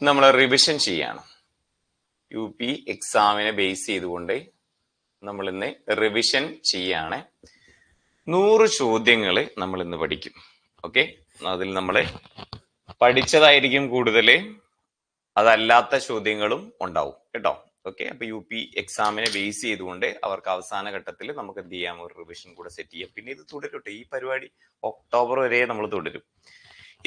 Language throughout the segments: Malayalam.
നമ്മൾ റിവിഷൻ ചെയ്യാണ്. UP എക്സാമിനെ ബേസ് ചെയ്തുകൊണ്ട് നമ്മൾ ഇന്ന് റിവിഷൻ ചെയ്യാണ്. 100 ചോദ്യങ്ങൾ നമ്മൾ ഇന്ന് പഠിക്കും. ഓക്കെ, അതിൽ നമ്മൾ പഠിച്ചതായിരിക്കും കൂടുതൽ, അതല്ലാത്ത ചോദ്യങ്ങളും ഉണ്ടാവും കേട്ടോ. ഓക്കെ, അപ്പൊ UP എക്സാമിനെ ബേസ് ചെയ്തുകൊണ്ട് അവർക്ക് അവസാന ഘട്ടത്തിൽ നമുക്ക് എന്ത് ചെയ്യാം, ഒരു റിവിഷൻ കൂടെ സെറ്റ് ചെയ്യാം. പിന്നെ ഇത് തുടരട്ടെ, ഈ പരിപാടി ഒക്ടോബർ വരെ നമ്മൾ തുടരും.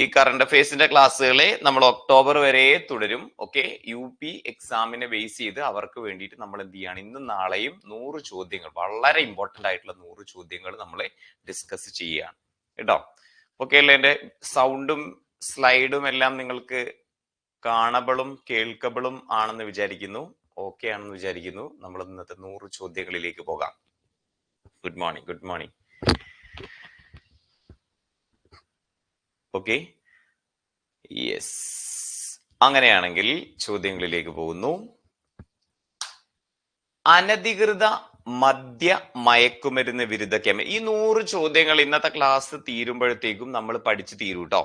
ഈ കറണ്ട് അഫയേഴ്സിന്റെ ക്ലാസ്സുകളെ നമ്മൾ ഒക്ടോബർ വരെ തുടരും. ഓക്കെ, UP എക്സാമിനെ ബേസ് ചെയ്ത് അവർക്ക് വേണ്ടിയിട്ട് നമ്മൾ എന്ത് ചെയ്യാണ്, ഇന്നും നാളെയും 100 ചോദ്യങ്ങൾ, വളരെ ഇമ്പോർട്ടന്റ് ആയിട്ടുള്ള 100 ചോദ്യങ്ങൾ നമ്മൾ ഡിസ്കസ് ചെയ്യുകയാണ് കേട്ടോ. ഓക്കെ അല്ലേ? എന്റെ സൗണ്ടും സ്ലൈഡും എല്ലാം നിങ്ങൾക്ക് കാണബിളും കേൾക്കബിളും ആണെന്ന് വിചാരിക്കുന്നു. ഓക്കെ ആണെന്ന് വിചാരിക്കുന്നു. നമ്മൾ ഇന്നത്തെ 100 ചോദ്യങ്ങളിലേക്ക് പോകാം. Good morning, good morning. Okay, yes. അങ്ങനെയാണെങ്കിൽ ചോദ്യങ്ങളിലേക്ക് പോകുന്നു. അനധികൃത മദ്യ മയക്കുമരുന്ന് വിരുദ്ധ ക്യാമ്പയിൻ. ഈ 100 ചോദ്യങ്ങൾ ഇന്നത്തെ ക്ലാസ് തീരുമ്പോഴത്തേക്കും നമ്മൾ പഠിച്ചു തീരും കേട്ടോ.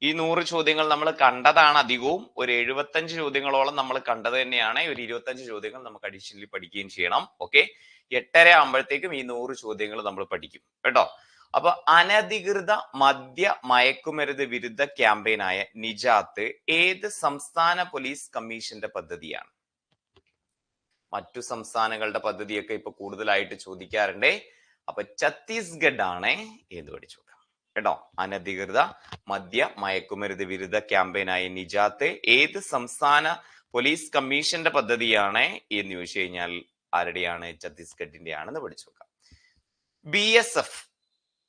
ഈ 100 ചോദ്യങ്ങൾ നമ്മൾ കണ്ടതാണ് അധികവും. ഒരു 75 ചോദ്യങ്ങളോളം നമ്മൾ കണ്ടത് തന്നെയാണ്. ഒരു 25 ചോദ്യങ്ങൾ നമുക്ക് അഡീഷണലി പഠിക്കുകയും ചെയ്യണം. ഓക്കെ, 8:30 ആകുമ്പോഴത്തേക്കും ഈ 100 ചോദ്യങ്ങൾ നമ്മൾ പഠിക്കും കേട്ടോ. അപ്പൊ അനധികൃത മദ്യ മയക്കുമരുന്ന് വിരുദ്ധ ക്യാമ്പയിനായ നിജാത്ത് ഏത് സംസ്ഥാന പോലീസ് കമ്മീഷന്റെ പദ്ധതിയാണ്? മറ്റു സംസ്ഥാനങ്ങളുടെ പദ്ധതിയൊക്കെ ഇപ്പൊ കൂടുതലായിട്ട് ചോദിക്കാറുണ്ട്. അപ്പൊ ഛത്തീസ്ഗഡ് ആണ് എന്ന് പഠിച്ചു കേട്ടോ. അനധികൃത മദ്യ മയക്കുമരുന്ന് വിരുദ്ധ ക്യാമ്പയിനായ നിജാത്ത് ഏത് സംസ്ഥാന പോലീസ് കമ്മീഷന്റെ പദ്ധതിയാണ് എന്ന് ചോദിച്ചു കഴിഞ്ഞാൽ ആരുടെയാണ്? ഛത്തീസ്ഗഡിന്റെ ആണെന്ന് പഠിച്ചു നോക്കാം. BSF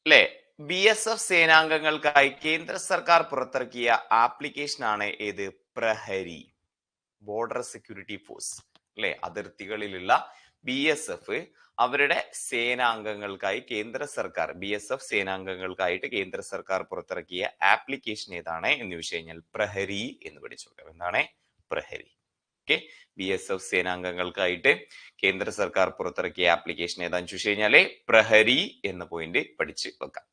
അല്ലെ, BSF സേനാംഗങ്ങൾക്കായി കേന്ദ്ര സർക്കാർ പുറത്തിറക്കിയ ആപ്ലിക്കേഷൻ ആണ് ഏത്? പ്രഹരി, ബോർഡർ സെക്യൂരിറ്റി ഫോഴ്സ് അല്ലെ. അതിർത്തികളിലുള്ള BSF അവരുടെ സേനാംഗങ്ങൾക്കായി കേന്ദ്ര സർക്കാർ, BSF സേനാംഗങ്ങൾക്കായിട്ട് കേന്ദ്ര സർക്കാർ പുറത്തിറക്കിയ ആപ്ലിക്കേഷൻ ഏതാണ് എന്ന് ചോദിച്ചു കഴിഞ്ഞാൽ പ്രഹരി എന്ന് പഠിച്ചു നോക്കാം. എന്താണ് പ്രഹരി? ഓക്കെ, BSF സേനാംഗങ്ങൾക്കായിട്ട് കേന്ദ്ര സർക്കാർ പുറത്തിറക്കിയ ആപ്ലിക്കേഷൻ ഏതാന്ന് ചോദിച്ചു കഴിഞ്ഞാല് പ്രഹരി എന്ന പോയിന്റ് പഠിച്ച് വെക്കാം.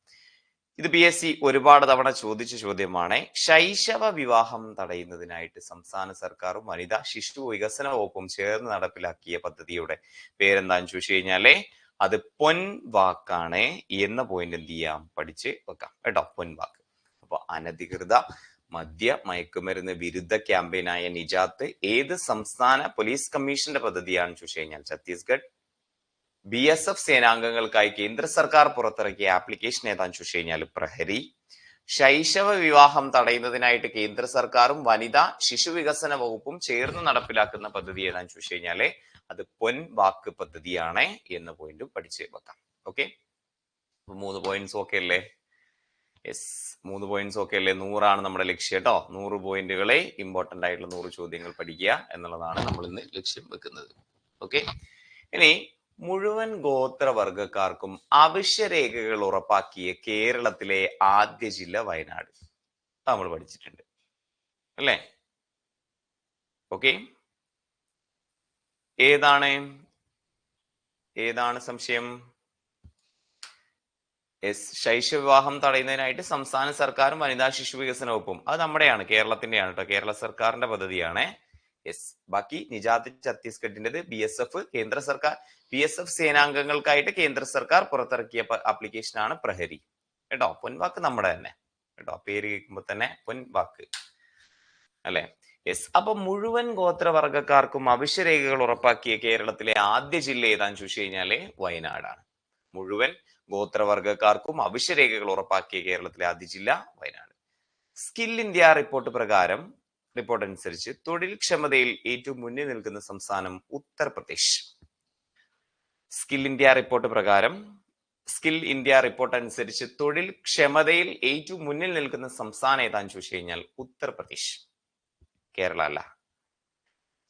ഇത് PSC ഒരുപാട് തവണ ചോദിച്ച ചോദ്യമാണ്. ശൈശവ വിവാഹം തടയുന്നതിനായിട്ട് സംസ്ഥാന സർക്കാരും വനിതാ ശിശു വികസന വകുപ്പും ചേർന്ന് നടപ്പിലാക്കിയ പദ്ധതിയുടെ പേരെന്താന്ന് ചോദിച്ചു കഴിഞ്ഞാല് അത് പൊൻവാക്കാണ് എന്ന പോയിന്റ് എന്ത് ചെയ്യാം, പഠിച്ച് വെക്കാം കേട്ടോ. പൊൻവാക്ക്. അപ്പൊ അനധികൃത മദ്യ മയക്കുമരുന്ന് വിരുദ്ധ ക്യാമ്പയിനായ നിജാത്ത് ഏത് സംസ്ഥാന പോലീസ് കമ്മീഷന്റെ പദ്ധതിയാണെന്ന് ചോദിച്ചു കഴിഞ്ഞാൽ ഛത്തീസ്ഗഡ്. BSF സേനാംഗങ്ങൾക്കായി കേന്ദ്ര സർക്കാർ പുറത്തിറക്കിയ ആപ്ലിക്കേഷൻ ഏതാന്ന് ചോദിച്ചു കഴിഞ്ഞാൽ പ്രഹരി. ശൈശവ വിവാഹം തടയുന്നതിനായിട്ട് കേന്ദ്ര സർക്കാരും വനിതാ ശിശു വികസന വകുപ്പും ചേർന്ന് നടപ്പിലാക്കുന്ന പദ്ധതി ഏതാന്ന് ചോദിച്ചു കഴിഞ്ഞാല് അത് പൊൻവാക്ക് പദ്ധതിയാണ് എന്ന പോയിന്റും പഠിച്ച് വെക്കാം. ഓക്കെ, 3 പോയിന്റ്സ് ഓക്കെ അല്ലേ? യെസ്, 3 പോയിന്റ്സ് ഓക്കെ അല്ലേ? 100 നമ്മുടെ ലക്ഷ്യം കേട്ടോ. 100 പോയിന്റുകളെ ഇമ്പോർട്ടന്റ് ആയിട്ടുള്ള 100 ചോദ്യങ്ങൾ പഠിക്കുക എന്നുള്ളതാണ് നമ്മൾ ഇന്ന് ലക്ഷ്യം വെക്കുന്നത്. ഓക്കെ, ഇനി മുഴുവൻ ഗോത്രവർഗക്കാർക്കും അവശ്യരേഖകൾ ഉറപ്പാക്കിയ കേരളത്തിലെ ആദ്യ ജില്ല വയനാട്. നമ്മൾ പഠിച്ചിട്ടുണ്ട് അല്ലേ? ഓക്കെ, ഏതാണ് സംശയം? ശൈശവ വിവാഹം തടയുന്നതിനായിട്ട് സംസ്ഥാന സർക്കാരും വനിതാ ശിശു വികസന വകുപ്പും, അത് നമ്മുടെയാണ്, കേരളത്തിന്റെയാണ് കേട്ടോ. കേരള സർക്കാരിന്റെ പദ്ധതിയാണ്. യെസ്. ബാക്കി നിജാത്ത് ഛത്തീസ്ഗഡിന്റേത്, BSF കേന്ദ്ര സർക്കാർ, BSF സേനാംഗങ്ങൾക്കായിട്ട് കേന്ദ്ര സർക്കാർ പുറത്തിറക്കിയ ആപ്ലിക്കേഷൻ ആണ് പ്രഹരി കേട്ടോ. പൊൻവാക്ക് നമ്മുടെ തന്നെ കേട്ടോ. പേര് കേൾക്കുമ്പോ തന്നെ പൊൻവാക്ക് അല്ലെ? യെസ്. അപ്പൊ മുഴുവൻ ഗോത്രവർഗക്കാർക്കും അവശ്യരേഖകൾ ഉറപ്പാക്കിയ കേരളത്തിലെ ആദ്യ ജില്ല ഏതാന്ന് ചോദിച്ചു കഴിഞ്ഞാല് വയനാടാണ്. മുഴുവൻ ഗോത്രവർഗക്കാർക്കും അവശ്യരേഖകൾ ഉറപ്പാക്കിയ കേരളത്തിലെ ആദ്യ ജില്ല വയനാട്. സ്കിൽ ഇന്ത്യ റിപ്പോർട്ട് അനുസരിച്ച് തൊഴിൽ ക്ഷമതയിൽ ഏറ്റവും മുന്നിൽ നിൽക്കുന്ന സംസ്ഥാനം ഉത്തർപ്രദേശ്. സ്കിൽ ഇന്ത്യ റിപ്പോർട്ട് അനുസരിച്ച് തൊഴിൽ ക്ഷമതയിൽ ഏറ്റവും മുന്നിൽ നിൽക്കുന്ന സംസ്ഥാനം ഏതാന്ന് ചോദിച്ചു കഴിഞ്ഞാൽ ഉത്തർപ്രദേശ്, കേരള അല്ല.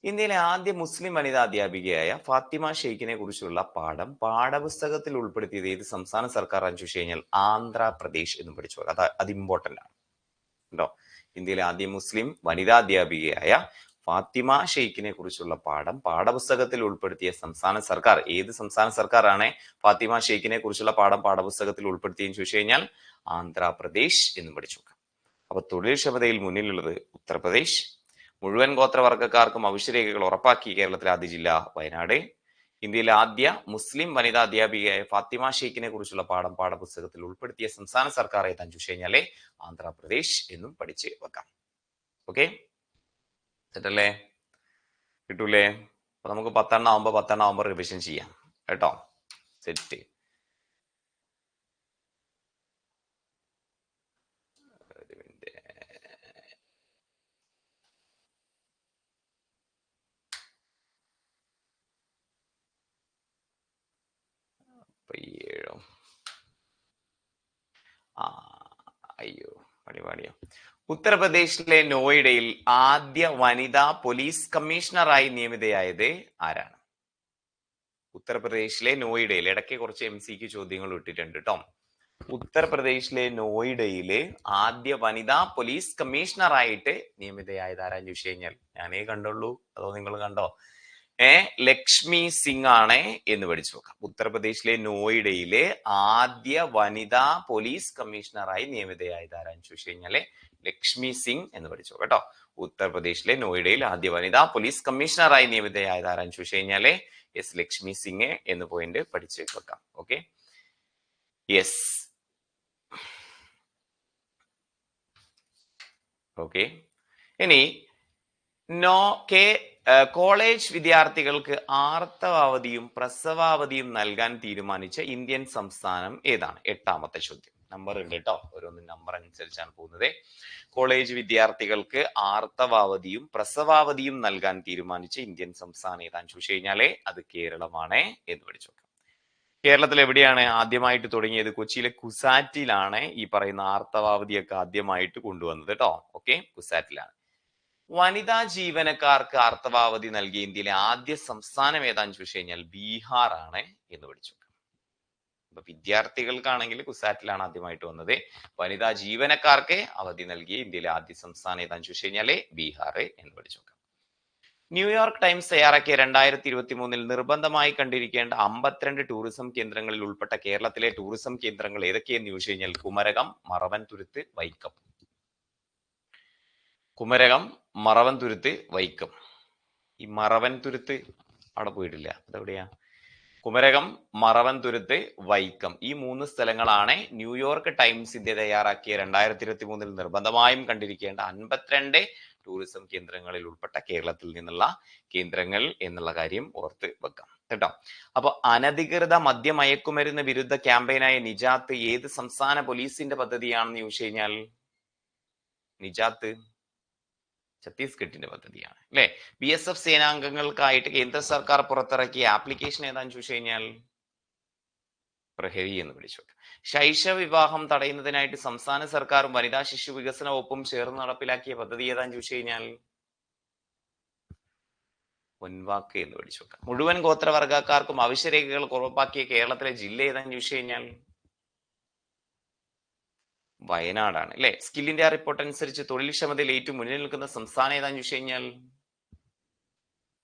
ഇന്ത്യയിലെ ആദ്യ മുസ്ലിം വനിതാ അധ്യാപികയായ ഫാത്തിമ ഷെയ്ഖിനെ കുറിച്ചുള്ള പാഠം പാഠപുസ്തകത്തിൽ ഉൾപ്പെടുത്തിയത് ഏത് സംസ്ഥാന സർക്കാർ എന്ന് ചോദിച്ചു കഴിഞ്ഞാൽ ആന്ധ്രാപ്രദേശ് എന്ന് പഠിച്ചു. അത് ഇമ്പോർട്ടന്റ് ആണ് കേട്ടോ. ഇന്ത്യയിലെ ആദ്യ മുസ്ലിം വനിതാ അധ്യാപികയായ ഫാത്തിമ ഷെയ്ഖിനെ കുറിച്ചുള്ള പാഠം പാഠപുസ്തകത്തിൽ ഉൾപ്പെടുത്തിയ സംസ്ഥാന സർക്കാർ ഏത് സംസ്ഥാന സർക്കാരാണ് ഫാത്തിമ ഷെയ്ഖിനെ കുറിച്ചുള്ള പാഠം പാഠപുസ്തകത്തിൽ ഉൾപ്പെടുത്തിയെന്ന് ചോദിച്ചു കഴിഞ്ഞാൽ ആന്ധ്രാപ്രദേശ് എന്ന് പഠിച്ചു. അപ്പൊ തൊഴിൽ ക്ഷമതയിൽ മുന്നിലുള്ളത് ഉത്തർപ്രദേശ്, മുഴുവൻ ഗോത്രവർഗ്ഗക്കാർക്കും അവശ്യരേഖകൾ ഉറപ്പാക്കി കേരളത്തിലെ ആദ്യ ജില്ല വയനാട്. ഇന്ത്യയിലെ ആദ്യ മുസ്ലിം വനിതാ അധ്യാപികയായ ഫാത്തിമ ഷെയ്ഖിനെ കുറിച്ചുള്ള പാഠം പാഠപുസ്തകത്തിൽ ഉൾപ്പെടുത്തിയ സംസ്ഥാന സർക്കാർ ഏതാന്ന് ചോദിച്ചു കഴിഞ്ഞാല് ആന്ധ്രാപ്രദേശ് എന്നും പഠിച്ച് വെക്കാം. ഓക്കെ, സെറ്റല്ലേ? കിട്ടൂലേ? അപ്പൊ നമുക്ക് 10 ആവുമ്പോ റിവിഷൻ ചെയ്യാം കേട്ടോ. സെറ്റ്. അയ്യോ പരിപാടിയോ. ഉത്തർപ്രദേശിലെ നോയിഡയിൽ ആദ്യ വനിതാ പോലീസ് കമ്മീഷണറായി നിയമിതയായത് ആരാണ്? ഉത്തർപ്രദേശിലെ നോയിഡയിൽ ഇടയ്ക്ക് കുറച്ച് MCQ ചോദ്യങ്ങൾ ഇട്ടിട്ടുണ്ട് കേട്ടോ. ഉത്തർപ്രദേശിലെ നോയിഡയില് ആദ്യ വനിതാ പോലീസ് കമ്മീഷണറായിട്ട് നിയമിതയായത് ആരാന്ന് ചോദിച്ചു കഴിഞ്ഞാൽ ഞാനേ കണ്ടുള്ളൂ, അതോ നിങ്ങൾ കണ്ടോ? ലക്ഷ്മി സിംഗ് ആണ് എന്ന് പഠിച്ചു നോക്കാം. ഉത്തർപ്രദേശിലെ നോയിഡയിലെ ആദ്യ വനിതാ പോലീസ് കമ്മീഷണറായി നിയമിതയായത് ആരാന്ന് ചോദിച്ചു കഴിഞ്ഞാല് ലക്ഷ്മി സിംഗ് എന്ന് പഠിച്ചു കേട്ടോ. ഉത്തർപ്രദേശിലെ നോയിഡയിൽ ആദ്യ വനിതാ പോലീസ് കമ്മീഷണറായി നിയമിതയായത് ആരാന്ന് ചോദിച്ചു കഴിഞ്ഞാല് ലക്ഷ്മി സിംഗ് എന്ന് പോയിന്റ് പഠിച്ചു വെക്കാം. Okay, yes. ഓക്കെ, ഇനി കോളേജ് വിദ്യാർത്ഥികൾക്ക് ആർത്തവാവധിയും പ്രസവാവധിയും നൽകാൻ തീരുമാനിച്ച ഇന്ത്യൻ സംസ്ഥാനം ഏതാണ്? 8ാമത്തെ ചോദ്യം. നമ്പർ ഉണ്ട് കേട്ടോ, ഓരോന്നും നമ്പർ അനുസരിച്ചാണ് പോകുന്നത്. കോളേജ് വിദ്യാർത്ഥികൾക്ക് ആർത്തവാവധിയും പ്രസവാവധിയും നൽകാൻ തീരുമാനിച്ച ഇന്ത്യൻ സംസ്ഥാനം ഏതാന്ന് ചോദിച്ചു കഴിഞ്ഞാല് അത് കേരളമാണ് എന്ന് പഠിച്ചു നോക്കാം. കേരളത്തിൽ എവിടെയാണ് ആദ്യമായിട്ട് തുടങ്ങിയത്? കൊച്ചിയിലെ കുസാറ്റിലാണ് ഈ പറയുന്ന ആർത്തവാവധിയൊക്കെ ആദ്യമായിട്ട് കൊണ്ടുവന്നത് കേട്ടോ. ഓക്കെ, കുസാറ്റിലാണ്. വനിതാ ജീവനക്കാർക്ക് ആർത്തവാവധി നൽകിയ ഇന്ത്യയിലെ ആദ്യ സംസ്ഥാനം ഏതാന്ന് ചോദിച്ചു കഴിഞ്ഞാൽ ബീഹാർ ആണ് എന്ന് പഠിച്ചു. അപ്പൊ വിദ്യാർത്ഥികൾക്കാണെങ്കിൽ കുസാറ്റിലാണ് ആദ്യമായിട്ട് വന്നത്. വനിതാ ജീവനക്കാർക്ക് അവധി നൽകിയ ഇന്ത്യയിലെ ആദ്യ സംസ്ഥാനം ഏതാന്ന് ചോദിച്ചു കഴിഞ്ഞാല് ബീഹാർ എന്ന് പഠിച്ചു. ന്യൂയോർക്ക് ടൈംസ് തയ്യാറാക്കിയ 2023 നിർബന്ധമായി കണ്ടിരിക്കേണ്ട 52 ടൂറിസം കേന്ദ്രങ്ങളിൽ ഉൾപ്പെട്ട കേരളത്തിലെ ടൂറിസം കേന്ദ്രങ്ങൾ ഏതൊക്കെയെന്ന് ചോദിച്ചു കഴിഞ്ഞാൽ കുമരകം, മറവൻതുരുത്ത്, വൈക്കം. കുമരകം, മറവൻതുരുത്ത്, വൈക്കം. ഈ മറവൻതുരുത്ത് അവിടെ പോയിട്ടില്ല, അതെവിടെയാ? കുമരകം, മറവൻതുരുത്ത്, വൈക്കം ഈ 3 സ്ഥലങ്ങളാണ് ന്യൂയോർക്ക് ടൈംസിന്റെ തയ്യാറാക്കിയ 2023 നിർബന്ധമായും കണ്ടിരിക്കേണ്ട 52 ടൂറിസം കേന്ദ്രങ്ങളിൽ ഉൾപ്പെട്ട കേരളത്തിൽ നിന്നുള്ള കേന്ദ്രങ്ങൾ എന്നുള്ള കാര്യം ഓർത്ത് വെക്കാം കേട്ടോ. അപ്പൊ അനധികൃത മദ്യമയക്കുമരുന്ന് വിരുദ്ധ ക്യാമ്പയിനായ നിജാത്ത് ഏത് സംസ്ഥാന പോലീസിന്റെ പദ്ധതിയാണെന്ന് ചോദിച്ചു കഴിഞ്ഞാൽ നിജാത്ത് ഛത്തീസ്ഗഡിന്റെ പദ്ധതിയാണ് അല്ലെ. BSF സേനാംഗങ്ങൾക്കായിട്ട് കേന്ദ്ര സർക്കാർ പുറത്തിറക്കിയ ആപ്ലിക്കേഷൻ ഏതാന്ന് ചോദിച്ചു കഴിഞ്ഞാൽ പ്രഹരി എന്ന് വിളിച്ചു. ശൈശവ വിവാഹം തടയുന്നതിനായിട്ട് സംസ്ഥാന സർക്കാരും വനിതാ ശിശു വികസന വകുപ്പും ചേർന്ന് നടപ്പിലാക്കിയ പദ്ധതി ഏതാന്ന് ചോദിച്ചു കഴിഞ്ഞാൽ പൊൻവാക്ക് എന്ന് വിളിച്ചു വെക്കാം. മുഴുവൻ ഗോത്രവർഗ്ഗക്കാർക്കും അവശ്യരേഖകൾ ഉറപ്പാക്കിയ കേരളത്തിലെ ജില്ല ഏതാന്ന് ചോദിച്ചു കഴിഞ്ഞാൽ വയനാടാണ് അല്ലെ. സ്കിൽ ഇന്ത്യ റിപ്പോർട്ട് അനുസരിച്ച് തൊഴിൽ ക്ഷമതയിൽ ഏറ്റവും മുന്നിൽ നിൽക്കുന്ന സംസ്ഥാനം ഏതാന്ന് ചോദിച്ചു കഴിഞ്ഞാൽ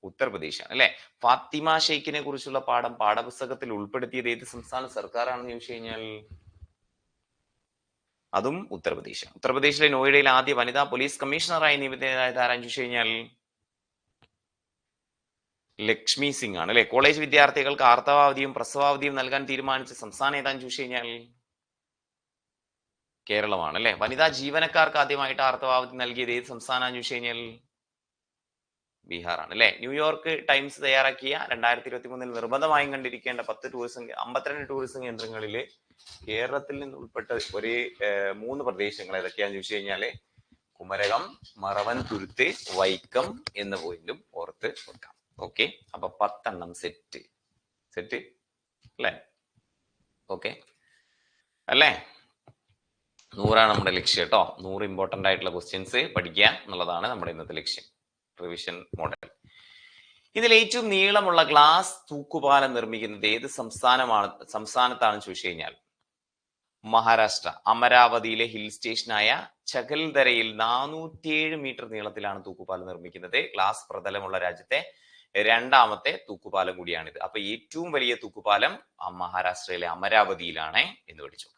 ഉത്തർപ്രദേശാണ് അല്ലെ. ഫാത്തിമ ഷെയ്ഖിനെ കുറിച്ചുള്ള പാഠം പാഠപുസ്തകത്തിൽ ഉൾപ്പെടുത്തിയത് ഏത് സംസ്ഥാന സർക്കാരാണെന്ന് ചോദിച്ചു കഴിഞ്ഞാൽ അതും ഉത്തർപ്രദേശാണ്. ഉത്തർപ്രദേശിലെ നോയിഡയിൽ ആദ്യ വനിതാ പോലീസ് കമ്മീഷണറായി നിയമിതയായത് ആരാന്ന് ചോദിച്ചു കഴിഞ്ഞാൽ ലക്ഷ്മി സിംഗ് ആണ് അല്ലെ. കോളേജ് വിദ്യാർത്ഥികൾക്ക് ആർത്തവാവധിയും പ്രസവാവധിയും നൽകാൻ തീരുമാനിച്ച സംസ്ഥാനം ഏതാന്ന് ചോദിച്ചു കഴിഞ്ഞാൽ കേരളമാണ് അല്ലെ. വനിതാ ജീവനക്കാർക്ക് ആദ്യമായിട്ട് ആർത്തവാവധി നൽകിയത് ഏത് സംസ്ഥാനമാണെന്ന് ചോദിച്ചു കഴിഞ്ഞാൽ ബീഹാറാണ് അല്ലെ. ന്യൂയോർക്ക് ടൈംസ് തയ്യാറാക്കിയ 2023 നിർബന്ധമായും കണ്ടിരിക്കേണ്ട 52 ടൂറിസം കേന്ദ്രങ്ങളിൽ കേരളത്തിൽ നിന്ന് ഉൾപ്പെട്ട ഒരേ 3 പ്രദേശങ്ങൾ ഏതൊക്കെയാന്ന് ചോദിച്ചു കഴിഞ്ഞാല് കുമരകം, മറവൻതുരുത്ത്, വൈക്കം എന്ന പോയിന്റും ഓർത്ത് വെക്കാം. ഓക്കെ, അപ്പൊ 10 സെറ്റ് അല്ലെ. ഓക്കെ അല്ലേ. 100 നമ്മുടെ ലക്ഷ്യം കേട്ടോ. 100 ഇമ്പോർട്ടന്റ് ആയിട്ടുള്ള ക്വസ്റ്റ്യൻസ് പഠിക്കുക എന്നുള്ളതാണ് നമ്മുടെ ഇന്നത്തെ ലക്ഷ്യം. Revision model. ഇതിൽ ഏറ്റവും നീളമുള്ള ഗ്ലാസ് തൂക്കുപാലം നിർമ്മിക്കുന്നത് ഏത് സംസ്ഥാനത്താണെന്ന് ചോദിച്ചു കഴിഞ്ഞാൽ മഹാരാഷ്ട്ര. അമരാവതിയിലെ ഹിൽ സ്റ്റേഷനായ ചകൽദരയിൽ 407 മീറ്റർ നീളത്തിലാണ് തൂക്കുപാലം നിർമ്മിക്കുന്നത്. ഗ്ലാസ് പ്രതലമുള്ള രാജ്യത്തെ 2ാമത്തെ തൂക്കുപാലം കൂടിയാണിത്. അപ്പൊ ഏറ്റവും വലിയ തൂക്കുപാലം മഹാരാഷ്ട്രയിലെ അമരാവതിയിലാണ് എന്ന് പഠിച്ചു.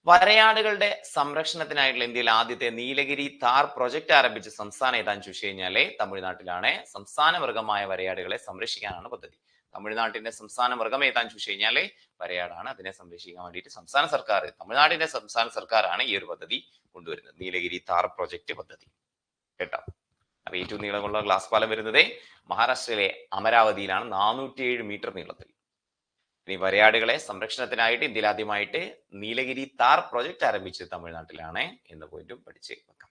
വരയാടുകളുടെ സംരക്ഷണത്തിനായിട്ടുള്ള ഇന്ത്യയിൽ ആദ്യത്തെ നീലഗിരി താർ പ്രൊജക്ട് ആരംഭിച്ച സംസ്ഥാനം ഏതാന്ന് ചോദിച്ചു കഴിഞ്ഞാല് തമിഴ്നാട്ടിലാണ്. സംസ്ഥാന മൃഗമായ വരയാടുകളെ സംരക്ഷിക്കാനാണ് പദ്ധതി. തമിഴ്നാട്ടിന്റെ സംസ്ഥാന മൃഗം ഏതാന്ന് ചോദിച്ചു കഴിഞ്ഞാല് വരയാടാണ്. അതിനെ സംരക്ഷിക്കാൻ വേണ്ടിയിട്ട് സംസ്ഥാന സർക്കാർ, തമിഴ്നാടിന്റെ സംസ്ഥാന സർക്കാരാണ് ഈ ഒരു പദ്ധതി കൊണ്ടുവരുന്നത്, നീലഗിരി താർ പ്രൊജക്ട് പദ്ധതി. കേട്ടോ. അപ്പൊ ഏറ്റവും നീളമുള്ള ഗ്ലാസ് പാലം വരുന്നത് മഹാരാഷ്ട്രയിലെ അമരാവതിയിലാണ്, 407 മീറ്റർ നീളത്തിൽ. ഇനി വരയാടുകളെ സംരക്ഷണത്തിനായിട്ട് ഇന്ത്യയിൽ ആദ്യമായിട്ട് നീലഗിരി താർ പ്രൊജക്ട് ആരംഭിച്ചത് തമിഴ്നാട്ടിലാണ് എന്ന പോയിന്റും പഠിച്ച് വെക്കാം.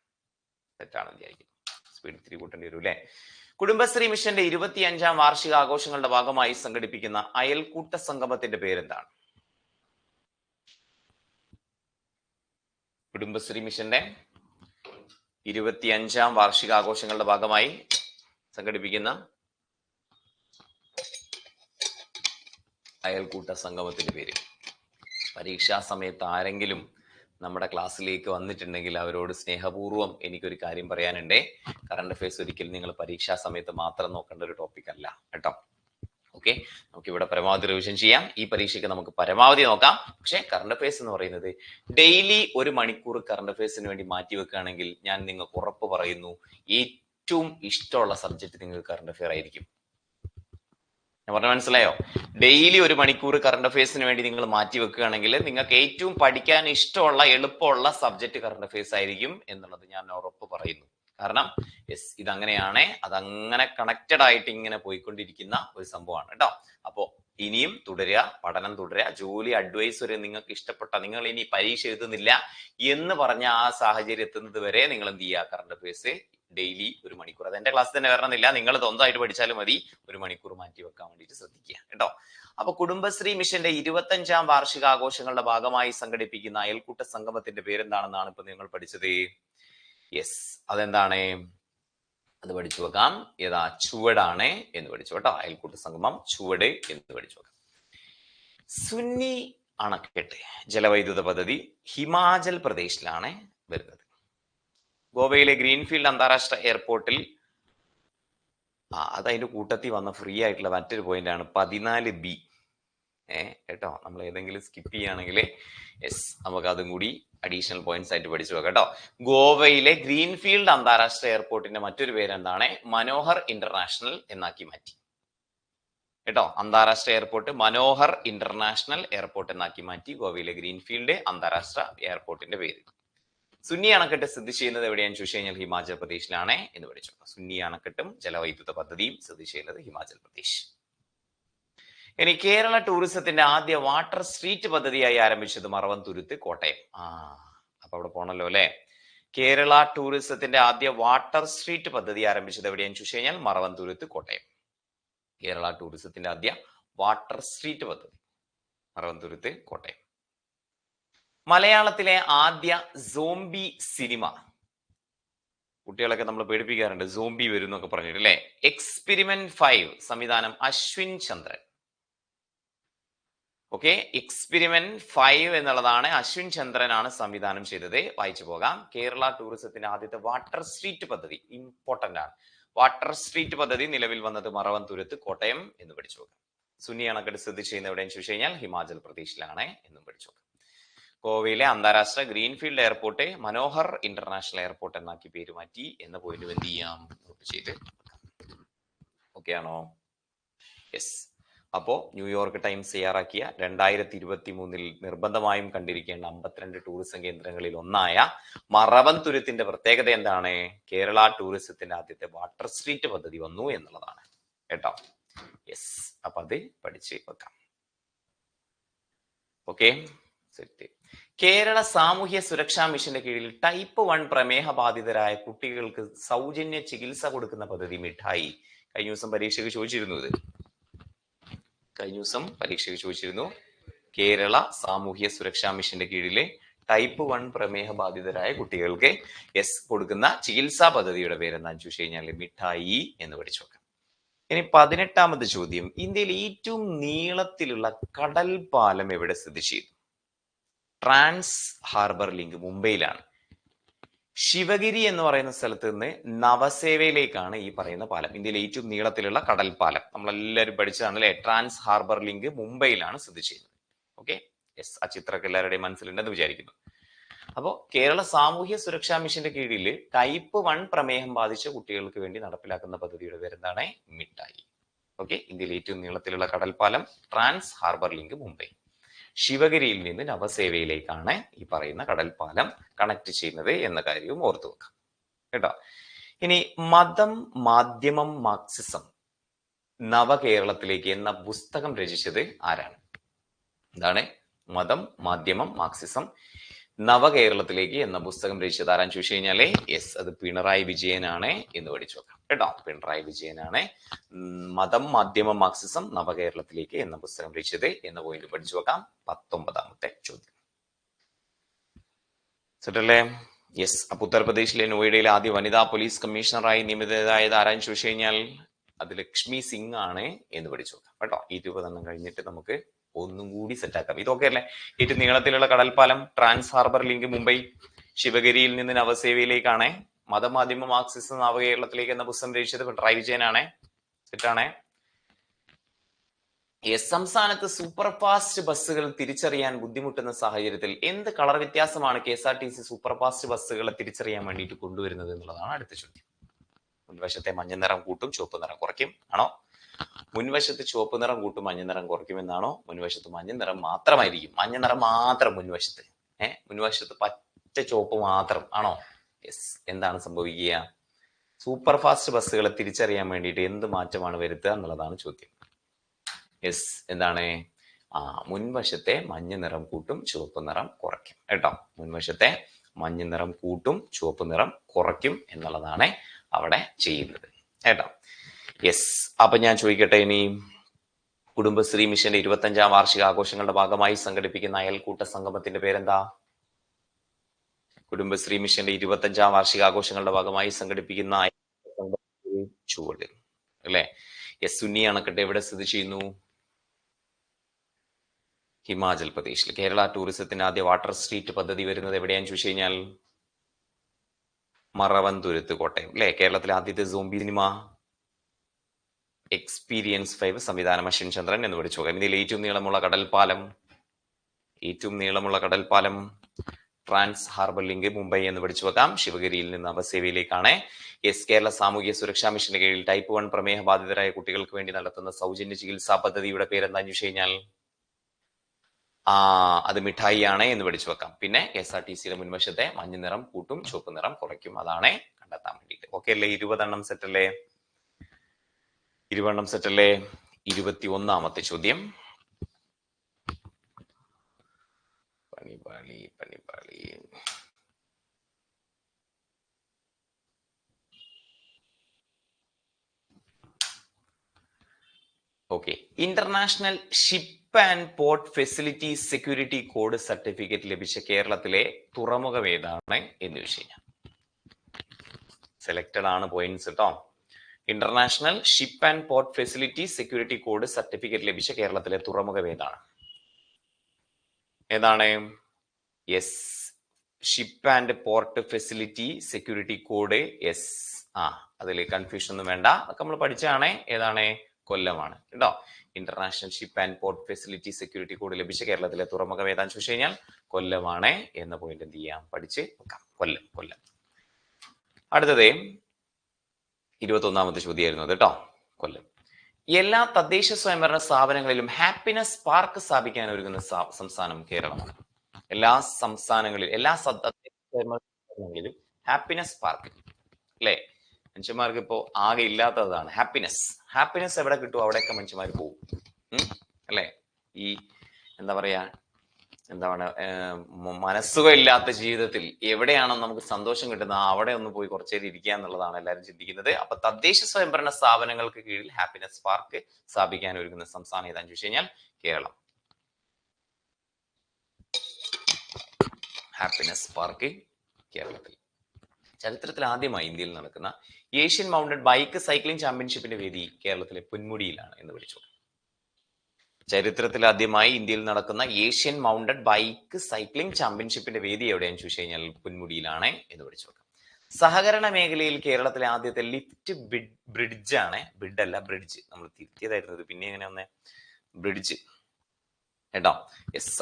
തെറ്റാണെന്ന് വിചാരിക്കുന്നു. സ്പീഡ് ഇത്തിരി കൂട്ടേണ്ടി വരും അല്ലെ. കുടുംബശ്രീ മിഷന്റെ 25ാം വാർഷിക ആഘോഷങ്ങളുടെ ഭാഗമായി സംഘടിപ്പിക്കുന്ന അയൽക്കൂട്ട സംഗമത്തിന്റെ പേരെന്താണ്? കുടുംബശ്രീ മിഷന്റെ 25ാം വാർഷികാഘോഷങ്ങളുടെ ഭാഗമായി സംഘടിപ്പിക്കുന്ന അയൽക്കൂട്ട സംഗമത്തിന്റെ പേര്. പരീക്ഷാ സമയത്ത് ആരെങ്കിലും നമ്മുടെ ക്ലാസ്സിലേക്ക് വന്നിട്ടുണ്ടെങ്കിൽ അവരോട് സ്നേഹപൂർവ്വം എനിക്കൊരു കാര്യം പറയാനുണ്ട്. കറണ്ട് അഫയേഴ്സ് ഒരിക്കലും നിങ്ങൾ പരീക്ഷാ സമയത്ത് മാത്രം നോക്കേണ്ട ഒരു ടോപ്പിക് അല്ല കേട്ടോ. ഓക്കെ, നമുക്ക് ഇവിടെ പരമാവധി റിവിഷൻ ചെയ്യാം. ഈ പരീക്ഷയ്ക്ക് നമുക്ക് പരമാവധി നോക്കാം. പക്ഷെ കറണ്ട് അഫയേഴ്സ് എന്ന് പറയുന്നത് ഡെയിലി 1 മണിക്കൂർ കറണ്ട് അഫയേഴ്സിന് വേണ്ടി മാറ്റി വെക്കുകയാണെങ്കിൽ ഞാൻ നിങ്ങൾക്ക് ഉറപ്പ് പറയുന്നു, ഏറ്റവും ഇഷ്ടമുള്ള സബ്ജക്ട് നിങ്ങൾക്ക് കറണ്ട് അഫയർ ആയിരിക്കും. ഞാൻ പറഞ്ഞ മനസ്സിലായോ? ഡെയിലി 1 മണിക്കൂർ കറണ്ട് അഫയേഴ്സിന് വേണ്ടി നിങ്ങൾ മാറ്റി വെക്കുകയാണെങ്കിൽ നിങ്ങൾക്ക് ഏറ്റവും പഠിക്കാൻ ഇഷ്ടമുള്ള എളുപ്പമുള്ള സബ്ജക്ട് കറണ്ട് അഫയേഴ്സ് ആയിരിക്കും എന്നുള്ളത് ഞാൻ ഉറപ്പ് പറയുന്നു. കാരണം ഇതങ്ങനെയാണ്, അതങ്ങനെ കണക്റ്റഡ് ആയിട്ട് ഇങ്ങനെ പോയിക്കൊണ്ടിരിക്കുന്ന ഒരു സംഭവമാണ് കേട്ടോ. അപ്പോ ഇനിയും തുടരുക, പഠനം തുടരുക. ജോലി അഡ്വൈസ് വരെ നിങ്ങൾക്ക് ഇഷ്ടപ്പെട്ട, നിങ്ങൾ ഇനി പരീക്ഷ എഴുതുന്നില്ല എന്ന് പറഞ്ഞ ആ സാഹചര്യം എത്തുന്നത് വരെ നിങ്ങൾ എന്ത് ചെയ്യുക, കറണ്ട് അഫയേഴ്സ് ഡെയിലി 1 മണിക്കൂർ. അത് എന്റെ ക്ലാസ് തന്നെ വരണമെന്നില്ല, നിങ്ങൾ സ്വന്തമായിട്ട് പഠിച്ചാലും മതി. 1 മണിക്കൂർ മാറ്റി വെക്കാൻ വേണ്ടിയിട്ട് ശ്രദ്ധിക്കുക കേട്ടോ. അപ്പൊ കുടുംബശ്രീ മിഷന്റെ 25ാം വാർഷികാഘോഷങ്ങളുടെ ഭാഗമായി സംഘടിപ്പിക്കുന്ന അയൽക്കൂട്ട സംഗമത്തിന്റെ പേരെന്താണെന്നാണ് ഇപ്പൊ നിങ്ങൾ പഠിച്ചത്. അതെന്താണ്? അത് പഠിച്ചു വെക്കാം. ഏതാ? ചുവടാണ് എന്ന് പഠിച്ചു കേട്ടോ. അയൽക്കൂട്ട സംഗമം ചുവട് എന്ന് പഠിച്ചു വെക്കാം. സുന്നി അണക്കെട്ട് ജലവൈദ്യുത പദ്ധതി ഹിമാചൽ പ്രദേശിലാണ് വരുന്നത്. ഗോവയിലെ ഗ്രീൻഫീൽഡ് അന്താരാഷ്ട്ര എയർപോർട്ടിൽ അത് അതിന്റെ കൂട്ടത്തിൽ വന്ന ഫ്രീ ആയിട്ടുള്ള മറ്റൊരു പോയിന്റ് ആണ് 14B. കേട്ടോ, നമ്മൾ ഏതെങ്കിലും സ്കിപ്പ് ചെയ്യുകയാണെങ്കിൽ നമുക്ക് അതും കൂടി അഡീഷണൽ പോയിന്റ്സ് ആയിട്ട് പഠിച്ചു പോകാം കേട്ടോ. ഗോവയിലെ ഗ്രീൻഫീൽഡ് അന്താരാഷ്ട്ര എയർപോർട്ടിന്റെ മറ്റൊരു പേരെന്താണ്? മനോഹർ ഇന്റർനാഷണൽ എന്നാക്കി മാറ്റി കേട്ടോ. അന്താരാഷ്ട്ര എയർപോർട്ട് മനോഹർ ഇന്റർനാഷണൽ എയർപോർട്ട് എന്നാക്കി മാറ്റി ഗോവയിലെ ഗ്രീൻഫീൽഡ് അന്താരാഷ്ട്ര എയർപോർട്ടിന്റെ പേര്. സുന്നി അണക്കെട്ട് സ്ഥിതി ചെയ്യുന്നത് എവിടെയാണെന്ന് ചോദിച്ചു കഴിഞ്ഞാൽ ഹിമാചൽ പ്രദേശിലാണ് എന്ന് പഠിച്ചു. സുന്നി അണക്കെട്ടും ജലവൈദ്യുത പദ്ധതിയും സ്ഥിതി ചെയ്യുന്നത് ഹിമാചൽ പ്രദേശ്. ഇനി കേരള ടൂറിസത്തിന്റെ ആദ്യ വാട്ടർ സ്ട്രീറ്റ് പദ്ധതിയായി ആരംഭിച്ചത് മറവന്തുരുത്ത്, കോട്ടയം. അപ്പൊ അവിടെ പോണല്ലോ അല്ലെ. കേരള ടൂറിസത്തിന്റെ ആദ്യ വാട്ടർ സ്ട്രീറ്റ് പദ്ധതി ആരംഭിച്ചത് എവിടെയാണെന്ന് ചോദിച്ചു കഴിഞ്ഞാൽ മറവന്തുരുത്ത്, കോട്ടയം. കേരള ടൂറിസത്തിന്റെ ആദ്യ വാട്ടർ സ്ട്രീറ്റ് പദ്ധതി മറവന്തുരുത്ത്, കോട്ടയം. മലയാളത്തിലെ ആദ്യ സോംബി സിനിമ, കുട്ടികളൊക്കെ നമ്മൾ പേടിപ്പിക്കാറുണ്ട്, സോംബി വരും എന്നൊക്കെ പറഞ്ഞിട്ട് അല്ലെ. എക്സ്പെരിമെന്റ് 5 സംവിധാനം അശ്വിൻ ചന്ദ്രൻ. ഓക്കെ, എക്സ്പെരിമെന്റ് 5 എന്നുള്ളതാണ്, അശ്വിൻ ചന്ദ്രനാണ് സംവിധാനം ചെയ്തത്. വായിച്ചു പോകാം. കേരള ടൂറിസത്തിന്റെ ആദ്യത്തെ വാട്ടർ സ്ട്രീറ്റ് പദ്ധതി ഇമ്പോർട്ടന്റ് ആണ്. വാട്ടർ സ്ട്രീറ്റ് പദ്ധതി നിലവിൽ വന്നത് മറവന്തുരുത്ത്, കോട്ടയം എന്ന് പഠിച്ചു പോകാം. സുന്നി അണക്കെട്ട് സ്ഥിതി ചെയ്യുന്ന എവിടെയെന്ന് ചോദിച്ചു കഴിഞ്ഞാൽ ഹിമാചൽ പ്രദേശിലാണ് എന്നും പഠിച്ചു പോകാം. ഗോവയിലെ അന്താരാഷ്ട്ര greenfield airport Manohar international airport എന്നാക്കി പേര് മാറ്റി എന്ന പോയിന്റ് എന്ത് ചെയ്യാം, നോട്ട് ചെയ്ത്. ഓക്കെ ആണോ? അപ്പോ ന്യൂയോർക്ക് ടൈംസ് തയ്യാറാക്കിയ 2023 നിർബന്ധമായും കണ്ടിരിക്കേണ്ട 52 ടൂറിസം കേന്ദ്രങ്ങളിൽ ഒന്നായ മറവന്തുരുത്തിന്റെ പ്രത്യേകത എന്താണ്? കേരള ടൂറിസത്തിന്റെ ആദ്യത്തെ വാട്ടർ സ്ട്രീറ്റ് പദ്ധതി വന്നു എന്നുള്ളതാണ് കേട്ടോ. അപ്പൊ അത് പഠിച്ച് വെക്കാം. Okay, set. കേരള സാമൂഹ്യ സുരക്ഷാ മിഷന്റെ കീഴിൽ ടൈപ്പ് 1 പ്രമേഹ ബാധിതരായ കുട്ടികൾക്ക് സൗജന്യ ചികിത്സ കൊടുക്കുന്ന പദ്ധതി മിഠായി. കഴിഞ്ഞ ദിവസം പരീക്ഷയ്ക്ക് ചോദിച്ചിരുന്നു. കേരള സാമൂഹ്യ സുരക്ഷാ മിഷന്റെ കീഴിലെ ടൈപ്പ് 1 പ്രമേഹ ബാധിതരായ കുട്ടികൾക്ക് കൊടുക്കുന്ന ചികിത്സാ പദ്ധതിയുടെ പേരെന്താന്ന് ചോദിച്ചു കഴിഞ്ഞാൽ മിഠായി എന്ന് പഠിച്ചു നോക്കാം. ഇനി 18ാമത് ചോദ്യം, ഇന്ത്യയിൽ ഏറ്റവും നീളത്തിലുള്ള കടൽ പാലം എവിടെ സ്ഥിതി ചെയ്യുന്നു? ട്രാൻസ് ഹാർബർ ലിങ്ക് മുംബൈയിലാണ്. ശിവഗിരി എന്ന് പറയുന്ന സ്ഥലത്ത് നിന്ന് നവസേവയിലേക്കാണ് ഈ പറയുന്ന പാലം. ഇന്ത്യയിലെ ഏറ്റവും നീളത്തിലുള്ള കടൽ പാലം നമ്മളെല്ലാവരും പഠിച്ചതാണ് അല്ലെ. ട്രാൻസ് ഹാർബർ ലിങ്ക് മുംബൈയിലാണ് സ്ഥിതി ചെയ്യുന്നത്. ഓക്കെ, ആ ചിത്രമൊക്കെ എല്ലാവരുടെയും മനസ്സിലുണ്ടെന്ന് വിചാരിക്കുന്നു. അപ്പോൾ കേരള സാമൂഹ്യ സുരക്ഷാ മിഷന്റെ കീഴിൽ ടൈപ്പ് 1 പ്രമേഹം ബാധിച്ച കുട്ടികൾക്ക് വേണ്ടി നടപ്പിലാക്കുന്ന പദ്ധതിയുടെ പേരെന്താണ്? മിഠായി. ഓക്കെ. ഇന്ത്യയിലെ ഏറ്റവും നീളത്തിലുള്ള കടൽപ്പാലം ട്രാൻസ് ഹാർബർ ലിങ്ക് മുംബൈ. ശിവഗിരിയിൽ നിന്ന് നവസേവയിലേക്കാണ് ഈ പറയുന്ന കടൽപ്പാലം കണക്ട് ചെയ്യുന്നത് എന്ന കാര്യവും ഓർത്തു വെക്കാം കേട്ടോ. ഇനി മതം മാധ്യമം മാർക്സിസം നവകേരളത്തിലേക്ക് എന്ന പുസ്തകം രചിച്ചത് ആരാണ്? എന്താണ്? മതം മാധ്യമം മാർക്സിസം നവകേരളത്തിലേക്ക് എന്ന പുസ്തകം രചിച്ചത് ആരാന്ന് ചോദിച്ചു കഴിഞ്ഞാല് യെസ്, അത് പിണറായി വിജയനാണ് എന്ന് പഠിച്ചു വെക്കാം കേട്ടോ. പിണറായി വിജയനാണ് മതം മാധ്യമം മാർക്സിസം നവകേരളത്തിലേക്ക് എന്ന പുസ്തകം രചിച്ചത് എന്ന പോയിന്റ് പഠിച്ചു വെക്കാം. 19ാമത്തെ ചോദ്യം സെറ്റല്ലേ? യെസ്. അപ്പൊ ഉത്തർപ്രദേശിലെ നോയിഡയിലെ ആദ്യ വനിതാ പോലീസ് കമ്മീഷണറായി നിയമിതരായത് ആരാന്ന് ചോദിച്ചു കഴിഞ്ഞാൽ അത് ലക്ഷ്മി സിംഗ് ആണ് എന്ന് പഠിച്ചു നോക്കാം കേട്ടോ. 20 കഴിഞ്ഞിട്ട് നമുക്ക് ഒന്നും കൂടി സെറ്റാക്കാം. ഇതൊക്കെ അല്ലേ ഏറ്റവും നീളത്തിലുള്ള കടൽപ്പാലം ട്രാൻസ് ഹാർബർ ലിങ്ക് മുംബൈ. ശിവഗിരിയിൽ നിന്ന് നവസേവയിലേക്കാണ്. മതമാധ്യമ മാർക്സിസം നവകേരളത്തിലേക്ക് എന്ന പുസ്തകം രചിച്ചത് പിണറായി വിജയനാണ്. സെറ്റാണ്. സംസ്ഥാനത്ത് സൂപ്പർ ഫാസ്റ്റ് ബസ്സുകൾ തിരിച്ചറിയാൻ ബുദ്ധിമുട്ടുന്ന സാഹചര്യത്തിൽ എന്ത് കളർ വ്യത്യാസമാണ് KSRTC സൂപ്പർ ഫാസ്റ്റ് ബസ്സുകളെ തിരിച്ചറിയാൻ വേണ്ടിയിട്ട് കൊണ്ടുവരുന്നത് എന്നുള്ളതാണ് അടുത്ത ചോദ്യം. മുൻവശത്തെ മഞ്ഞ നിറം കൂട്ടും ചുവപ്പ് നിറം കുറയ്ക്കും ആണോ? മുൻവശത്ത് ചുവപ്പ് നിറം കൂട്ടും മഞ്ഞ നിറം കുറയ്ക്കും എന്നാണോ? മുൻവശത്ത് മഞ്ഞ നിറം മാത്രമായിരിക്കും, മഞ്ഞ നിറം മാത്രം മുൻവശത്ത്, മുൻവശത്ത് പച്ച ചുവപ്പ് മാത്രം ആണോ? യെസ്. എന്താണ് സംഭവിക്കുക? സൂപ്പർ ഫാസ്റ്റ് ബസ്സുകളെ തിരിച്ചറിയാൻ വേണ്ടിയിട്ട് എന്ത് മാറ്റമാണ് വരുത്തുക എന്നുള്ളതാണ് ചോദ്യം. യെസ്. എന്താണ്? മുൻവശത്തെ മഞ്ഞ നിറം കൂട്ടും ചുവപ്പ് നിറം കുറയ്ക്കും കേട്ടോ. മുൻവശത്തെ മഞ്ഞ നിറം കൂട്ടും ചുവപ്പ് നിറം കുറയ്ക്കും എന്നുള്ളതാണ് അവിടെ ചെയ്യുന്നത് കേട്ടോ. യെസ്. അപ്പൊ ഞാൻ ചോദിക്കട്ടെ, ഇനി കുടുംബശ്രീ മിഷന്റെ 25ാം വാർഷികാഘോഷങ്ങളുടെ ഭാഗമായി സംഘടിപ്പിക്കുന്ന അയൽക്കൂട്ട സംഗമത്തിന്റെ പേരെന്താ? കുടുംബശ്രീ മിഷന്റെ 25ാം വാർഷികാഘോഷങ്ങളുടെ ഭാഗമായി സംഘടിപ്പിക്കുന്ന ചുവട് അല്ലെ? യെസ്. സുന്നി അണക്കെട്ട് എവിടെ സ്ഥിതി ചെയ്യുന്നു? ഹിമാചൽ പ്രദേശിൽ. കേരള ടൂറിസത്തിന് ആദ്യ വാട്ടർ സ്ട്രീറ്റ് പദ്ധതി വരുന്നത് എവിടെയാന്ന് ചോദിച്ചു കഴിഞ്ഞാൽ മറവന്തുരുത്ത്, കോട്ടയം അല്ലെ? കേരളത്തിലെ ആദ്യത്തെ സോംബി സിനിമ എക്സ്പീരിയൻസ് 5 സംവിധാനം അശ്വിൻ ചന്ദ്രൻ എന്ന് പഠിച്ചു നോക്കാം. ഇന്ത്യയിലെ ഏറ്റവും നീളമുള്ള കടൽപ്പാലം ട്രാൻസ് ഹാർബർ ലിങ്ക് മുംബൈ എന്ന് പഠിച്ചു വെക്കാം. ശിവഗിരിയിൽ നിന്ന് നവസേവയിലേക്കാണ്. യെസ്. കേരള സാമൂഹ്യ സുരക്ഷാ മിഷന്റെ കീഴിൽ ടൈപ്പ് 1 പ്രമേഹ ബാധിതരായ കുട്ടികൾക്ക് വേണ്ടി നടത്തുന്ന സൗജന്യ ചികിത്സാ പദ്ധതിയുടെ പേരെന്താന്ന് ചോദിച്ചു കഴിഞ്ഞാൽ അത് മിഠായി ആണ് എന്ന് പഠിച്ചു വെക്കാം. പിന്നെ KSRTCയുടെ മുൻവശത്തെ മഞ്ഞ നിറം കൂട്ടും ചുവപ്പ് നിറം കുറയ്ക്കും, അതാണ് കണ്ടെത്താൻ വേണ്ടിയിട്ട്. ഓക്കെ അല്ലേ? 20 സെറ്റല്ലേ? 21ാമത്തെ ചോദ്യം. പണിപാളി. Okay. International ship and port facility security code certificate ലഭിച്ച കേരളത്തിലെ തുറമുഖം ഏതാണ് എന്ന് ചോദിച്ചു കഴിഞ്ഞാൽ സെലക്ടഡ് ആണ് പോയിന്റ്സ് കേട്ടോ. International ship and port facility security code certificate ലഭിച്ച കേരളത്തിലെ തുറമുഖം ഏതാണ്? Yes. Ship and port facility security code. Yes. അതിൽ കൺഫ്യൂഷൻ ഒന്നും വേണ്ട, അതൊക്കെ നമ്മൾ പഠിച്ചാണ്. ഏതാണ്? കൊല്ലമാണ് കേട്ടോ. International ship and port facility security code ലഭിച്ച കേരളത്തിലെ തുറമുഖം ഏതാന്ന് ചോദിച്ചു കഴിഞ്ഞാൽ കൊല്ലമാണ് എന്ന പോയിന്റ് എന്ത് ചെയ്യാം? പഠിച്ച് വെക്കാം. കൊല്ലം. അടുത്തത് 21ാമത്തെ ചോദ്യമായിരുന്നു കേട്ടോ. കൊല്ലം. എല്ലാ തദ്ദേശ സ്വയംഭരണ സ്ഥാപനങ്ങളിലും ഹാപ്പിനെസ് പാർക്ക് സ്ഥാപിക്കാൻ ഒരുങ്ങുന്ന സംസ്ഥാനം കേരളമാണ്. എല്ലാ തദ്ദേശ സ്വയംഭരണ സ്ഥാപനങ്ങളിലും ഹാപ്പിനെസ് പാർക്ക് അല്ലെ? മനുഷ്യന്മാർക്ക് ഇപ്പോ ആകെ ഇല്ലാത്തതാണ് ഹാപ്പിനെസ് എവിടെ കിട്ടും അവിടെയൊക്കെ മനുഷ്യന്മാർ പോകും അല്ലെ? ഈ എന്താണ് മനസ്സുഖം ഇല്ലാത്ത ജീവിതത്തിൽ എവിടെയാണോ നമുക്ക് സന്തോഷം കിട്ടുന്നത് അവിടെ ഒന്ന് പോയി കുറച്ചേരം ഇരിക്കുക എന്നുള്ളതാണ് എല്ലാവരും ചിന്തിക്കുന്നത്. അപ്പൊ തദ്ദേശ സ്വയംഭരണ സ്ഥാപനങ്ങൾക്ക് കീഴിൽ ഹാപ്പിനെസ് പാർക്ക് സ്ഥാപിക്കാൻ ഒരുങ്ങുന്ന സംസ്ഥാനം ഏതാന്ന് ചോദിച്ചു കഴിഞ്ഞാൽ കേരളം. ഹാപ്പിനെസ് പാർക്ക് കേരളത്തിൽ. ചരിത്രത്തിൽ ആദ്യമായി ഇന്ത്യയിൽ നടക്കുന്ന ഏഷ്യൻ മൗണ്ടഡ് ബൈക്ക് സൈക്ലിംഗ് ചാമ്പ്യൻഷിപ്പിന്റെ വേദി കേരളത്തിലെ പൊന്മുടിയിലാണ് എന്ന് പഠിച്ചു. ചരിത്രത്തിൽ ആദ്യമായി ഇന്ത്യയിൽ നടക്കുന്ന ഏഷ്യൻ മൗണ്ടഡ് ബൈക്ക് സൈക്ലിംഗ് ചാമ്പ്യൻഷിപ്പിന്റെ വേദി എവിടെയാണെന്ന് ചോദിച്ചു കഴിഞ്ഞാൽ പൊന്മുടിയിലാണ് എന്ന് പഠിച്ചു നോക്കാം. സഹകരണ മേഖലയിൽ കേരളത്തിലെ ആദ്യത്തെ ലിഫ്റ്റ് ബ്രിഡ്ജ്, നമ്മൾ തിരുത്തിയതായിരുന്നത്, പിന്നെ എങ്ങനെ ഒന്ന് ബ്രിഡ്ജ് കേട്ടോ.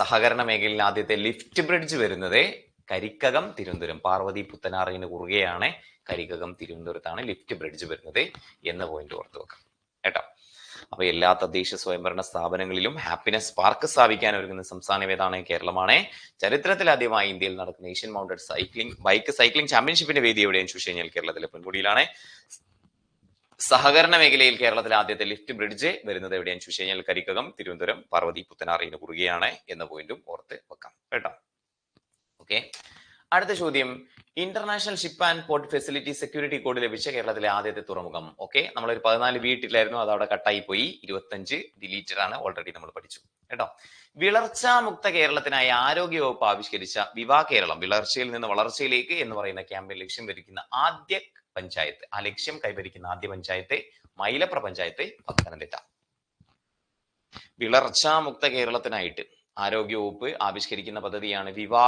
സഹകരണ മേഖലയിൽ ആദ്യത്തെ ലിഫ്റ്റ് ബ്രിഡ്ജ് വരുന്നത് കരിക്കകം തിരുവനന്തപുരം, പാർവതി പുത്തനാറിന് കുറുകെയാണ്, കരിക്കകം തിരുവനന്തപുരത്താണ് ലിഫ്റ്റ് ബ്രിഡ്ജ് വരുന്നത് എന്ന പോയിന്റ് ഓർത്ത് വെക്കാം കേട്ടോ. അപ്പൊ എല്ലാ തദ്ദേശ സ്വയംഭരണ സ്ഥാപനങ്ങളിലും ഹാപ്പിനെസ് പാർക്ക് സ്ഥാപിക്കാൻ ഒരുങ്ങുന്ന സംസ്ഥാനം ഏതാണ്? കേരളമാണ്. ചരിത്രത്തിലാദ്യമായി ഇന്ത്യയിൽ നടക്കുന്ന ഏഷ്യൻ മൗണ്ടഡ് ബൈക്ക് സൈക്ലിംഗ് ചാമ്പ്യൻഷിപ്പിന്റെ വേദി എവിടെയെന്ന് ചോദിച്ചു കഴിഞ്ഞാൽ കേരളത്തിലെ പൊന്മുടിയിലാണ്. സഹകരണ മേഖലയിൽ കേരളത്തിലെ ആദ്യത്തെ ലിഫ്റ്റ് ബ്രിഡ്ജ് വരുന്നത് എവിടെയാണെന്ന് ചോദിച്ചു കഴിഞ്ഞാൽ കരിക്കകം തിരുവനന്തപുരം പാർവതി പുത്തനാറിന് കുറുകെയാണ് എന്ന പോയിന്റും ഓർത്ത് വെക്കാം കേട്ടോ. ഓക്കെ, അടുത്ത ചോദ്യം, international ship and port facility security code ലഭിച്ച കേരളത്തിലെ ആദ്യത്തെ തുറമുഖം. ഓക്കെ, നമ്മളൊരു 14 വീട്ടിലായിരുന്നു, അത് അവിടെ കട്ടായി പോയി, 25 ഡിലീറ്റഡ് ആണ്, ഓൾറെഡി നമ്മൾ പഠിച്ചു കേട്ടോ. വിളർച്ചാമുക്ത കേരളത്തിനായി ആരോഗ്യവകുപ്പ് ആവിഷ്കരിച്ച വിവാ കേരളം, വിളർച്ചയിൽ നിന്ന് വളർച്ചയിലേക്ക് എന്ന് പറയുന്ന ക്യാമ്പയിൻ ലക്ഷ്യം വരിക്കുന്ന ആദ്യ പഞ്ചായത്ത്, ആ ലക്ഷ്യം കൈവരിക്കുന്ന ആദ്യ പഞ്ചായത്ത് മൈലപ്ര പഞ്ചായത്ത്, പത്തനംതിട്ട. വിളർച്ചാമുക്ത കേരളത്തിനായിട്ട് ആരോഗ്യവകുപ്പ് ആവിഷ്കരിക്കുന്ന പദ്ധതിയാണ് വിവാ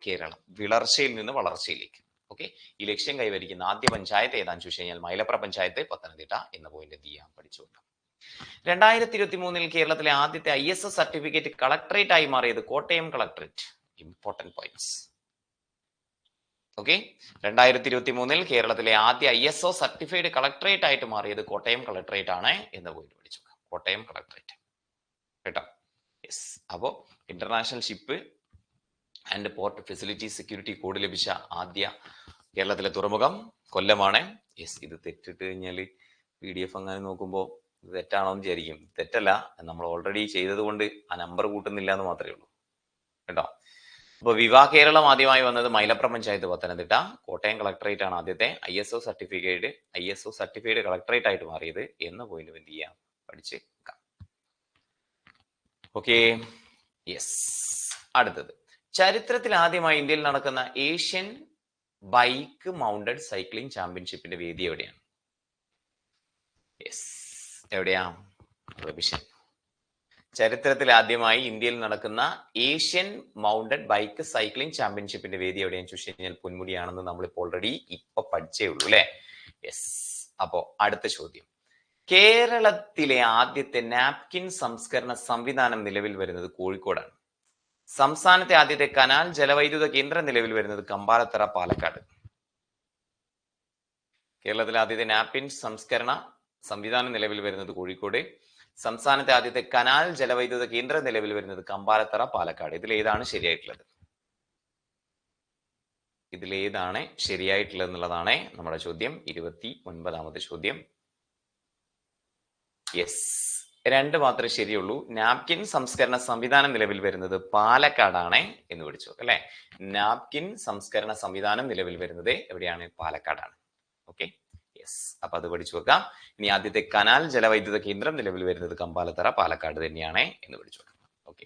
കേരളം, വിളർച്ചയിൽ നിന്ന് വളർച്ചയിലേക്ക്. ഓക്കെ, ഈ ലക്ഷ്യം കൈവരിക്കുന്ന ആദ്യ പഞ്ചായത്ത് ഏതാണെന്ന് ചോദിച്ചു കഴിഞ്ഞാൽ മൈലപ്ര പഞ്ചായത്ത്, പത്തനംതിട്ട എന്ന പോയിന്റ് എന്ത് ചെയ്യാം, പഠിച്ചു വെക്കാം. 2023 കേരളത്തിലെ ആദ്യത്തെ ISO സർട്ടിഫിക്കറ്റ് കളക്ടറേറ്റ് ആയി മാറിയത് Kottayam collectorate. Important points. Okay, 2023 കേരളത്തിലെ ആദ്യ ISO സർട്ടിഫൈഡ് കളക്ടറേറ്റ് ആയിട്ട് മാറിയത് കോട്ടയം കളക്ടറേറ്റ് ആണ് എന്ന പോയിന്റ് പഠിച്ചു. കോട്ടയം കളക്ടറേറ്റ് കേട്ടോ. യെസ്, അപ്പോ international ship and port facility security code ലഭിച്ച ആദ്യ കേരളത്തിലെ തുറമുഖം കൊല്ലമാണ്. യെസ്, ഇത് തെറ്റിട്ട് കഴിഞ്ഞാല് PDF അങ്ങനെ നോക്കുമ്പോൾ ഇത് തെറ്റാണോ എന്ന് വിചാരിക്കും. തെറ്റല്ല, നമ്മൾ ഓൾറെഡി ചെയ്തത് കൊണ്ട് ആ നമ്പർ കൂട്ടുന്നില്ല എന്ന് മാത്രമേ ഉള്ളൂ കേട്ടോ. അപ്പൊ വിവാ കേരളം ആദ്യമായി വന്നത് മൈലപ്ര പഞ്ചായത്ത്, പത്തനംതിട്ട. കോട്ടയം കളക്ടറേറ്റ് ആണ് ആദ്യത്തെ ISO സർട്ടിഫൈഡ് കളക്ടറേറ്റ് ആയിട്ട് മാറിയത് എന്ന പോയിന്റ് എന്ത് ചെയ്യാം, പഠിച്ച് വെക്കാം. Okay, yes. അടുത്തത്, ചരിത്രത്തിൽ ആദ്യമായി ഇന്ത്യയിൽ നടക്കുന്ന ഏഷ്യൻ ബൈക്ക് മൗണ്ടഡ് സൈക്ലിംഗ് ചാമ്പ്യൻഷിപ്പിന്റെ വേദി എവിടെയാണ്? യെസ്, എവിടെയാ? റിവിഷൻ. ചരിത്രത്തിൽ ആദ്യമായി ഇന്ത്യയിൽ നടക്കുന്ന ഏഷ്യൻ മൗണ്ടഡ് ബൈക്ക് സൈക്ലിംഗ് ചാമ്പ്യൻഷിപ്പിന്റെ വേദി എവിടെയാന്ന് ചോദിച്ചു കഴിഞ്ഞാൽ പൊന്മുടിയാണെന്ന് നമ്മളിപ്പോൾ ഓൾറെഡി ഇപ്പൊ പഠിച്ചേ ഉള്ളൂ അല്ലെ? യെസ്. അപ്പോ അടുത്ത ചോദ്യം, കേരളത്തിലെ ആദ്യത്തെ നാപ്കിൻ സംസ്കരണ സംവിധാനം നിലവിൽ വരുന്നത് കോഴിക്കോടാണ്. സംസ്ഥാനത്തെ ആദ്യത്തെ കനാൽ ജലവൈദ്യുത കേന്ദ്രം നിലവിൽ വരുന്നത് കമ്പാലത്തറ, പാലക്കാട്. കേരളത്തിലെ ആദ്യത്തെ നാപ്കിൻ സംസ്കരണ സംവിധാനം നിലവിൽ വരുന്നത് കോഴിക്കോട്. സംസ്ഥാനത്തെ ആദ്യത്തെ കനാൽ ജലവൈദ്യുത കേന്ദ്രം നിലവിൽ വരുന്നത് കമ്പാലത്തറ, പാലക്കാട്. ഇതിലേതാണ് ശരിയായിട്ടുള്ളത്? എന്നുള്ളതാണ് നമ്മുടെ ചോദ്യം. 29ാമത്തെ ചോദ്യം. യെസ്, 2 മാത്രമേ ശരിയുള്ളൂ. നാപ്കിൻ സംസ്കരണ സംവിധാനം നിലവിൽ വരുന്നത് പാലക്കാടാണ് എന്ന് പഠിച്ചു അല്ലെ? നാപ്കിൻ സംസ്കരണ സംവിധാനം നിലവിൽ വരുന്നത് എവിടെയാണ്? പാലക്കാടാണ്. Okay, yes. അപ്പൊ അത് പഠിച്ചു വെക്കാം. ഇനി ആദ്യത്തെ കനാൽ ജലവൈദ്യുത കേന്ദ്രം നിലവിൽ വരുന്നത് കമ്പാലത്തറ, പാലക്കാട് തന്നെയാണ് എന്ന് പഠിച്ചു വെക്കാം. ഓക്കെ,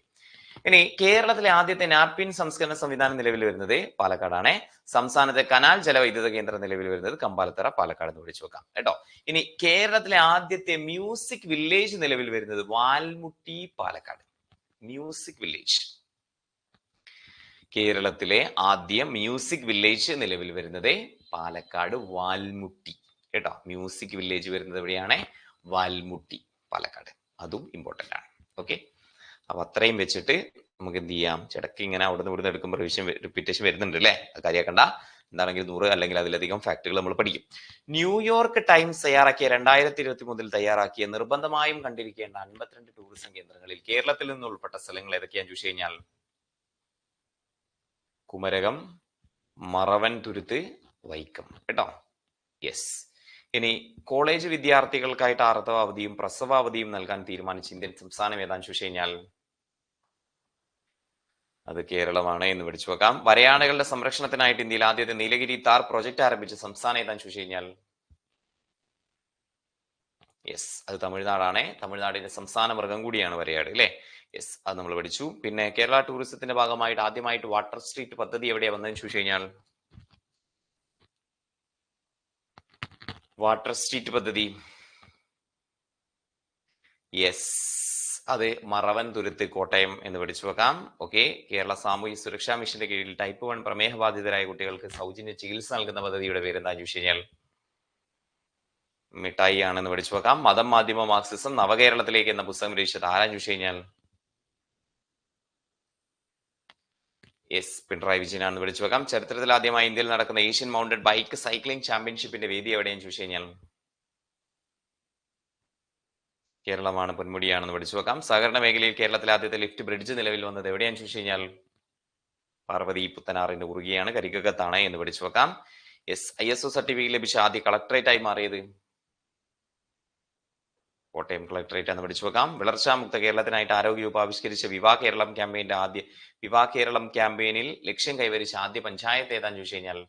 ഇനി കേരളത്തിലെ ആദ്യത്തെ നാപ്കിൻ സംസ്കരണ സംവിധാനം നിലവിൽ വരുന്നത് പാലക്കാടാണ്. സംസ്ഥാനത്തെ കനാൽ ജലവൈദ്യുത കേന്ദ്രം നിലവിൽ വരുന്നത് കമ്പാലത്തറ, പാലക്കാട് എന്ന് പഠിച്ചു വെക്കാം കേട്ടോ. ഇനി കേരളത്തിലെ ആദ്യത്തെ മ്യൂസിക് വില്ലേജ് നിലവിൽ വരുന്നത് വാൽമുട്ടി, പാലക്കാട്. മ്യൂസിക് വില്ലേജ്, കേരളത്തിലെ ആദ്യ മ്യൂസിക് വില്ലേജ് നിലവിൽ വരുന്നത് പാലക്കാട്, വാൽമുട്ടി കേട്ടോ. മ്യൂസിക് വില്ലേജ് വരുന്നത് എവിടെയാണ്? വാൽമുട്ടി, പാലക്കാട്. അതും ഇമ്പോർട്ടന്റ് ആണ്. ഓക്കെ, അപ്പൊ അത്രയും വെച്ചിട്ട് നമുക്ക് എന്ത് ചെയ്യാം, ചിടക്ക് ഇങ്ങനെ അവിടുന്ന് ഇവിടുന്ന് എടുക്കുമ്പോൾ റിപ്പീറ്റേഷൻ വരുന്നുണ്ട് അല്ലെ? അത് കാര്യമാക്കണ്ട. എന്താണെങ്കിൽ 100 അല്ലെങ്കിൽ അതിലധികം ഫാക്ടുകൾ നമ്മൾ പഠിക്കും. ന്യൂയോർക്ക് ടൈംസ് തയ്യാറാക്കിയ 2023 തയ്യാറാക്കിയ നിർബന്ധമായും കണ്ടിരിക്കേണ്ട 52 ടൂറിസം കേന്ദ്രങ്ങളിൽ കേരളത്തിൽ നിന്ന് ഉൾപ്പെട്ട സ്ഥലങ്ങൾ ഏതൊക്കെയാന്ന് ചോദിച്ചു കഴിഞ്ഞാൽ കുമരകം, മറവൻ തുരുത്ത്, വൈക്കം കേട്ടോ. യെസ്. ഇനി കോളേജ് വിദ്യാർത്ഥികൾക്കായിട്ട് ആർത്തവാവധിയും പ്രസവാവധിയും നൽകാൻ തീരുമാനിച്ച ഇന്ത്യൻ സംസ്ഥാനം ഏതാന്ന് ചോദിച്ചു കഴിഞ്ഞാൽ അത് കേരളമാണ് എന്ന് പഠിച്ചു വെക്കാം. വരയാടുകളുടെ സംരക്ഷണത്തിനായിട്ട് ഇന്ത്യയിൽ ആദ്യത്തെ നീലഗിരി താർ പ്രോജക്റ്റ് ആരംഭിച്ച സംസ്ഥാനം ഏതാന്ന് ചോദിച്ചു കഴിഞ്ഞാൽ യെസ്, അത് തമിഴ്നാടാണ്. തമിഴ്നാടിന്റെ സംസ്ഥാന മൃഗം കൂടിയാണ് വരയാട് അല്ലെ? യെസ്, അത് നമ്മൾ പഠിച്ചു. പിന്നെ കേരള ടൂറിസത്തിന്റെ ഭാഗമായിട്ട് ആദ്യമായിട്ട് വാട്ടർ സ്ട്രീറ്റ് പദ്ധതി എവിടെയാ വന്നതെന്ന് ചോദിച്ചു കഴിഞ്ഞാൽ വാട്ടർ സ്ട്രീറ്റ് പദ്ധതി യെസ്, അത് മറവൻ തുരുത്ത്, കോട്ടയം എന്ന് പഠിച്ചു വെക്കാം. ഓക്കെ, കേരള സാമൂഹ്യ സുരക്ഷാ മിഷന്റെ കീഴിൽ ടൈപ്പ് 1 പ്രമേഹ ബാധിതരായ കുട്ടികൾക്ക് സൗജന്യ ചികിത്സ നൽകുന്ന പദ്ധതിയുടെ പേര് എന്താണെന്ന് ചോദിച്ചു കഴിഞ്ഞാൽ മിഠായി ആണെന്ന് പഠിച്ചു വെക്കാം. മതം, മാധ്യമ, മാർക്സിസം നവകേരളത്തിലേക്ക് എന്ന പുസ്തകം രചിച്ചത് ആരാന്ന് ചോദിച്ചു കഴിഞ്ഞാൽ യെസ്, പിണറായി വിജയനാണെന്ന് പഠിച്ചു വെക്കാം. ചരിത്രത്തിൽ ആദ്യമായി ഇന്ത്യയിൽ നടക്കുന്ന ഏഷ്യൻ മൗണ്ടഡ് ബൈക്ക് സൈക്ലിംഗ് ചാമ്പ്യൻഷിപ്പിന്റെ വേദി എവിടെയെന്ന് ചോദിച്ചു കഴിഞ്ഞാൽ കേരളമാണ്, പൊന്മുടിയാണെന്ന് പഠിച്ചു വെക്കാം. സഹകരണ മേഖലയിൽ കേരളത്തിലെ ആദ്യത്തെ ലിഫ്റ്റ് ബ്രിഡ്ജ് നിലവിൽ വന്നത് എവിടെയാണെന്ന് ചോദിച്ചു കഴിഞ്ഞാൽ പാർവതി പുത്തനാറിന്റെ കുറുകിയാണ്, കരിക്കകത്താണ് എന്ന് പഠിച്ചു വെക്കാം. യെസ്, ISO സർട്ടിഫിക്കറ്റ് ലഭിച്ച ആദ്യ കളക്ടറേറ്റ് ആയി മാറിയത് കോട്ടയം കളക്ടറേറ്റ് എന്ന് പഠിച്ചു വെക്കാം. വളർച്ചാമുക്ത കേരളത്തിനായിട്ട് ആരോഗ്യവകുപ്പ് ആവിഷ്കരിച്ച വിവാ കേരളം ക്യാമ്പയിനിൽ ലക്ഷ്യം കൈവരിച്ച ആദ്യ പഞ്ചായത്ത് ഏതാന്ന് ചോദിച്ചു കഴിഞ്ഞാൽ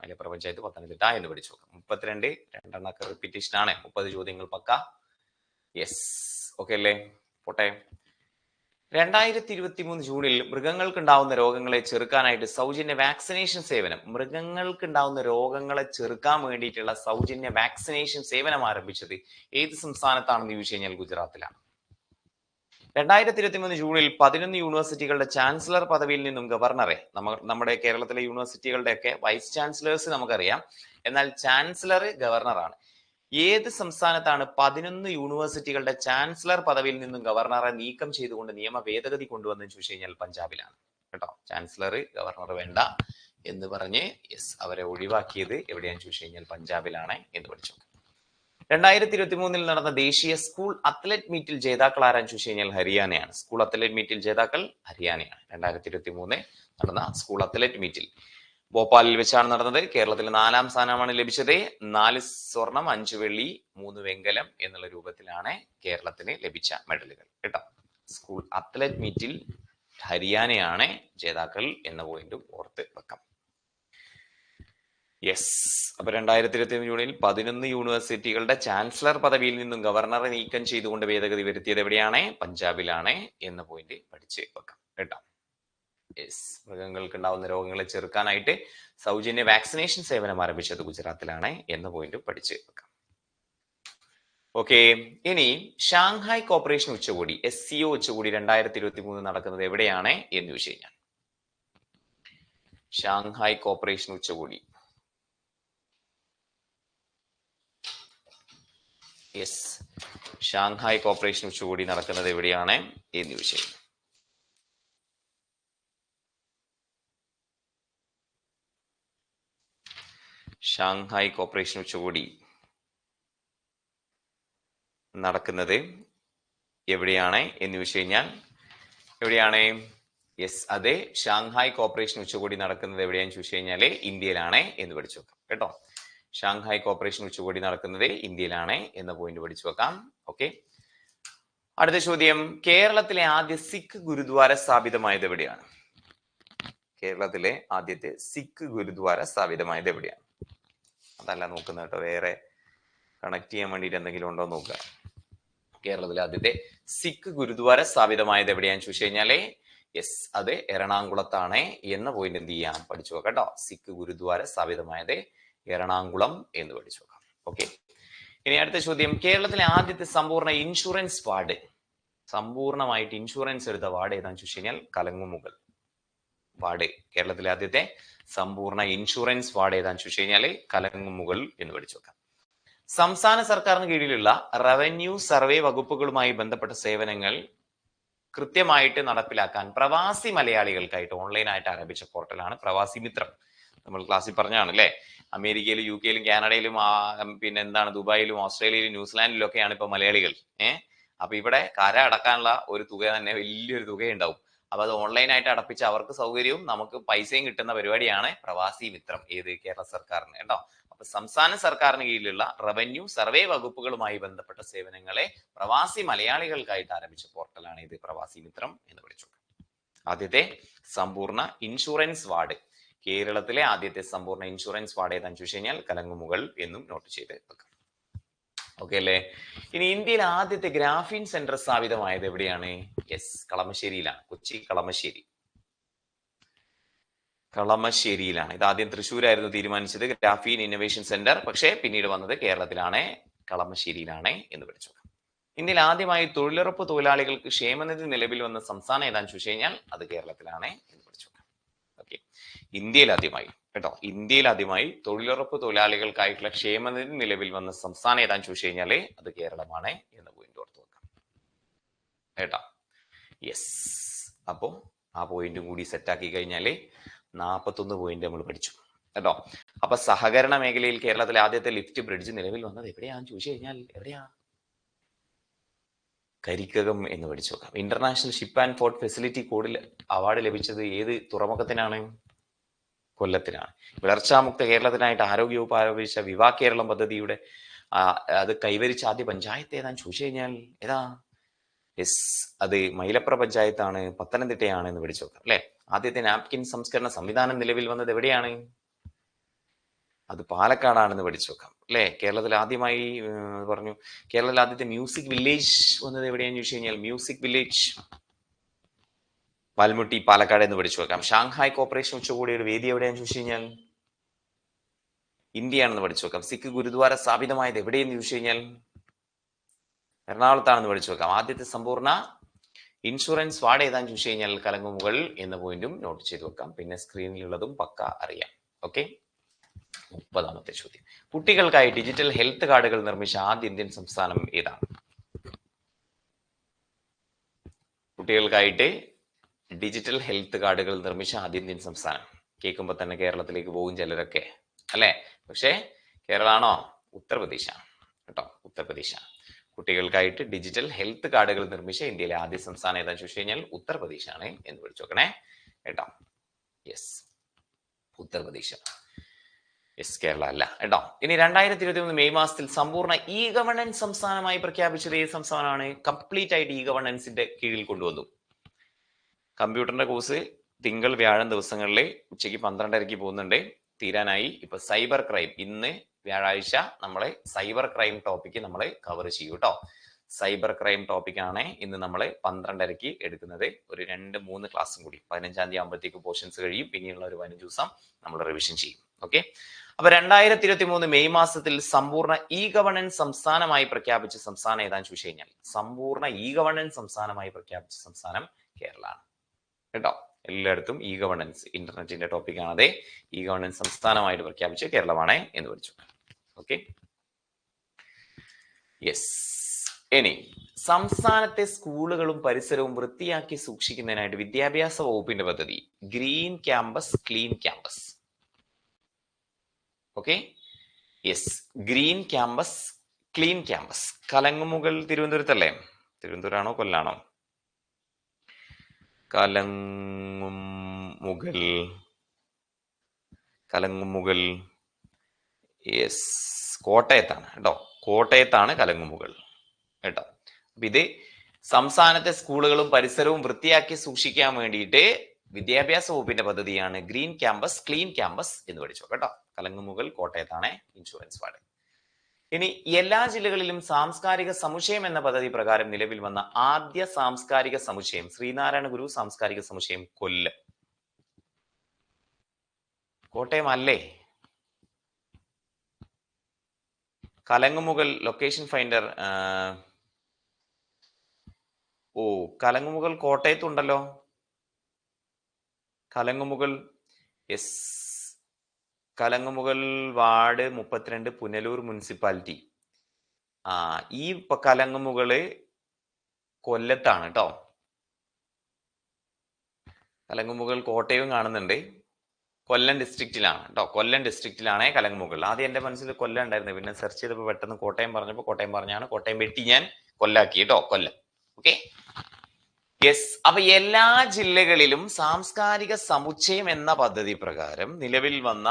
മലപ്പുറം പഞ്ചായത്ത്, പത്തനംതിട്ട എന്ന് പഠിച്ചു വെക്കാം. 32 രണ്ടെണ്ണൊക്കെ റിപ്പീറ്റേഷൻ ആണ്. 30 ചോദ്യങ്ങൾ പക്ക. യെസ്, ഓക്കെ അല്ലേ? പോട്ടെ. 2023 ജൂണിൽ മൃഗങ്ങൾക്കുണ്ടാവുന്ന രോഗങ്ങളെ ചെറുക്കാനായിട്ട് സൗജന്യ വാക്സിനേഷൻ സേവനം, മൃഗങ്ങൾക്കുണ്ടാവുന്ന രോഗങ്ങളെ ചെറുക്കാൻ വേണ്ടിയിട്ടുള്ള സൗജന്യ വാക്സിനേഷൻ സേവനം ആരംഭിച്ചത് ഏത് സംസ്ഥാനത്താണെന്ന് ചോദിച്ചു കഴിഞ്ഞാൽ ഗുജറാത്തിലാണ്. 2023 ജൂണിൽ 11 യൂണിവേഴ്സിറ്റികളുടെ ചാൻസലർ പദവിയിൽ നിന്നും ഗവർണറെ, നമ്മുടെ കേരളത്തിലെ യൂണിവേഴ്സിറ്റികളുടെ ഒക്കെ വൈസ് ചാൻസലേഴ്സ് നമുക്കറിയാം, എന്നാൽ ചാൻസലർ ഗവർണറാണ്. ഏത് സംസ്ഥാനത്താണ് 11 യൂണിവേഴ്സിറ്റികളുടെ ചാൻസലർ പദവിയിൽ നിന്നും ഗവർണറെ നീക്കം ചെയ്തുകൊണ്ട് നിയമ ഭേദഗതി കൊണ്ടുവന്നെന്ന് ചോദിച്ചു കഴിഞ്ഞാൽ പഞ്ചാബിലാണ് കേട്ടോ. ചാൻസലർ ഗവർണർ വേണ്ട എന്ന് പറഞ്ഞ് അവരെ ഒഴിവാക്കിയത് എവിടെയാണെന്ന് ചോദിച്ചു കഴിഞ്ഞാൽ പഞ്ചാബിലാണ് എന്ന് പഠിച്ചു. 2023 നടന്ന ദേശീയ സ്കൂൾ അത്ലറ്റ് മീറ്റിൽ ജേതാക്കൾ ആരാന്ന് ചോദിച്ചു കഴിഞ്ഞാൽ ഹരിയാനയാണ്. സ്കൂൾ അത്ലറ്റ് മീറ്റിൽ ജേതാക്കൾ ഹരിയാനയാണ്. 2023 നടന്ന സ്കൂൾ അത്ലറ്റ് മീറ്റിൽ ഭോപ്പാലിൽ വെച്ചാണ് നടന്നത്. കേരളത്തിൽ 4ാം സ്ഥാനമാണ് ലഭിച്ചത്. 4 സ്വർണം, 5 വെള്ളി, 3 വെങ്കലം എന്നുള്ള രൂപത്തിലാണ് കേരളത്തിന് ലഭിച്ച മെഡലുകൾ കേട്ടോ. സ്കൂൾ അത്ലറ്റ് മീറ്റിൽ ഹരിയാനയാണ് ജേതാക്കൾ എന്ന പോയിന്റും ഓർത്ത് വെക്കാം. യെസ്, അപ്പൊ 2023 ജൂണിൽ 11 യൂണിവേഴ്സിറ്റികളുടെ ചാൻസലർ പദവിയിൽ നിന്നും ഗവർണറെ നീക്കം ചെയ്തുകൊണ്ട് ഭേദഗതി വരുത്തിയത് എവിടെയാണ്? പഞ്ചാബിലാണ് എന്ന പോയിന്റ് പഠിച്ച് വെക്കാം കേട്ടോ. യെസ്, മൃഗങ്ങൾക്ക് ഉണ്ടാവുന്ന രോഗങ്ങളെ ചെറുക്കാനായിട്ട് സൗജന്യ വാക്സിനേഷൻ സേവനം ആരംഭിച്ചത് ഗുജറാത്തിലാണ് എന്ന പോയിന്റ് പഠിച്ച് വെക്കാം. ഓക്കെ, ഇനി ഷാങ്ഹായ് കോർപ്പറേഷൻ ഉച്ചകോടി SCO ഉച്ചകോടി 2023 നടക്കുന്നത് എവിടെയാണ് എന്ന് ചോദിച്ചു കഴിഞ്ഞാൽ ഷാങ്ഹായ് കോർപ്പറേഷൻ ഉച്ചകോടി, യെസ്, ഷാങ്ഹായ് കോർപ്പറേഷൻ ഉച്ചകോടി നടക്കുന്നത് എവിടെയാണ് എന്ന് ചോദിച്ചു കഴിഞ്ഞാൽ ഷാങ്ഹായ് കോർപ്പറേഷൻ ഉച്ചകോടി നടക്കുന്നത് എവിടെയാണ് എന്ന് ചോദിച്ചു കഴിഞ്ഞാൽ എവിടെയാണ്? യെസ്, അതെ, ഷാങ്ഹായ് കോർപ്പറേഷൻ ഉച്ചകോടി നടക്കുന്നത് എവിടെയാണെന്ന് ചോദിച്ചു കഴിഞ്ഞാൽ ഇന്ത്യയിലാണ് എന്ന് പഠിച്ചു വെക്കാം കേട്ടോ. ഷാങ്ഹായ് കോർപ്പറേഷൻ ഉച്ചകോടി നടക്കുന്നത് ഇന്ത്യയിലാണ് എന്ന പോയിന്റ് പഠിച്ചു വെക്കാം. ഓക്കെ, അടുത്ത ചോദ്യം, കേരളത്തിലെ ആദ്യ സിഖ് ഗുരുദ്വാര സ്ഥാപിതമായത് എവിടെയാണ്? കേരളത്തിലെ ആദ്യത്തെ സിഖ് ഗുരുദ്വാര സ്ഥാപിതമായത് എവിടെയാണ്? അതല്ല നോക്കുന്നത് കേട്ടോ, വേറെ കണക്ട് ചെയ്യാൻ വേണ്ടിയിട്ട് എന്തെങ്കിലും ഉണ്ടോ നോക്കുക. കേരളത്തിലെ ആദ്യത്തെ സിഖ് ഗുരുദ്വാര സ്ഥാപിതമായത് എവിടെയാന്ന് ചോദിച്ചു കഴിഞ്ഞാല് യെസ്, അത് എറണാകുളത്താണ് എന്ന പോയിന്റ് എന്ത് ചെയ്യാം പഠിച്ചു വെക്കാം കേട്ടോ. സിഖ് ഗുരുദ്വാര സ്ഥാപിതമായത് എറണാകുളം എന്ന് പഠിച്ചു വെക്കാം. ഓക്കെ, ഇനി അടുത്ത ചോദ്യം, കേരളത്തിലെ ആദ്യത്തെ സമ്പൂർണ്ണ ഇൻഷുറൻസ് വാർഡ്, സമ്പൂർണ്ണമായിട്ട് ഇൻഷുറൻസ് എടുത്ത വാർഡ് ഏതാന്ന് ചോദിച്ചു കഴിഞ്ഞാൽ കലങ്ങുമുകൾ വാർഡ്. കേരളത്തിലെ ആദ്യത്തെ സമ്പൂർണ്ണ ഇൻഷുറൻസ് വാർഡ് ഏതാന്ന് ചോദിച്ചു കഴിഞ്ഞാൽ കലങ്ങുമുകൾ എന്ന് പഠിച്ചു വെക്കാം. സംസ്ഥാന സർക്കാരിന് കീഴിലുള്ള റവന്യൂ സർവേ വകുപ്പുകളുമായി ബന്ധപ്പെട്ട സേവനങ്ങൾ കൃത്യമായിട്ട് നടപ്പിലാക്കാൻ പ്രവാസി മലയാളികൾക്കായിട്ട് ഓൺലൈനായിട്ട് ആരംഭിച്ച പോർട്ടലാണ് പ്രവാസി മിത്രം. നമ്മൾ ക്ലാസ്സിൽ പറഞ്ഞാണ് അല്ലെ, അമേരിക്കയിലും UK-യിലും കാനഡയിലും പിന്നെ എന്താണ് ദുബായിലും ഓസ്ട്രേലിയയിലും ന്യൂസിലാൻഡിലും ഒക്കെയാണ് ഇപ്പൊ മലയാളികൾ. അപ്പൊ ഇവിടെ കര അടക്കാനുള്ള ഒരു തുക തന്നെ വലിയൊരു തുകയുണ്ടാവും. അപ്പൊ അത് ഓൺലൈനായിട്ട് അടപ്പിച്ച് അവർക്ക് സൗകര്യവും നമുക്ക് പൈസയും കിട്ടുന്ന പരിപാടിയാണ് പ്രവാസി മിത്രം. ഏത്? കേരള സർക്കാരിന് കേട്ടോ. അപ്പൊ സംസ്ഥാന സർക്കാരിന് കീഴിലുള്ള റവന്യൂ സർവേ വകുപ്പുകളുമായി ബന്ധപ്പെട്ട സേവനങ്ങളെ പ്രവാസി മലയാളികൾക്കായിട്ട് ആരംഭിച്ച പോർട്ടലാണ് ഇത് പ്രവാസി മിത്രം എന്ന് വിളിച്ചു. ആദ്യത്തെ സമ്പൂർണ്ണ ഇൻഷുറൻസ് വാർഡ്, കേരളത്തിലെ ആദ്യത്തെ സമ്പൂർണ്ണ ഇൻഷുറൻസ് വാർഡ് ഏതാന്ന് ചോദിച്ചു കഴിഞ്ഞാൽ കലങ്ങുമുകൾ എന്നും നോട്ട് ചെയ്ത് വെക്കാം. ഓക്കെ അല്ലേ? ഇനി ഇന്ത്യയിലെ ആദ്യത്തെ ഗ്രാഫീൻ സെന്റർ സ്ഥാപിതമായത് എവിടെയാണ്? യെസ്, കളമശ്ശേരിയിലാണ്. കൊച്ചി കളമശ്ശേരിയിലാണ്. ഇത് ആദ്യം തൃശ്ശൂരായിരുന്നു തീരുമാനിച്ചത് ഗ്രാഫീൻ ഇന്നോവേഷൻ സെന്റർ, പക്ഷേ പിന്നീട് വന്നത് കേരളത്തിലാണ്, കളമശ്ശേരിയിലാണ് എന്ന് പഠിച്ചു. ഇന്ത്യയിൽ ആദ്യമായി തൊഴിലുറപ്പ് തൊഴിലാളികൾക്ക് ക്ഷേമനിധി നിലവിൽ വന്ന സംസ്ഥാനം ഏതാന്ന് ചോദിച്ചു കഴിഞ്ഞാൽ അത് കേരളത്തിലാണ് എന്ന് പഠിച്ചു. ഓക്കെ, ഇന്ത്യയിൽ ആദ്യമായി കേട്ടോ, ഇന്ത്യയിൽ ആദ്യമായി തൊഴിലുറപ്പ് തൊഴിലാളികൾക്കായിട്ടുള്ള ക്ഷേമനിധി നിലവിൽ വന്ന സംസ്ഥാനം ഏതാന്ന് ചോദിച്ചു കഴിഞ്ഞാല് അത് കേരളമാണ് എന്ന് പോയിന്റ് ഓർത്ത് വെക്കാം കേട്ടോ. യെസ്, അപ്പോ ആ പോയിന്റും കൂടി സെറ്റാക്കി കഴിഞ്ഞാല് 41 പോയിന്റ് നമ്മൾ പഠിച്ചു കേട്ടോ. അപ്പൊ സഹകരണ മേഖലയിൽ കേരളത്തിലെ ആദ്യത്തെ ലിഫ്റ്റ് ബ്രിഡ്ജ് നിലവിൽ വന്നത് എവിടെയാന്ന് ചോദിച്ചു കഴിഞ്ഞാൽ എവിടെയാ? കരിക്കകം എന്ന് പഠിച്ചു നോക്കാം. International ship and port facility കോഡിൽ അവാർഡ് ലഭിച്ചത് ഏത് തുറമുഖത്തിനാണ്? കൊല്ലത്തിനാണ്. വിളർച്ചാമുക്ത കേരളത്തിനായിട്ട് ആരോഗ്യവകുപ്പ് ആരംഭിച്ച വിവാ കേരളം പദ്ധതിയുടെ അത് കൈവരിച്ച ആദ്യ പഞ്ചായത്ത് ഏതാന്ന് ചോദിച്ചു കഴിഞ്ഞാൽ ഏതാ? യെസ്, അത് മൈലപ്ര പഞ്ചായത്താണ്, പത്തനംതിട്ടയാണ് എന്ന് പഠിച്ചു നോക്കാം അല്ലെ. ആദ്യത്തെ നാപ്കിൻ സംസ്കരണ സംവിധാനം നിലവിൽ വന്നത് എവിടെയാണ്? അത് പാലക്കാടാണെന്ന് പഠിച്ചു നോക്കാം അല്ലെ. കേരളത്തിൽ ആദ്യമായി പറഞ്ഞു കേരളത്തിൽ ആദ്യത്തെ മ്യൂസിക് വില്ലേജ് വന്നത് എവിടെയാന്ന് ചോദിച്ചു കഴിഞ്ഞാൽ മ്യൂസിക് വില്ലേജ് പാൽമുട്ടി, പാലക്കാട് എന്ന് പഠിച്ചു വെക്കാം. ഷാങ്ഹായ് കോപ്പറേഷൻ ഉച്ചകോടിയുടെ വേദി എവിടെയാന്ന് ചോദിച്ചു കഴിഞ്ഞാൽ ഇന്ത്യയാണെന്ന് പഠിച്ചു വെക്കാം. സിഖ് ഗുരുദ്വാര സ്ഥാപിതമായത് എവിടെയെന്ന് ചോദിച്ചു കഴിഞ്ഞാൽ എറണാകുളത്താണെന്ന് പഠിച്ചു വെക്കാം. ആദ്യത്തെ സമ്പൂർണ്ണ ഇൻഷുറൻസ് വാർഡ് ഏതാന്ന് ചോദിച്ചു കഴിഞ്ഞാൽ കലങ്ങുമുകൾ എന്ന പോയിന്റും നോട്ട് ചെയ്ത് വെക്കാം. പിന്നെ സ്ക്രീനിലുള്ളതും പക്ക അറിയാം. ഓക്കെ, 30ാമത്തെ ചോദ്യം. കുട്ടികൾക്കായി ഡിജിറ്റൽ ഹെൽത്ത് കാർഡുകൾ നിർമ്മിച്ച ആദ്യ ഇന്ത്യൻ സംസ്ഥാനം ഏതാണ്? കുട്ടികൾക്കായിട്ട് ഡിജിറ്റൽ ഹെൽത്ത് കാർഡുകൾ നിർമ്മിച്ച ആദ്യ ഇന്ത്യൻ സംസ്ഥാനം. കേൾക്കുമ്പോൾ തന്നെ കേരളത്തിലേക്ക് പോകും ചിലരൊക്കെ അല്ലെ. പക്ഷേ കേരളാണോ? ഉത്തർപ്രദേശാണ് കേട്ടോ, ഉത്തർപ്രദേശാണ്. കുട്ടികൾക്കായിട്ട് ഡിജിറ്റൽ ഹെൽത്ത് കാർഡുകൾ നിർമ്മിച്ച ഇന്ത്യയിലെ ആദ്യ സംസ്ഥാനം ഏതാണെന്ന് ചോദിച്ചു കഴിഞ്ഞാൽ ഉത്തർപ്രദേശാണ് എന്ന് പഠിച്ചു നോക്കണേ കേട്ടോ. യെസ്, ഉത്തർപ്രദേശ്. യെസ്, കേരള അല്ല കേട്ടോ. ഇനി 2023 മെയ് മാസത്തിൽ സമ്പൂർണ്ണ ഇ ഗവർണൻസ് സംസ്ഥാനമായി പ്രഖ്യാപിച്ചത് ഏത് സംസ്ഥാനമാണ്? കംപ്ലീറ്റ് ആയിട്ട് ഇ ഗവർണൻസിന്റെ കീഴിൽ കൊണ്ടുവന്നു. കമ്പ്യൂട്ടറിന്റെ കോഴ്സ് തിങ്കൾ വ്യാഴം ദിവസങ്ങളിൽ ഉച്ചയ്ക്ക് 12:30 പോകുന്നുണ്ട്, തീരാനായി. ഇപ്പൊ സൈബർ ക്രൈം ഇന്ന് വ്യാഴാഴ്ച നമ്മളെ സൈബർ ക്രൈം ടോപ്പിക്ക് നമ്മൾ കവർ ചെയ്യും കേട്ടോ. സൈബർ ക്രൈം ടോപ്പിക്കാണ് ഇന്ന് നമ്മൾ 12:30 എടുക്കുന്നത്. ഒരു 2-3 ക്ലാസ്സും കൂടി 15-ാം തീയതി ആകുമ്പോഴത്തേക്ക് പോർഷൻസ് കഴിയും. പിന്നെയുള്ള ഒരു 15 ദിവസം നമ്മൾ റിവിഷൻ ചെയ്യും. ഓക്കെ, അപ്പൊ 2023 മെയ് മാസത്തിൽ സമ്പൂർണ്ണ ഇ ഗവർണൻസ് സംസ്ഥാനമായി പ്രഖ്യാപിച്ച സംസ്ഥാനം ഏതാന്ന് ചോദിച്ചു കഴിഞ്ഞാൽ സമ്പൂർണ്ണ ഇ ഗവർണൻസ് സംസ്ഥാനമായി പ്രഖ്യാപിച്ച സംസ്ഥാനം കേരളമാണ് കേട്ടോ. എല്ലായിടത്തും ഇ ഗവർണൻസ് ഇന്റർനെറ്റിന്റെ ടോപ്പിക്കാണ്. അതെ, ഇ ഗവർണൻസ് സംസ്ഥാനമായിട്ട് പ്രഖ്യാപിച്ച് കേരളമാണ് എന്ന് പഠിച്ചു. Okay, yes. ഇനി സംസ്ഥാനത്തെ സ്കൂളുകളും പരിസരവും വൃത്തിയാക്കി സൂക്ഷിക്കുന്നതിനായിട്ട് വിദ്യാഭ്യാസ വകുപ്പിന്റെ പദ്ധതി green campus clean campus. Okay, yes, green campus clean campus. കലങ്ങുമുകൾ തിരുവനന്തപുരത്തല്ലേ? തിരുവനന്തപുരമാണോ കൊല്ലാണോ? കലങ്ങുമുകൾ യെസ്, കോട്ടയത്താണ് കേട്ടോ. കോട്ടയത്താണ് കലങ്ങുമുകൾ കേട്ടോ. അപ്പൊ ഇത് സംസ്ഥാനത്തെ സ്കൂളുകളും പരിസരവും വൃത്തിയാക്കി സൂക്ഷിക്കാൻ വേണ്ടിയിട്ട് വിദ്യാഭ്യാസ വകുപ്പിന്റെ പദ്ധതിയാണ് ഗ്രീൻ ക്യാമ്പസ് ക്ലീൻ ക്യാമ്പസ് എന്ന് പഠിച്ചു കേട്ടോ. കലങ്ങുമുകൾ കോട്ടയത്താണ് ഇൻഷുറൻസ് വാർഡ്. ഇനി എല്ലാ ജില്ലകളിലും സാംസ്കാരിക സമുച്ചയം എന്ന പദ്ധതി പ്രകാരം നിലവിൽ വന്ന ആദ്യ സാംസ്കാരിക സമുച്ചയം ശ്രീനാരായണ ഗുരു സാംസ്കാരിക സമുച്ചയം കൊല്ലം. കോട്ടയം അല്ലേ? കലങ്ങുമുകൾ ലൊക്കേഷൻ ഫൈൻഡർ. ഓ, കലങ്ങുമുകൾ കോട്ടയത്തുണ്ടല്ലോ. കലങ്ങുമുകൾ യെസ്, കലങ്ങുമുകൾ വാർഡ് 32 പുനലൂർ മുനിസിപ്പാലിറ്റി. ഈ കലങ്ങുമുകള് കൊല്ലത്താണ് കേട്ടോ. കലങ്ങുമുകൾ കോട്ടയവും കാണുന്നുണ്ട്, കൊല്ലം ഡിസ്ട്രിക്റ്റിലാണ് കേട്ടോ. കൊല്ലം ഡിസ്ട്രിക്റ്റിലാണ് കലങ്ങുമുകൾ. ആദ്യം എന്റെ മനസ്സിൽ കൊല്ലം ഉണ്ടായിരുന്നു, പിന്നെ സെർച്ച് ചെയ്തപ്പോൾ പെട്ടെന്ന് കോട്ടയം പറഞ്ഞപ്പോൾ കോട്ടയം പറഞ്ഞാണ്. കോട്ടയം വെട്ടി ഞാൻ കൊല്ലാക്കി കേട്ടോ, കൊല്ലം. Okay, yes. അപ്പൊ എല്ലാ ജില്ലകളിലും സാംസ്കാരിക സമുച്ചയം എന്ന പദ്ധതി പ്രകാരം നിലവിൽ വന്ന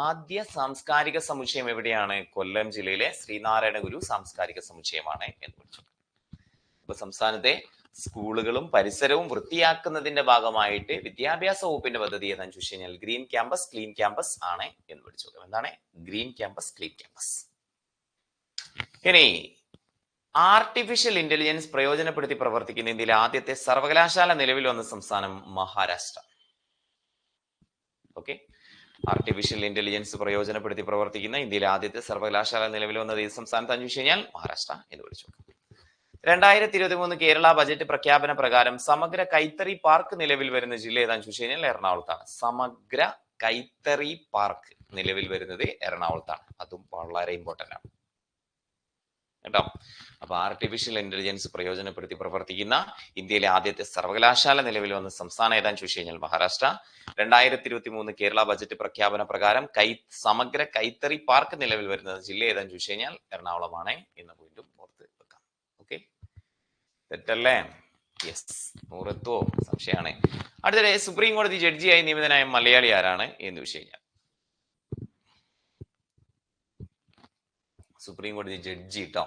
ആദ്യ സാംസ്കാരിക സമുച്ചയം എവിടെയാണ്? കൊല്ലം ജില്ലയിലെ ശ്രീനാരായണ ഗുരു സാംസ്കാരിക സമുച്ചയമാണ് എന്ന് പഠിച്ചു. അപ്പൊ സംസ്ഥാനത്തെ സ്കൂളുകളും പരിസരവും വൃത്തിയാക്കുന്നതിന്റെ ഭാഗമായിട്ട് വിദ്യാഭ്യാസ വകുപ്പിന്റെ പദ്ധതി ഏതാണെന്ന് ചോദിച്ചു കഴിഞ്ഞാൽ ഗ്രീൻ ക്യാമ്പസ് ക്ലീൻ ക്യാമ്പസ് ആണ് എന്ന് പഠിച്ചു. എന്താണ് ഗ്രീൻ ക്യാമ്പസ് ക്ലീൻ ക്യാമ്പസ്? ഇനി ആർട്ടിഫിഷ്യൽ ഇന്റലിജൻസ് പ്രയോജനപ്പെടുത്തി പ്രവർത്തിക്കുന്ന ഇന്ത്യയിലെ ആദ്യത്തെ സർവകലാശാല നിലവിൽ വന്ന സംസ്ഥാനം മഹാരാഷ്ട്ര. ഓക്കെ, ആർട്ടിഫിഷ്യൽ ഇന്റലിജൻസ് പ്രയോജനപ്പെടുത്തി പ്രവർത്തിക്കുന്ന ഇന്ത്യയിലെ ആദ്യത്തെ സർവകലാശാല നിലവിൽ വന്നത് ഏത് സംസ്ഥാനത്താണെന്ന് ചോദിച്ചു കഴിഞ്ഞാൽ മഹാരാഷ്ട്ര എന്ന് വിളിച്ചു. 2023 കേരള ബജറ്റ് പ്രഖ്യാപന പ്രകാരം സമഗ്ര കൈത്തറി പാർക്ക് നിലവിൽ വരുന്ന ജില്ല ഏതാണെന്ന് ചോദിച്ചു കഴിഞ്ഞാൽ എറണാകുളത്താണ്. സമഗ്ര കൈത്തറി പാർക്ക് നിലവിൽ വരുന്നത് എറണാകുളത്താണ്. അതും വളരെ ഇമ്പോർട്ടന്റ് ആണ്. കേട്ടോ. അപ്പൊ ആർട്ടിഫിഷ്യൽ ഇന്റലിജൻസ് പ്രയോജനപ്പെടുത്തി പ്രവർത്തിക്കുന്ന ഇന്ത്യയിലെ ആദ്യത്തെ സർവകലാശാല നിലവിൽ വന്ന സംസ്ഥാനം ഏതാന്ന് ചോദിച്ചു കഴിഞ്ഞാൽ മഹാരാഷ്ട്ര. 2023 കേരള ബജറ്റ് പ്രഖ്യാപന പ്രകാരം സമഗ്ര കൈത്തറി പാർക്ക് നിലവിൽ വരുന്നത് ജില്ല ഏതാന്ന് ചോദിച്ചു കഴിഞ്ഞാൽ എറണാകുളമാണ് എന്ന് പോയിട്ടും ഓർത്ത് വെക്കാം. ഓക്കെ, തെറ്റല്ലേ? യെസ്, 100 എത്തുവോ സംശയമാണ്. അടുത്തിടെ സുപ്രീം കോടതി ജഡ്ജിയായി നിയമിതനായ മലയാളി ആരാണ് എന്ന് ചോദിച്ചു കഴിഞ്ഞാൽ, സുപ്രീം കോടതി ജഡ്ജി കേട്ടോ,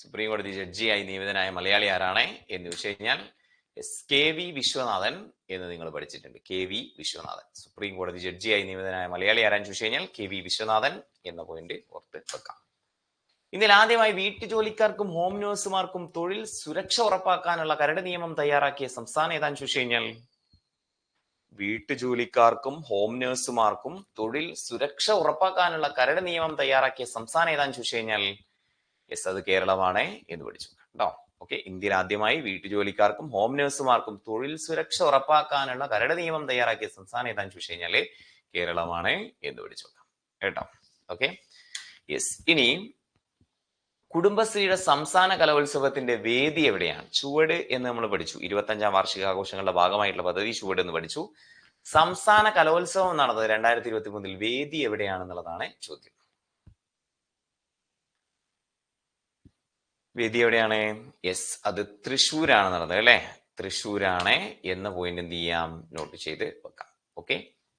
സുപ്രീം കോടതി ജഡ്ജിയായി നിയമിതനായ മലയാളി ആരാണ് എന്ന് ചോദിച്ചു കഴിഞ്ഞാൽ KV വിശ്വനാഥൻ എന്ന് നിങ്ങൾ പഠിച്ചിട്ടുണ്ട്. KV വിശ്വനാഥൻ സുപ്രീം കോടതി ജഡ്ജിയായി നിയമിതനായ മലയാളി ആരാന്ന് ചോദിച്ചു കഴിഞ്ഞാൽ KV വിശ്വനാഥൻ എന്ന പോയിന്റ് ഓർത്ത് വെക്കാം. ഇന്ത്യയിൽ ആദ്യമായി വീട്ടുജോലിക്കാർക്കും ഹോം നഴ്സുമാർക്കും തൊഴിൽ സുരക്ഷ ഉറപ്പാക്കാനുള്ള കരട് നിയമം തയ്യാറാക്കിയ സംസ്ഥാനം ഏതാന്ന് ചോദിച്ചു കഴിഞ്ഞാൽ, വീട്ടുജോലിക്കാർക്കും ഹോം നഴ്സുമാർക്കും തൊഴിൽ സുരക്ഷ ഉറപ്പാക്കാനുള്ള കരട് നിയമം തയ്യാറാക്കിയ സംസ്ഥാനം ഏതാന്ന് ചോദിച്ചു കഴിഞ്ഞാൽ യെസ്, അത് കേരളമാണ് എന്ന് പഠിച്ചു കേട്ടോ. ഓക്കെ, ഇന്ത്യയിൽ ആദ്യമായി വീട്ടുജോലിക്കാർക്കും ഹോം നഴ്സുമാർക്കും തൊഴിൽ സുരക്ഷ ഉറപ്പാക്കാനുള്ള കരട് നിയമം തയ്യാറാക്കിയ സംസ്ഥാനം ഏതാന്ന് ചോദിച്ചു കഴിഞ്ഞാല് കേരളമാണ് എന്ന് പഠിച്ചു നോക്കാം കേട്ടോ. Okay, yes. ഇനി കുടുംബശ്രീയുടെ സംസ്ഥാന കലോത്സവത്തിന്റെ വേദി എവിടെയാണ്? ചുവട് എന്ന് നമ്മൾ പഠിച്ചു. 25ാം വാർഷികാഘോഷങ്ങളുടെ ഭാഗമായിട്ടുള്ള പദ്ധതി ചുവട് എന്ന് പഠിച്ചു. സംസ്ഥാന കലോത്സവം നടന്നത് 2023 വേദി എവിടെയാണെന്നുള്ളതാണ് ചോദ്യം. വേദി എവിടെയാണ്? യെസ്, അത് തൃശ്ശൂരാണ് നടന്നത് അല്ലെ. തൃശ്ശൂരാണ് എന്ന പോയിന്റ് എന്ത് ചെയ്യാം, നോട്ട് ചെയ്ത് വെക്കാം. ഓക്കെ,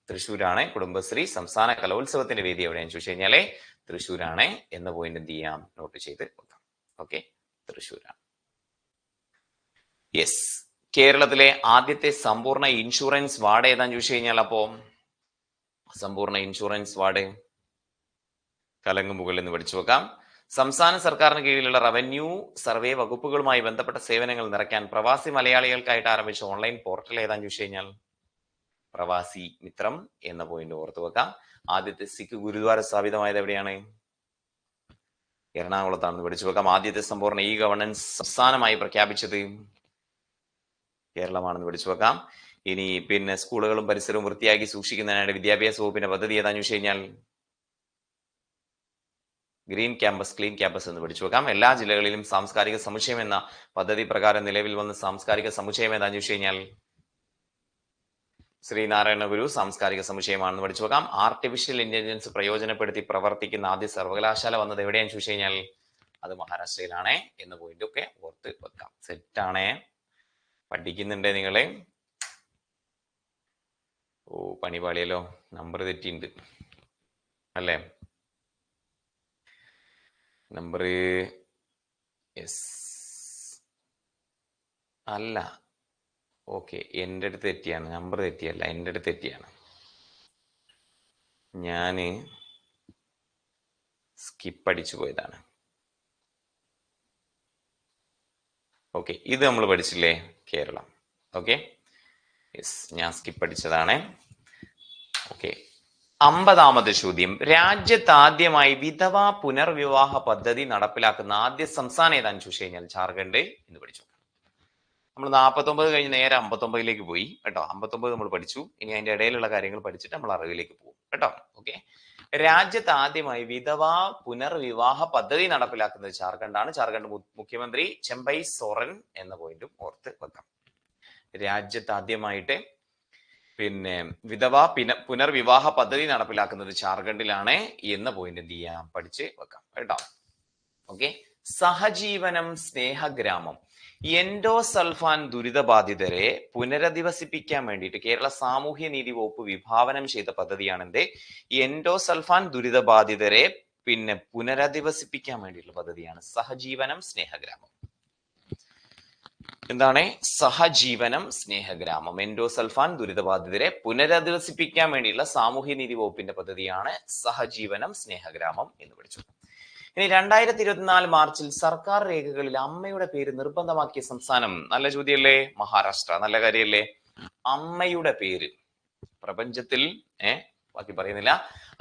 തൃശ്ശൂരാണ് കുടുംബശ്രീ സംസ്ഥാന കലോത്സവത്തിന്റെ വേദി എവിടെയാണെന്ന് ചോദിച്ചു കഴിഞ്ഞാല് തൃശ്ശൂരാണ് എന്ന പോയിന്റ് എന്ത് ചെയ്യാം, നോട്ട് ചെയ്ത് വെക്കാം. ഓക്കെ, തൃശ്ശൂരാണ്. യെസ്, കേരളത്തിലെ ആദ്യത്തെ സമ്പൂർണ്ണ ഇൻഷുറൻസ് വാർഡ് ഏതാന്ന് ചോദിച്ചു കഴിഞ്ഞാൽ, അപ്പോ സമ്പൂർണ്ണ ഇൻഷുറൻസ് വാർഡ് കലങ്ങുമുകൾ എന്ന് പഠിച്ചു വെക്കാം. സംസ്ഥാന സർക്കാരിന് കീഴിലുള്ള റവന്യൂ സർവേ വകുപ്പുകളുമായി ബന്ധപ്പെട്ട സേവനങ്ങൾ നിറയ്ക്കാൻ പ്രവാസി മലയാളികൾക്കായിട്ട് ആരംഭിച്ച ഓൺലൈൻ പോർട്ടൽ ഏതാന്ന് ചോദിച്ചു കഴിഞ്ഞാൽ പ്രവാസി മിത്രം എന്ന പോയിന്റ് ഓർത്തു വെക്കാം. ആദ്യത്തെ സിഖ് ഗുരുദ്വാര സ്ഥാപിതമായത് എവിടെയാണ്? എറണാകുളത്താണെന്ന് പഠിച്ചു വെക്കാം. ആദ്യത്തെ സമ്പൂർണ്ണ ഇ ഗവർണൻസ് സംസ്ഥാനമായി പ്രഖ്യാപിച്ചത് കേരളമാണെന്ന് പഠിച്ചു വെക്കാം. ഇനി പിന്നെ സ്കൂളുകളും പരിസരവും വൃത്തിയാക്കി സൂക്ഷിക്കുന്നതിനായിട്ട് വിദ്യാഭ്യാസ വകുപ്പിന്റെ പദ്ധതി ഏതാന്ന് ചോദിച്ചു കഴിഞ്ഞാൽ ഗ്രീൻ ക്യാമ്പസ് ക്ലീൻ ക്യാമ്പസ് എന്ന് പഠിച്ചു വെക്കാം. എല്ലാ ജില്ലകളിലും സാംസ്കാരിക സമുച്ചയം എന്ന പദ്ധതി പ്രകാരം നിലവിൽ വന്ന സാംസ്കാരിക സമുച്ചയം ഏതാന്ന് ചോദിച്ചു കഴിഞ്ഞാൽ ശ്രീനാരായണ ഗുരു സാംസ്കാരിക സമുച്ചയമാണെന്ന് പഠിച്ചു വെക്കാം. ആർട്ടിഫിഷ്യൽ ഇന്റലിജൻസ് പ്രയോജനപ്പെടുത്തി പ്രവർത്തിക്കുന്ന ആദ്യ സർവകലാശാല വന്നത് എവിടെയാണെന്ന് ചോദിച്ചു കഴിഞ്ഞാൽ അത് മഹാരാഷ്ട്രയിലാണ് എന്ന പോയിന്റ് ഒക്കെ ഓർത്ത് വെക്കാം. സെറ്റാണേ, പഠിക്കുന്നുണ്ടേ നിങ്ങളെ. ഓ, പണിപാളിയല്ലോ, നമ്പർ തെറ്റിണ്ട് അല്ലേ? നമ്പർ യെസ് അല്ല, ഓക്കെ, എൻ്റെ അടുത്ത് തെറ്റിയാണ്, നമ്പർ തെറ്റിയല്ല, എൻ്റെ അടുത്ത് തെറ്റിയാണ്. ഞാന് സ്കിപ്പ് അടിച്ചു പോയതാണ്. ഓക്കെ, ഇത് നമ്മൾ പഠിച്ചില്ലേ, കേരളം. ഓക്കെ, യെസ്, ഞാൻ സ്കിപ്പ് അടിച്ചതാണ്. ഓക്കെ, 50ാമത്തെ ചോദ്യം. രാജ്യത്ത് ആദ്യമായി വിധവാ പുനർവിവാഹ പദ്ധതി നടപ്പിലാക്കുന്ന ആദ്യ സംസ്ഥാനം ഏതാന്ന് ചോദിച്ചു കഴിഞ്ഞാൽ ജാർഖണ്ഡ് എന്ന് പഠിച്ചു. നമ്മൾ 49 കഴിഞ്ഞ് നേരെ 59ലേക്ക് പോയി കേട്ടോ. 59 നമ്മൾ പഠിച്ചു. ഇനി അതിന്റെ ഇടയിലുള്ള കാര്യങ്ങൾ പഠിച്ചിട്ട് നമ്മൾ 60ലേക്ക് പോകും കേട്ടോ. ഓക്കെ, രാജ്യത്ത് ആദ്യമായി വിധവാ പുനർവിവാഹ പദ്ധതി നടപ്പിലാക്കുന്നത് ജാർഖണ്ഡാണ്. ജാർഖണ്ഡ് മുഖ്യമന്ത്രി ചെമ്പൈ സോറൻ എന്ന പോയിന്റും ഓർത്ത് വെക്കാം. രാജ്യത്ത് ആദ്യമായിട്ട് പിന്നെ വിധവാ പുനർവിവാഹ പദ്ധതി നടപ്പിലാക്കുന്നത് ജാർഖണ്ഡിലാണ് എന്ന പോയിന്റ് എന്ത് ചെയ്യാം, പഠിച്ച് വെക്കാം കേട്ടോ. ഓക്കെ, സഹജീവനം സ്നേഹഗ്രാമം എൻഡോസൾഫാൻ ദുരിതബാധിതരെ പുനരധിവസിപ്പിക്കാൻ വേണ്ടിയിട്ട് കേരള സാമൂഹ്യ നീതി വകുപ്പ് വിഭാവനം ചെയ്ത പദ്ധതിയാണ് എന്ത്, എൻഡോസൾഫാൻ ദുരിതബാധിതരെ പിന്നെ പുനരധിവസിപ്പിക്കാൻ വേണ്ടിയിട്ടുള്ള പദ്ധതിയാണ് സഹജീവനം സ്നേഹഗ്രാമം. എന്താണ് സഹജീവനം സ്നേഹഗ്രാമം? എൻഡോസൾഫാൻ ദുരിതബാധിതരെ പുനരധിവസിപ്പിക്കാൻ വേണ്ടിയുള്ള സാമൂഹ്യ നീതി വകുപ്പിന്റെ പദ്ധതിയാണ് സഹജീവനം സ്നേഹഗ്രാമം എന്ന് പഠിച്ചു. ഇനി 2024 മാർച്ചിൽ സർക്കാർ രേഖകളിൽ അമ്മയുടെ പേര് നിർബന്ധമാക്കിയ സംസ്ഥാനം, നല്ല ചോദ്യമല്ലേ, മഹാരാഷ്ട്ര. നല്ല കാര്യമല്ലേ, അമ്മയുടെ പേര് പ്രപഞ്ചത്തിൽ ബാക്കി പറയുന്നില്ല.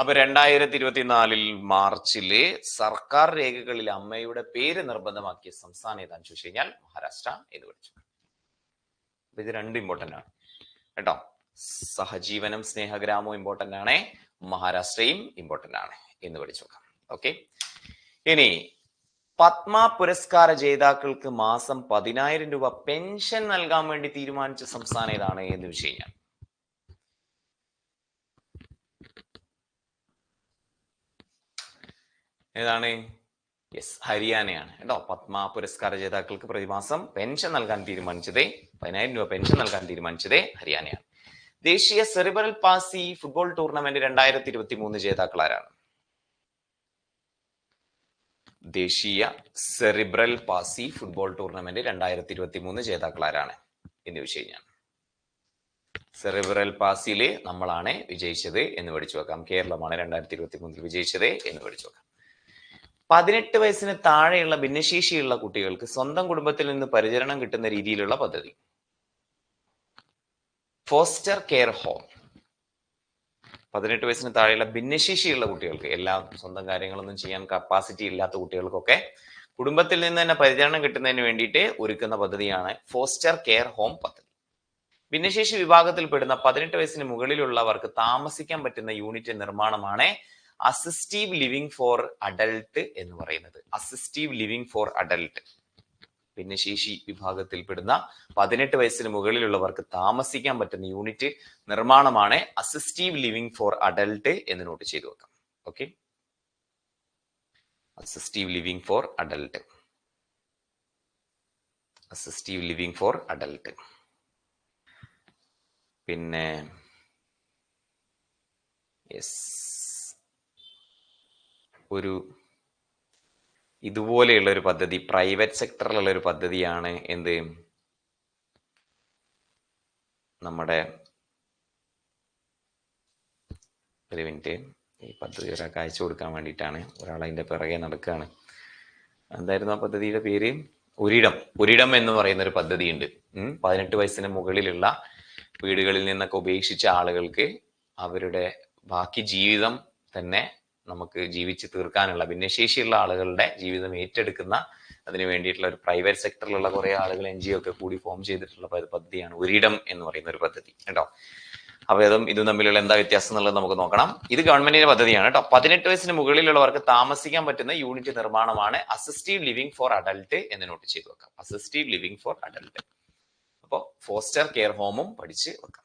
അപ്പൊ 2024 മാർച്ചില് സർക്കാർ രേഖകളിൽ അമ്മയുടെ പേര് നിർബന്ധമാക്കിയ സംസ്ഥാനം ഏതാന്ന് ചോദിച്ചു കഴിഞ്ഞാൽ മഹാരാഷ്ട്ര എന്ന് പഠിച്ചു. അപ്പൊ ഇത് രണ്ടും ഇമ്പോർട്ടന്റ് ആണ് കേട്ടോ. സഹജീവനം സ്നേഹഗ്രാമവും ഇമ്പോർട്ടന്റ് ആണ്, മഹാരാഷ്ട്രയും ഇമ്പോർട്ടന്റ് ആണ് എന്ന് പഠിച്ചു നോക്കാം. ഓക്കെ, ഇനി പത്മ പുരസ്കാര ജേതാക്കൾക്ക് മാസം 10,000 രൂപ പെൻഷൻ നൽകാൻ വേണ്ടി തീരുമാനിച്ച സംസ്ഥാനം ഏതാണ് എന്ന് വിഷയം? ഏതാണ്? യെസ്, ഹരിയാനയാണ് കേട്ടോ. പത്മ പുരസ്കാര ജേതാക്കൾക്ക് പ്രതിമാസം പെൻഷൻ നൽകാൻ തീരുമാനിച്ചത് 10,000 രൂപ പെൻഷൻ നൽകാൻ തീരുമാനിച്ചത് ഹരിയാനയാണ്. ദേശീയ സെറിബ്രൽ പാസി ഫുട്ബോൾ ടൂർണമെന്റ് 2023 ജേതാക്കൾ ആരാണ്? ദേശീയ സെറിബ്രൽ പാസി ഫുട്ബോൾ ടൂർണമെന്റ് 2023 ജേതാക്കൾ ആരാണ് എന്ന് വിഷയം? സെറിബ്രൽ പാസിയില് നമ്മളാണ് വിജയിച്ചത് എന്ന് പഠിച്ചു വെക്കാം. കേരളമാണ് 2023 വിജയിച്ചത് എന്ന് പഠിച്ചു വെക്കാം. 18 വയസ്സിന് താഴെയുള്ള ഭിന്നശേഷിയുള്ള കുട്ടികൾക്ക് സ്വന്തം കുടുംബത്തിൽ നിന്ന് പരിചരണം കിട്ടുന്ന രീതിയിലുള്ള പദ്ധതി ഫോസ്റ്റർ കെയർ ഹോം. 18 വയസ്സിന് താഴെയുള്ള ഭിന്നശേഷിയുള്ള കുട്ടികൾക്ക്, എല്ലാം സ്വന്തം കാര്യങ്ങളൊന്നും ചെയ്യാൻ കപ്പാസിറ്റി ഇല്ലാത്ത കുട്ടികൾക്കൊക്കെ കുടുംബത്തിൽ നിന്ന് തന്നെ പരിചരണം കിട്ടുന്നതിന് വേണ്ടിയിട്ട് ഒരുക്കുന്ന പദ്ധതിയാണ് ഫോസ്റ്റർ കെയർ ഹോം പദ്ധതി. ഭിന്നശേഷി വിഭാഗത്തിൽപ്പെടുന്ന 18 വയസ്സിന് മുകളിലുള്ളവർക്ക് താമസിക്കാൻ പറ്റുന്ന യൂണിറ്റ് നിർമ്മാണമാണ് അസിസ്റ്റീവ് ലിവിംഗ് ഫോർ അഡൽട്ട് എന്ന് പറയുന്നത്. Assistive living for adult. ഭിന്നശേഷി വിഭാഗത്തിൽപ്പെടുന്ന 18 വയസ്സിന് മുകളിലുള്ളവർക്ക് താമസിക്കാൻ പറ്റുന്ന യൂണിറ്റ് നിർമ്മാണമാണ് അസിസ്റ്റീവ് ലിവിംഗ് ഫോർ അഡൽട്ട് എന്ന് നോട്ട് ചെയ്തു വെക്കാം. Okay, assistive living for adult. Assistive living for adult. പിന്നെ യെസ്, ഒരു ഇതുപോലെയുള്ള ഒരു പദ്ധതി പ്രൈവറ്റ് സെക്ടറിലുള്ള ഒരു പദ്ധതിയാണ് എന്ത്, നമ്മുടെ ഒരു മിനിറ്റ്, ഈ പദ്ധതി ഒരാൾക്ക് അയച്ചു കൊടുക്കാൻ വേണ്ടിയിട്ടാണ്, ഒരാൾ അതിന്റെ പിറകെ നടക്കുകയാണ്. എന്തായിരുന്നു ആ പദ്ധതിയുടെ പേര്? ഒരിടം. ഒരിടം എന്ന് പറയുന്ന ഒരു പദ്ധതി ഉണ്ട്. 18 വയസ്സിന് മുകളിലുള്ള വീടുകളിൽ നിന്നൊക്കെ ഉപേക്ഷിച്ച ആളുകൾക്ക് അവരുടെ ബാക്കി ജീവിതം തന്നെ നമുക്ക് ജീവിച്ച് തീർക്കാനുള്ള, ഭിന്നശേഷിയുള്ള ആളുകളുടെ ജീവിതം ഏറ്റെടുക്കുന്ന അതിന് വേണ്ടിയിട്ടുള്ള ഒരു പ്രൈവറ്റ് സെക്ടറിലുള്ള കുറെ ആളുകൾ NGO ഒക്കെ കൂടി ഫോം ചെയ്തിട്ടുള്ള പദ്ധതിയാണ് ഒരിടം എന്ന് പറയുന്ന ഒരു പദ്ധതി കേട്ടോ. അപ്പൊ ഇതും തമ്മിലുള്ള എന്താ വ്യത്യാസം എന്നുള്ളത് നമുക്ക് നോക്കണം. ഇത് ഗവൺമെന്റിന്റെ പദ്ധതിയാണ് കേട്ടോ. 18 വയസ്സിന് മുകളിലുള്ളവർക്ക് താമസിക്കാൻ പറ്റുന്ന യൂണിറ്റ് നിർമ്മാണമാണ് അസിസ്റ്റീവ് ലിവിംഗ് ഫോർ അഡൽട്ട് എന്ന് നോട്ട് ചെയ്ത് വെക്കാം. Assistive living for adult. അപ്പോൾ ഫോസ്റ്റർ കെയർ ഹോമും പഠിച്ച് വെക്കാം.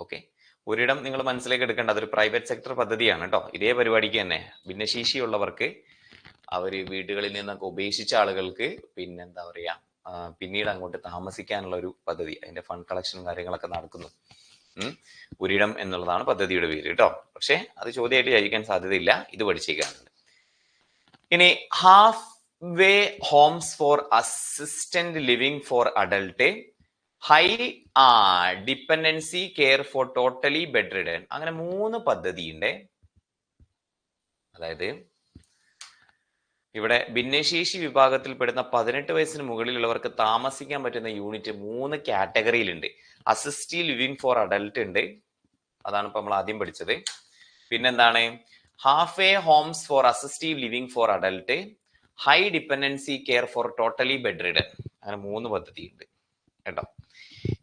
ഓക്കെ, ഒരിടം നിങ്ങൾ മനസ്സിലേക്ക് എടുക്കേണ്ട അതൊരു പ്രൈവറ്റ് സെക്ടർ പദ്ധതിയാണ് കേട്ടോ. ഇതേ പരിപാടിക്ക് തന്നെ ഭിന്നശേഷിയുള്ളവർക്ക് അവര് വീടുകളിൽ നിന്നൊക്കെ ഉപേക്ഷിച്ച ആളുകൾക്ക് പിന്നെന്താ പറയാ പിന്നീട് അങ്ങോട്ട് താമസിക്കാനുള്ള ഒരു പദ്ധതി, അതിന്റെ ഫണ്ട് കളക്ഷനും കാര്യങ്ങളൊക്കെ നടക്കുന്നു. ഒരിടം എന്നുള്ളതാണ് പദ്ധതിയുടെ പേര് കേട്ടോ. പക്ഷെ അത് ചോദ്യമായിട്ട് ചോദിക്കാൻ സാധ്യതയില്ല, ഇത് പഠിച്ചേക്കാനുണ്ട്. ഇനി halfway homes for assistant living for adult, high dependency care for totally bedridden, അങ്ങനെ 3 പദ്ധതിയുണ്ട്. അതായത് ഇവിടെ ഭിന്നശേഷി വിഭാഗത്തിൽപ്പെടുന്ന 18 വയസ്സിന് മുകളിലുള്ളവർക്ക് താമസിക്കാൻ പറ്റുന്ന യൂണിറ്റ് 3 കാറ്റഗറിയിലുണ്ട്. അസിസ്റ്റീവ് ലിവിംഗ് ഫോർ അഡൽട്ട് ഉണ്ട്, അതാണ് ഇപ്പൊ നമ്മൾ ആദ്യം പഠിച്ചത്. പിന്നെന്താണ്? Half a homes for assistive living for adult, high dependency care for totally bedridden, അങ്ങനെ 3 പദ്ധതി ഉണ്ട് കേട്ടോ.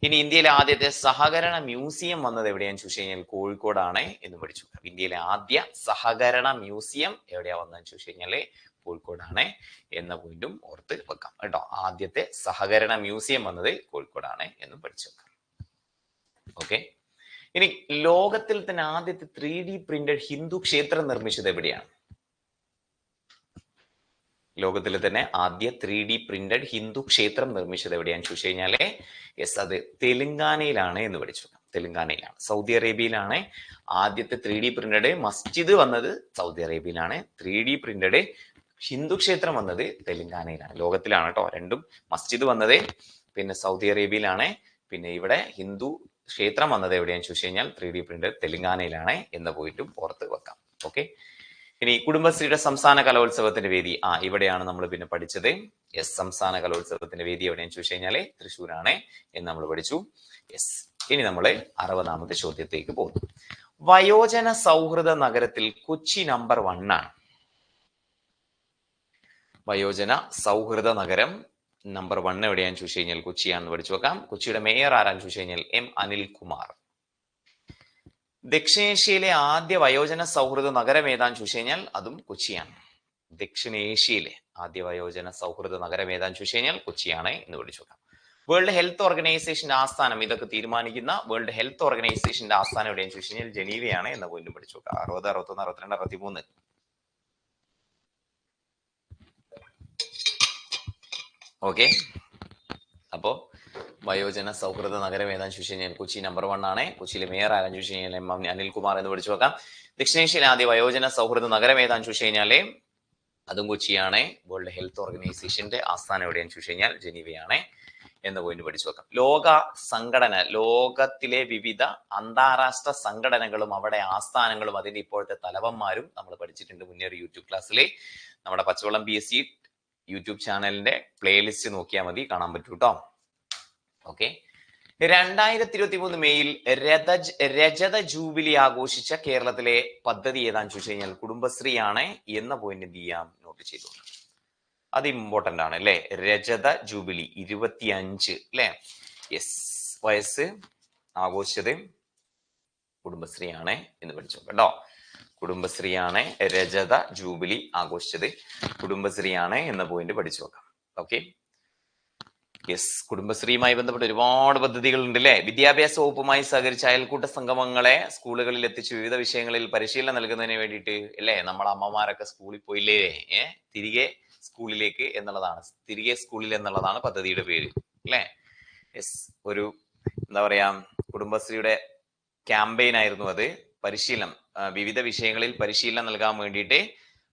ഇനി ഇന്ത്യയിലെ ആദ്യത്തെ സഹകരണ മ്യൂസിയം വന്നത് എവിടെയാന്ന് ചോദിച്ചു കഴിഞ്ഞാൽ കോഴിക്കോടാണ് എന്ന് പഠിച്ചു. ഇന്ത്യയിലെ ആദ്യ സഹകരണ മ്യൂസിയം എവിടെയാ വന്നതെന്ന് ചോദിച്ചു കഴിഞ്ഞാല് കോഴിക്കോടാണ് എന്ന പോയിന്റും ഓർത്ത് വെക്കാം കേട്ടോ. ആദ്യത്തെ സഹകരണ മ്യൂസിയം വന്നത് കോഴിക്കോടാണ് എന്നും പഠിച്ചു വെക്കാം. ഓക്കെ, ഇനി ലോകത്തിൽ തന്നെ ആദ്യത്തെ 3D പ്രിന്റഡ് ഹിന്ദു ക്ഷേത്രം നിർമ്മിച്ചത് എവിടെയാണ്? ലോകത്തിൽ തന്നെ ആദ്യ 3D പ്രിന്റഡ് ഹിന്ദു ക്ഷേത്രം നിർമ്മിച്ചത് എവിടെയാന്ന് ചോദിച്ചു കഴിഞ്ഞാല് യെസ്, അത് തെലുങ്കാനയിലാണ് എന്ന് പഠിച്ചു. തെലുങ്കാനയിലാണ്, സൗദി അറേബ്യയിലാണ് ആദ്യത്തെ 3D പ്രിന്റഡ് മസ്ജിദ് വന്നത്. സൗദി അറേബ്യയിലാണ് 3D പ്രിന്റഡ് ഹിന്ദു ക്ഷേത്രം വന്നത് തെലുങ്കാനയിലാണ്. ലോകത്തിലാണ് കേട്ടോ രണ്ടും. മസ്ജിദ് വന്നത് പിന്നെ സൗദി അറേബ്യയിലാണ്, പിന്നെ ഇവിടെ ഹിന്ദു ക്ഷേത്രം വന്നത് എവിടെയാന്ന് ചോദിച്ചു കഴിഞ്ഞാൽ 3D പ്രിന്റഡ് തെലുങ്കാനയിലാണ് എന്ന പോയിട്ടും ഓർത്ത് വെക്കാം. ഓക്കെ, ഇനി കുടുംബശ്രീയുടെ സംസ്ഥാന കലോത്സവത്തിന്റെ വേദി ഇവിടെയാണ് നമ്മൾ പിന്നെ പഠിച്ചത്. യെസ്, സംസ്ഥാന കലോത്സവത്തിന്റെ വേദി എവിടെയാന്ന് ചോദിച്ചു കഴിഞ്ഞാല് തൃശ്ശൂരാണ് എന്ന് നമ്മൾ പഠിച്ചു. യെസ്, ഇനി നമ്മൾ 60ാമത്തെ ചോദ്യത്തേക്ക് പോകുന്നു. വയോജന സൗഹൃദ നഗരത്തിൽ കൊച്ചി നമ്പർ 1 ആണ്. വയോജന സൗഹൃദ നഗരം നമ്പർ 1 എവിടെയാന്ന് ചോദിച്ചു കഴിഞ്ഞാൽ കൊച്ചിയാണെന്ന് പഠിച്ചു വെക്കാം. കൊച്ചിയുടെ മേയർ ആരാന്ന് ചോദിച്ചു കഴിഞ്ഞാൽ M അനിൽകുമാർ. ദക്ഷിണേഷ്യയിലെ ആദ്യ വയോജന സൗഹൃദ നഗരം ഏതാന്ന് ചോദിച്ചു കഴിഞ്ഞാൽ അതും കൊച്ചിയാണ്. ദക്ഷിണേഷ്യയിലെ ആദ്യ വയോജന സൗഹൃദ നഗരം ഏതാന്ന് ചോദിച്ചു കഴിഞ്ഞാൽ കൊച്ചിയാണ് എന്ന് പഠിച്ചു നോക്കാം. വേൾഡ് ഹെൽത്ത് ഓർഗനൈസേഷന്റെ ആസ്ഥാനം, ഇതൊക്കെ തീരുമാനിക്കുന്ന വേൾഡ് ഹെൽത്ത് ഓർഗനൈസേഷന്റെ ആസ്ഥാനം എവിടെയെന്ന് ചോദിച്ചു കഴിഞ്ഞാൽ ജനീവയാണ് എന്ന പോയിന്റ് പഠിച്ചു നോക്കാം. 60, 61, 62, 63. ഓക്കെ, അപ്പോ വയോജന സൗഹൃദ നഗരം ഏതാന്ന് ചോദിച്ചു കഴിഞ്ഞാൽ കൊച്ചി നമ്പർ 1 ആണ്. കൊച്ചിയിലെ മേയർ ആരാന്ന് ചോദിച്ചു കഴിഞ്ഞാൽ എം അനിൽകുമാർ എന്ന് പഠിച്ചു നോക്കാം. ദക്ഷിണേഷ്യയിലെ ആദ്യ വയോജന സൗഹൃദ നഗരം ഏതാന്ന് ചോദിച്ചു കഴിഞ്ഞാല് അതും കൊച്ചിയാണ്. വേൾഡ് ഹെൽത്ത് ഓർഗനൈസേഷന്റെ ആസ്ഥാനം എവിടെയാന്ന് ചോദിച്ചു കഴിഞ്ഞാൽ ജനീവയാണ് എന്ന പോയിന്റ് പഠിച്ചു വെക്കാം. ലോക സംഘടന, ലോകത്തിലെ വിവിധ അന്താരാഷ്ട്ര സംഘടനകളും അവിടെ ആസ്ഥാനങ്ങളും അതിന്റെ ഇപ്പോഴത്തെ തലവന്മാരും നമ്മൾ പഠിച്ചിട്ടുണ്ട് മുന്നേ ഒരു യൂട്യൂബ് ക്ലാസ്സിൽ. നമ്മുടെ പച്ചവെള്ളം PSC യൂട്യൂബ് ചാനലിന്റെ പ്ലേലിസ്റ്റ് നോക്കിയാൽ മതി, കാണാൻ പറ്റൂ കേട്ടോ. ഓക്കെ, 2023 മെയ്യിൽ രജത ജൂബിലി ആഘോഷിച്ച കേരളത്തിലെ പദ്ധതി ഏതാന്ന് ചോദിച്ചു കഴിഞ്ഞാൽ കുടുംബശ്രീ ആണ് എന്ന പോയിന്റ് എന്ത് ചെയ്യാം, നോട്ട് ചെയ്തു. അത് ഇമ്പോർട്ടന്റ് ആണ് അല്ലെ. രജത ജൂബിലി 25 അല്ലെ, യെസ്, വയസ്സ് ആഘോഷിച്ചത് കുടുംബശ്രീയാണ് എന്ന് പഠിച്ചു കേട്ടോ. കുടുംബശ്രീയാണ് രജത ജൂബിലി ആഘോഷിച്ചത്, കുടുംബശ്രീയാണ് എന്ന പോയിന്റ് പഠിച്ചു നോക്കാം. ഓക്കെ, യെസ്, കുടുംബശ്രീയുമായി ബന്ധപ്പെട്ട് ഒരുപാട് പദ്ധതികൾ ഉണ്ട് അല്ലെ. വിദ്യാഭ്യാസ വകുപ്പുമായി സഹകരിച്ച് അയൽക്കൂട്ട സംഗമങ്ങളെ സ്കൂളുകളിൽ എത്തിച്ച് വിവിധ വിഷയങ്ങളിൽ പരിശീലനം നൽകുന്നതിന് വേണ്ടിയിട്ട് അല്ലെ നമ്മളെ അമ്മമാരൊക്കെ സ്കൂളിൽ പോയില്ലേ, തിരികെ സ്കൂളിലേക്ക് എന്നുള്ളതാണ്, തിരികെ സ്കൂളിൽ എന്നുള്ളതാണ് പദ്ധതിയുടെ പേര് അല്ലെ. യെസ്, ഒരു എന്താ പറയാ കുടുംബശ്രീയുടെ ക്യാമ്പയിൻ ആയിരുന്നു അത്. പരിശീലനം, വിവിധ വിഷയങ്ങളിൽ പരിശീലനം നൽകാൻ വേണ്ടിയിട്ട്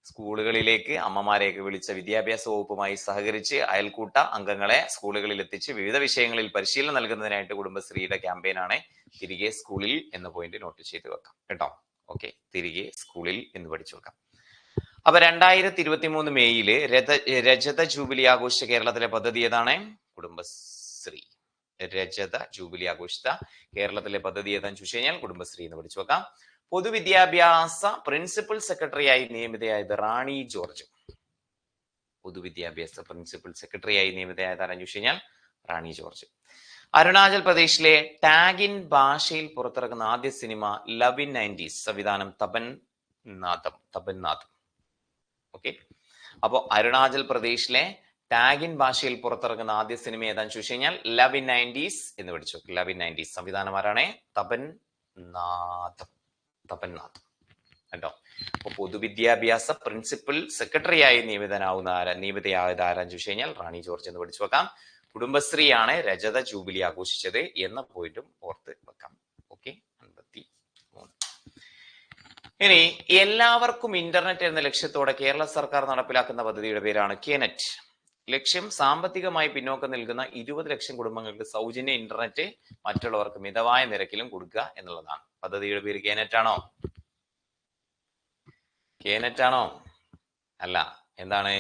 സ്കൂളുകളിലേക്ക് അമ്മമാരെയൊക്കെ വിളിച്ച വിദ്യാഭ്യാസ വകുപ്പുമായി സഹകരിച്ച് അയൽക്കൂട്ട അംഗങ്ങളെ സ്കൂളുകളിൽ എത്തിച്ച് വിവിധ വിഷയങ്ങളിൽ പരിശീലനം നൽകുന്നതിനായിട്ട് കുടുംബശ്രീയുടെ ക്യാമ്പയിനാണ് തിരികെ സ്കൂളിൽ എന്ന പോയിന്റ് നോട്ട് ചെയ്ത് വെക്കാം കേട്ടോ. ഓക്കെ, തിരികെ സ്കൂളിൽ എന്ന് പഠിച്ചു വെക്കാം. അപ്പൊ 2023 മെയ്യില് രജത ജൂബിലി ആഘോഷിച്ച കേരളത്തിലെ പദ്ധതി ഏതാണ്? കുടുംബശ്രീ. രജത ജൂബിലി ആഘോഷിച്ച കേരളത്തിലെ പദ്ധതി ഏതാന്ന് ചോദിച്ചു കഴിഞ്ഞാൽ കുടുംബശ്രീ എന്ന് പഠിച്ചു വെക്കാം. പൊതുവിദ്യാഭ്യാസ പ്രിൻസിപ്പൽ സെക്രട്ടറിയായി നിയമിതയായത് റാണി ജോർജ്. പൊതുവിദ്യാഭ്യാസ പ്രിൻസിപ്പൽ സെക്രട്ടറിയായി നിയമിതയായത് ആരാന്ന് ചോദിച്ചു കഴിഞ്ഞാൽ റാണി ജോർജ്. അരുണാചൽ പ്രദേശിലെ ടാഗിൻ ഭാഷയിൽ പുറത്തിറക്കുന്ന ആദ്യ സിനിമ ലവ് ഇൻ 90s, സംവിധാനം തപൻ നാഥം. ഓക്കെ, അപ്പോ അരുണാചൽ പ്രദേശിലെ ടാഗിൻ ഭാഷയിൽ പുറത്തിറങ്ങുന്ന ആദ്യ സിനിമ ഏതാന്ന് ചോദിച്ചു കഴിഞ്ഞാൽ ലവ് ഇൻ 90s എന്ന് പഠിച്ചു. ലവ് ഇൻ 90s സംവിധാനം ആരാണ്? തപൻ നാഥം കേട്ടോ. അപ്പൊ പൊതുവിദ്യാഭ്യാസ പ്രിൻസിപ്പൽ സെക്രട്ടറിയായി നിയമിതയായത് ആരാന്ന് ചോദിച്ചു കഴിഞ്ഞാൽ റാണി ജോർജ് എന്ന് പഠിച്ചു വെക്കാം. കുടുംബശ്രീയാണ് രജത ജൂബിലി ആഘോഷിച്ചത് എന്ന പോയിന്റും ഓർത്ത് വെക്കാം. ഓക്കെ, 53. ഇനി എല്ലാവർക്കും ഇന്റർനെറ്റ് എന്ന ലക്ഷ്യത്തോടെ കേരള സർക്കാർ നടപ്പിലാക്കുന്ന പദ്ധതിയുടെ പേരാണ് കേനെറ്റ്. ലക്ഷ്യം സാമ്പത്തികമായി പിന്നോക്കം നിൽക്കുന്ന 20 ലക്ഷം കുടുംബങ്ങൾക്ക് സൗജന്യ ഇന്റർനെറ്റ് മറ്റുള്ളവർക്ക് മിതമായ നിരക്കിലും കൊടുക്കുക എന്നുള്ളതാണ്. പദ്ധതിയുടെ പേര് കേനെറ്റ് ആണോ? കേനെറ്റ് ആണോ? അല്ല, എന്താണ്?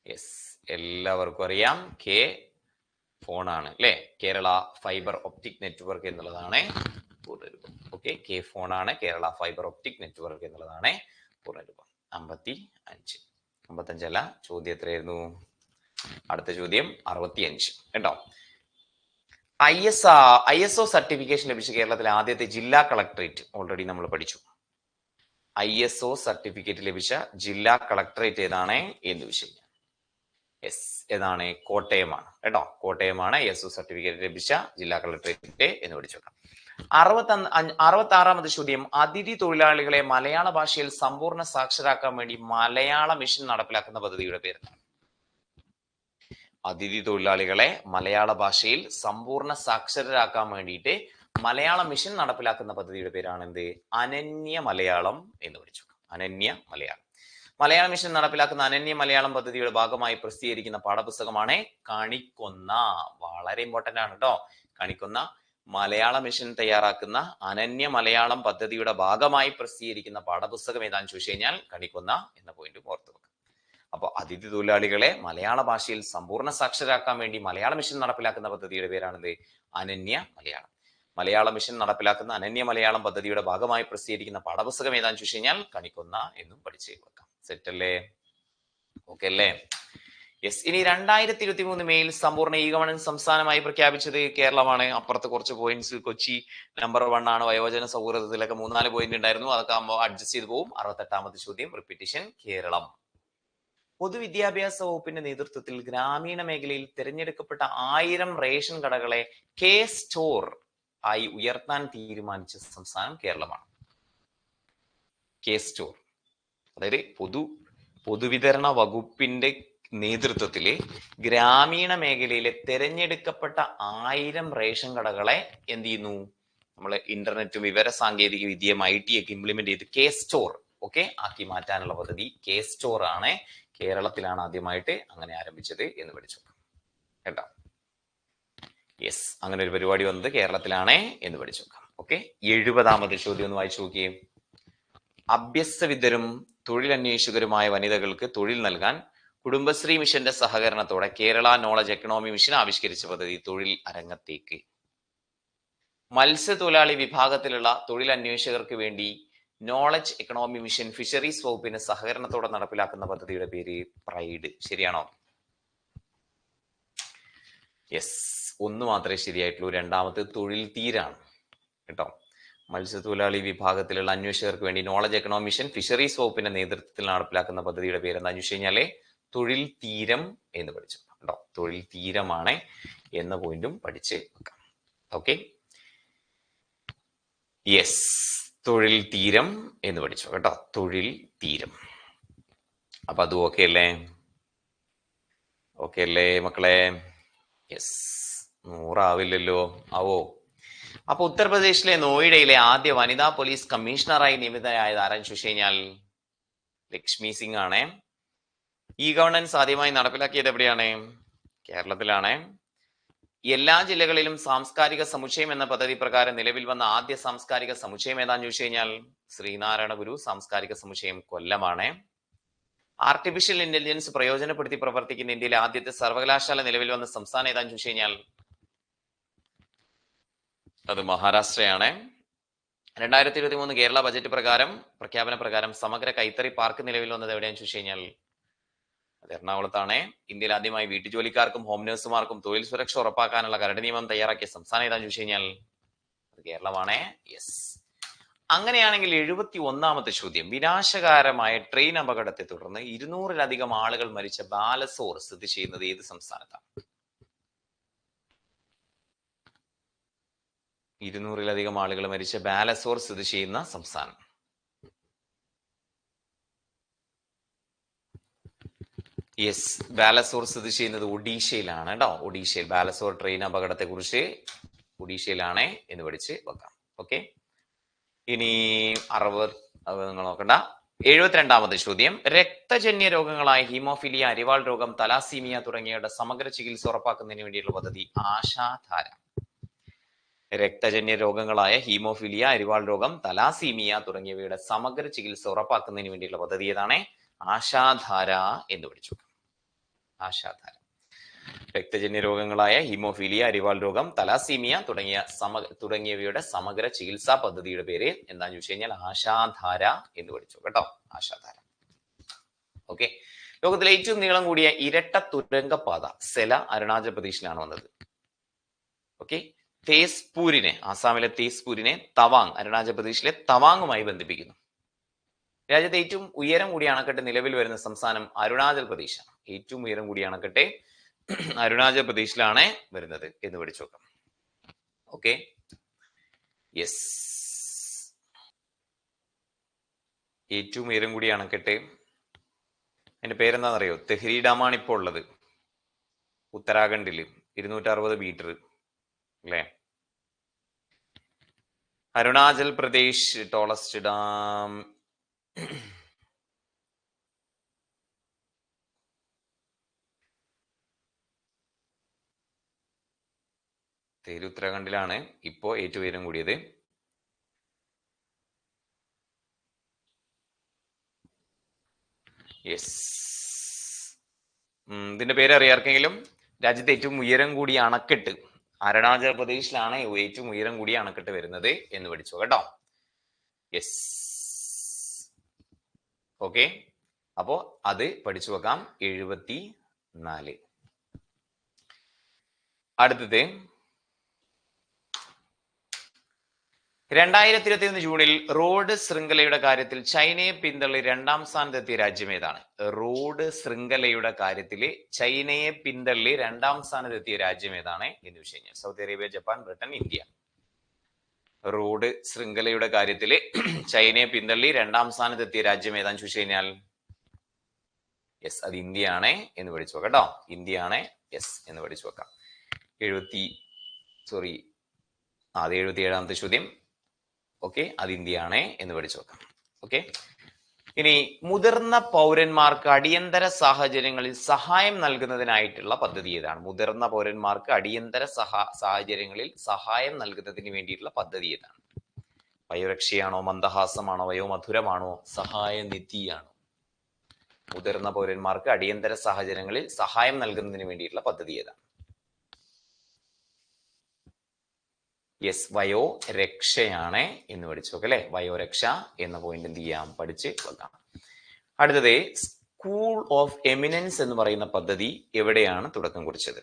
യെസ്, എല്ലാവർക്കും അറിയാം, കെ ഫോൺ ആണ് അല്ലെ. കേരള ഫൈബർ ഒപ്റ്റിക് നെറ്റ്വർക്ക് എന്നുള്ളതാണ് പൂർണ്ണരൂപം. ഓക്കെ, കെ ഫോൺ ആണ്, കേരള ഫൈബർ ഒപ്റ്റിക് നെറ്റ്വർക്ക് എന്നുള്ളതാണ് പൂർണ്ണരൂപം. 55. 55 അല്ല, ചോദ്യം എത്രയായിരുന്നു? അടുത്ത ചോദ്യം 65 കേട്ടോ. ISO സർട്ടിഫിക്കേഷൻ ലഭിച്ച കേരളത്തിലെ ആദ്യത്തെ ജില്ലാ കളക്ടറേറ്റ് ഓൾറെഡി നമ്മൾ പഠിച്ചു. ISO സർട്ടിഫിക്കറ്റ് ലഭിച്ച ജില്ലാ കളക്ടറേറ്റ് ഏതാണ് എന്ന് ചോദിച്ചു. യെസ്, ഏതാണ്? കോട്ടയമാണ് കേട്ടോ. കോട്ടയമാണ് ISO സർട്ടിഫിക്കറ്റ് ലഭിച്ച ജില്ലാ കളക്ടറേറ്റ് എന്ന് പഠിച്ചു വെക്കാം. 66ാമത് ചോദ്യം, അതിഥി തൊഴിലാളികളെ മലയാള ഭാഷയിൽ സമ്പൂർണ്ണ സാക്ഷരാക്കാൻ വേണ്ടി മലയാള മിഷൻ നടപ്പിലാക്കുന്ന പദ്ധതിയുടെ പേര്. അതിഥി തൊഴിലാളികളെ മലയാള ഭാഷയിൽ സമ്പൂർണ്ണ സാക്ഷരരാക്കാൻ വേണ്ടിയിട്ട് മലയാള മിഷൻ നടപ്പിലാക്കുന്ന പദ്ധതിയുടെ പേരാണ് എന്ത്? അനന്യ മലയാളം എന്ന് പഠിച്ചു. അനന്യ മലയാളം. മലയാള മിഷൻ നടപ്പിലാക്കുന്ന അനന്യ മലയാളം പദ്ധതിയുടെ ഭാഗമായി പ്രസിദ്ധീകരിക്കുന്ന പാഠപുസ്തകമാണ് കണിക്കൊന്ന. വളരെ ഇമ്പോർട്ടന്റ് ആണ് കേട്ടോ. കണിക്കൊന്ന മലയാള മിഷൻ തയ്യാറാക്കുന്ന അനന്യ മലയാളം പദ്ധതിയുടെ ഭാഗമായി പ്രസിദ്ധീകരിക്കുന്ന പാഠപുസ്തകം ഏതാന്ന് ചോദിച്ചു കഴിഞ്ഞാൽ കണിക്കൊന്ന എന്ന പോയിന്റ് ഓർത്തു വെക്കാം. അപ്പൊ അതിഥി തൊഴിലാളികളെ മലയാള ഭാഷയിൽ സമ്പൂർണ്ണ സാക്ഷരരാക്കാൻ വേണ്ടി മലയാള മിഷൻ നടപ്പിലാക്കുന്ന പദ്ധതിയുടെ പേരാണിത് അനന്യ മലയാളം. മലയാള മിഷൻ നടപ്പിലാക്കുന്ന അനന്യ മലയാളം പദ്ധതിയുടെ ഭാഗമായി പ്രസിദ്ധീകരിക്കുന്ന പാഠപുസ്തകം ഏതാന്ന് ചോദിച്ചു കഴിഞ്ഞാൽ കണിക്കൊന്ന എന്നും പഠിച്ചു വെക്കാം. സെറ്റ് അല്ലേ? ഓക്കെ അല്ലേ? യെസ്. ഇനി 2023 മെയ്യിൽ സമ്പൂർണ്ണ ഇ ഗവേണൻസ് സംസ്ഥാനമായി പ്രഖ്യാപിച്ചത് കേരളമാണ്. അപ്പുറത്ത് കുറച്ച് പോയിന്റ്സ്, കൊച്ചി നമ്പർ 1 ആണ്. വയോജന സൗഹൃദത്തിലൊക്കെ 3-4 പോയിന്റ് ഉണ്ടായിരുന്നു, അതൊക്കെ അഡ്ജസ്റ്റ് ചെയ്ത് പോകും. 68ാമത്തെ ചോദ്യം റിപ്പീറ്റേഷൻ, കേരളം. പൊതുവിദ്യാഭ്യാസ വകുപ്പിന്റെ നേതൃത്വത്തിൽ ഗ്രാമീണ മേഖലയിൽ തിരഞ്ഞെടുക്കപ്പെട്ട 1000 റേഷൻ കടകളെ കെ സ്റ്റോർ ആയി ഉയർത്താൻ തീരുമാനിച്ച സംസ്ഥാനം കേരളമാണ്. കെ സ്റ്റോർ, അതായത് പൊതുവിതരണ വകുപ്പിന്റെ നേതൃത്വത്തില് ഗ്രാമീണ മേഖലയിലെ തിരഞ്ഞെടുക്കപ്പെട്ട 1000 റേഷൻ കടകളെ എന്ത് ചെയ്യുന്നു, നമ്മൾ ഇന്റർനെറ്റും വിവര സാങ്കേതിക വിദ്യയും IT ഒക്കെ ഇംപ്ലിമെന്റ് ചെയ്ത് കെ സ്റ്റോർ ആക്കി മാറ്റാനുള്ള പദ്ധതി കെ സ്റ്റോർ ആണ്. കേരളത്തിലാണ് ആദ്യമായിട്ട് അങ്ങനെ ആരംഭിച്ചത് എന്ന് പഠിച്ചു കേട്ടോ. യെസ്, അങ്ങനെ ഒരു പരിപാടി വന്നത് കേരളത്തിലാണ് എന്ന് പഠിച്ചു നോക്കാം. 70ാമത്തെ ചോദ്യം ഒന്ന് വായിച്ചു നോക്കിയേ. അഭ്യസ്തവിദ്യരും തൊഴിലന്വേഷകരുമായ വനിതകൾക്ക് തൊഴിൽ നൽകാൻ കുടുംബശ്രീ മിഷന്റെ സഹകരണത്തോടെ കേരള നോളജ് എക്കണോമി മിഷൻ ആവിഷ്കരിച്ച പദ്ധതി തൊഴിൽ അരങ്ങത്തേക്ക്. മത്സ്യത്തൊഴിലാളി വിഭാഗത്തിലുള്ള തൊഴിലന്വേഷകർക്ക് വേണ്ടി നോളജ് എക്കണോമി മിഷൻ ഫിഷറീസ് വകുപ്പിന് സഹകരണത്തോടെ നടപ്പിലാക്കുന്ന പദ്ധതിയുടെ പേര് പ്രൈഡ്. ശരിയാണോ? യെസ്, ഒന്ന് മാത്രമേ ശരിയായിട്ടുള്ളൂ. രണ്ടാമത്തെ തൊഴിൽ തീരാണ് കേട്ടോ. മത്സ്യത്തൊഴിലാളി വിഭാഗത്തിലുള്ള അന്വേഷകർക്ക് വേണ്ടി നോളജ് എക്കണോമി മിഷൻ ഫിഷറീസ് വകുപ്പിന്റെ നേതൃത്വത്തിൽ നടപ്പിലാക്കുന്ന പദ്ധതിയുടെ പേര് എന്താണെന്ന് വെച്ച് കഴിഞ്ഞാല് തൊഴിൽ തീരം എന്ന് പഠിച്ചു കേട്ടോ. തൊഴിൽ തീരമാണ് എന്ന പോയിന്റും പഠിച്ച് വെക്കാം. യെസ്, തൊഴിൽ തീരം എന്ന് പഠിച്ചു കേട്ടോ. തൊഴിൽ തീരം. അപ്പൊ അത് ഓക്കെ അല്ലേ മക്കളെ? യെസ്, 100 ആവില്ലല്ലോ, ആവോ? അപ്പൊ ഉത്തർപ്രദേശിലെ നോയിഡയിലെ ആദ്യ വനിതാ പോലീസ് കമ്മീഷണറായി നിയമിതയായത് ആരാന്ന് ചോദിച്ചു കഴിഞ്ഞാൽ ലക്ഷ്മി സിംഗ് ആണ്. ഈ ഗവർണൻസ് ആദ്യമായി നടപ്പിലാക്കിയത് എവിടെയാണ്? കേരളത്തിലാണ്. എല്ലാ ജില്ലകളിലും സാംസ്കാരിക സമുച്ചയം എന്ന പദ്ധതി പ്രകാരം നിലവിൽ വന്ന ആദ്യ സാംസ്കാരിക സമുച്ചയം ഏതാന്ന് ചോദിച്ചു കഴിഞ്ഞാൽ ശ്രീനാരായണ ഗുരു സാംസ്കാരിക സമുച്ചയം കൊല്ലമാണ്. ആർട്ടിഫിഷ്യൽ ഇന്റലിജൻസ് പ്രയോജനപ്പെടുത്തി പ്രവർത്തിക്കുന്ന ഇന്ത്യയിലെ ആദ്യത്തെ സർവകലാശാല നിലവിൽ വന്ന സംസ്ഥാനം ഏതാന്ന് ചോദിച്ചു കഴിഞ്ഞാൽ അത് മഹാരാഷ്ട്രയാണ്. 2023 കേരള ബജറ്റ് പ്രഖ്യാപന പ്രകാരം സമഗ്ര കൈത്തറി പാർക്ക് നിലവിൽ വന്നത് എവിടെയാണെന്ന് ചോദിച്ചു കഴിഞ്ഞാൽ അത് എറണാകുളത്താണ്. ഇന്ത്യയിൽ ആദ്യമായി വീട്ടുജോലിക്കാർക്കും ഹോം നഴ്സുമാർക്കും തൊഴിൽ സുരക്ഷ ഉറപ്പാക്കാനുള്ള കരട് നിയമം തയ്യാറാക്കിയ സംസ്ഥാനം ഏതാന്ന് ചോദിച്ചു കഴിഞ്ഞാൽ അത് കേരളമാണ്. യെസ്, അങ്ങനെയാണെങ്കിൽ 71ാമത്തെ ചോദ്യം. വിനാശകരമായ ട്രെയിൻ അപകടത്തെ തുടർന്ന് 200-ലധികം ആളുകൾ മരിച്ച ബാലസോർ സ്ഥിതി ചെയ്യുന്നത് ഏത് സംസ്ഥാനത്താണ്? 200-ലധികം ആളുകൾ മരിച്ച ബാലസോർ സ്ഥിതി ചെയ്യുന്ന സംസ്ഥാനം യെസ്, ബാലസോർ സ്ഥിതി ചെയ്യുന്നത് ഒഡീഷയിലാണ് കേട്ടോ. ഒഡീഷയിൽ ബാലസോർ ട്രെയിൻ അപകടത്തെ കുറിച്ച് ഒഡീഷയിലാണ് എന്ന് പഠിച്ച് വെക്കാം. ഇനി 60 നിങ്ങൾ നോക്കണ്ട. 72ാമത്തെ ചോദ്യം. രക്തജന്യ രോഗങ്ങളായ ഹീമോഫീലിയ, അരിവാൾ രോഗം, തലാസീമിയ തുടങ്ങിയവയുടെ സമഗ്ര ചികിത്സ ഉറപ്പാക്കുന്നതിന് വേണ്ടിയുള്ള പദ്ധതി ആശാധാര. രക്തജന്യ രോഗങ്ങളായ ഹീമോഫീലിയ, അരിവാൾ രോഗം, തലാസീമിയ തുടങ്ങിയവയുടെ സമഗ്ര ചികിത്സ ഉറപ്പാക്കുന്നതിന് വേണ്ടിയുള്ള പദ്ധതി ഏതാണ്? ആശാധാര എന്ന് പഠിച്ചു. ആശാധാര. രക്തജന്യ രോഗങ്ങളായ ഹീമോഫീലിയ, അരിവാൾ രോഗം, തലാസീമിയ തുടങ്ങിയവയുടെ സമഗ്ര ചികിത്സാ പദ്ധതിയുടെ പേര് എന്താന്ന് ചോദിച്ചു കഴിഞ്ഞാൽ ആശാധാര എന്ന് പഠിച്ചു കേട്ടോ. ആശാധാര. ലോകത്തിലെ ഏറ്റവും നീളം കൂടിയ ഇരട്ട തുരങ്കപാത സെല അരുണാചൽ പ്രദേശിലാണ് വന്നത്. തേസ്പൂരിനെ, ആസാമിലെ തേസ്പൂരിനെ തവാങ്, അരുണാചൽ പ്രദേശിലെ തവാങ്ങുമായി ബന്ധിപ്പിക്കുന്നു. രാജ്യത്തെ ഏറ്റവും ഉയരം കൂടിയ അണക്കെട്ട് നിലവിൽ വരുന്ന സംസ്ഥാനം അരുണാചൽ പ്രദേശാണ്. ഏറ്റവും ഉയരം കൂടിയ അണക്കെട്ട് അരുണാചൽ പ്രദേശിലാണ് വരുന്നത് എന്ന് പഠിച്ചു നോക്കാം. യെസ്, ഏറ്റവും ഉയരം കൂടിയ അണക്കെട്ട് അതിന്റെ പേരെന്താണെന്നറിയോ? തെഹ്രി ഡാമാണ് ഇപ്പോൾ ഉള്ളത് ഉത്തരാഖണ്ഡില്. 260 മീറ്റർ അല്ലേ? അരുണാചൽ പ്രദേശ് ടോളസ്റ്റ് ഡാം തെഹ്രി ഉത്തരാഖണ്ഡിലാണ് ഇപ്പോ ഏറ്റവും ഉയരം കൂടിയത്. യെസ്, ഇതിന്റെ പേര് അറിയാർക്കെങ്കിലും? രാജ്യത്തെ ഏറ്റവും ഉയരം കൂടിയ അണക്കെട്ട് അരുണാചൽ പ്രദേശിലാണ് ഏറ്റവും ഉയരം കൂടിയ അണക്കെട്ട് വരുന്നത് എന്ന് പഠിച്ചു കേട്ടോ. യെസ്, അപ്പോ അത് പഠിച്ചു വെക്കാം. 74. അടുത്തത് 2021 ജൂണിൽ റോഡ് ശൃംഖലയുടെ കാര്യത്തിൽ ചൈനയെ പിന്തള്ളി 2ാം സ്ഥാനത്തെത്തിയ രാജ്യം ഏതാണ്? റോഡ് ശൃംഖലയുടെ കാര്യത്തിൽ ചൈനയെ പിന്തള്ളി 2ാം സ്ഥാനത്തെത്തിയ രാജ്യം ഏതാണ് എന്ന് ചോദിച്ചു കഴിഞ്ഞാൽ Saudi Arabia, Japan, Britain, India. Road ശൃംഖലയുടെ കാര്യത്തിൽ ചൈനയെ പിന്തള്ളി 2ാം സ്ഥാനത്തെത്തിയ രാജ്യം ഏതാന്ന് ചോദിച്ചു കഴിഞ്ഞാൽ യെസ്, അത് ഇന്ത്യയാണ് എന്ന് പഠിച്ചു വെക്കാം കേട്ടോ. ഇന്ത്യയാണ് യെസ് എന്ന് പഠിച്ചു വെക്കാം. 77ാമത്തെ ചോദ്യം. ഓക്കെ, അത് ഇന്ത്യയാണ് എന്ന് പഠിച്ചു വെക്കാം. ഓക്കെ, ഇനി മുതിർന്ന പൗരന്മാർക്ക് അടിയന്തര സാഹചര്യങ്ങളിൽ സഹായം നൽകുന്നതിനായിട്ടുള്ള പദ്ധതി ഏതാണ്? മുതിർന്ന പൗരന്മാർക്ക് അടിയന്തര സാഹചര്യങ്ങളിൽ സഹായം നൽകുന്നതിന് വേണ്ടിയിട്ടുള്ള പദ്ധതി ഏതാണ്? വയോരക്ഷയാണോ, മന്ദഹാസമാണോ, വയോമധുരമാണോ, സഹായനിധിയാണോ? മുതിർന്ന പൗരന്മാർക്ക് അടിയന്തര സാഹചര്യങ്ങളിൽ സഹായം നൽകുന്നതിന് വേണ്ടിയിട്ടുള്ള പദ്ധതി ഏതാണ്? യെസ്, വയോരക്ഷയാണ് എന്ന് പഠിച്ചു വെക്കാം അല്ലെ. വയോരക്ഷ എന്ന പോയിന്റ് എന്ത് ചെയ്യാം, പഠിച്ച് വെക്കാം. അടുത്തത് സ്കൂൾ ഓഫ് എമിനൻസ് എന്ന് പറയുന്ന പദ്ധതി എവിടെയാണ് തുടക്കം കുറിച്ചത്?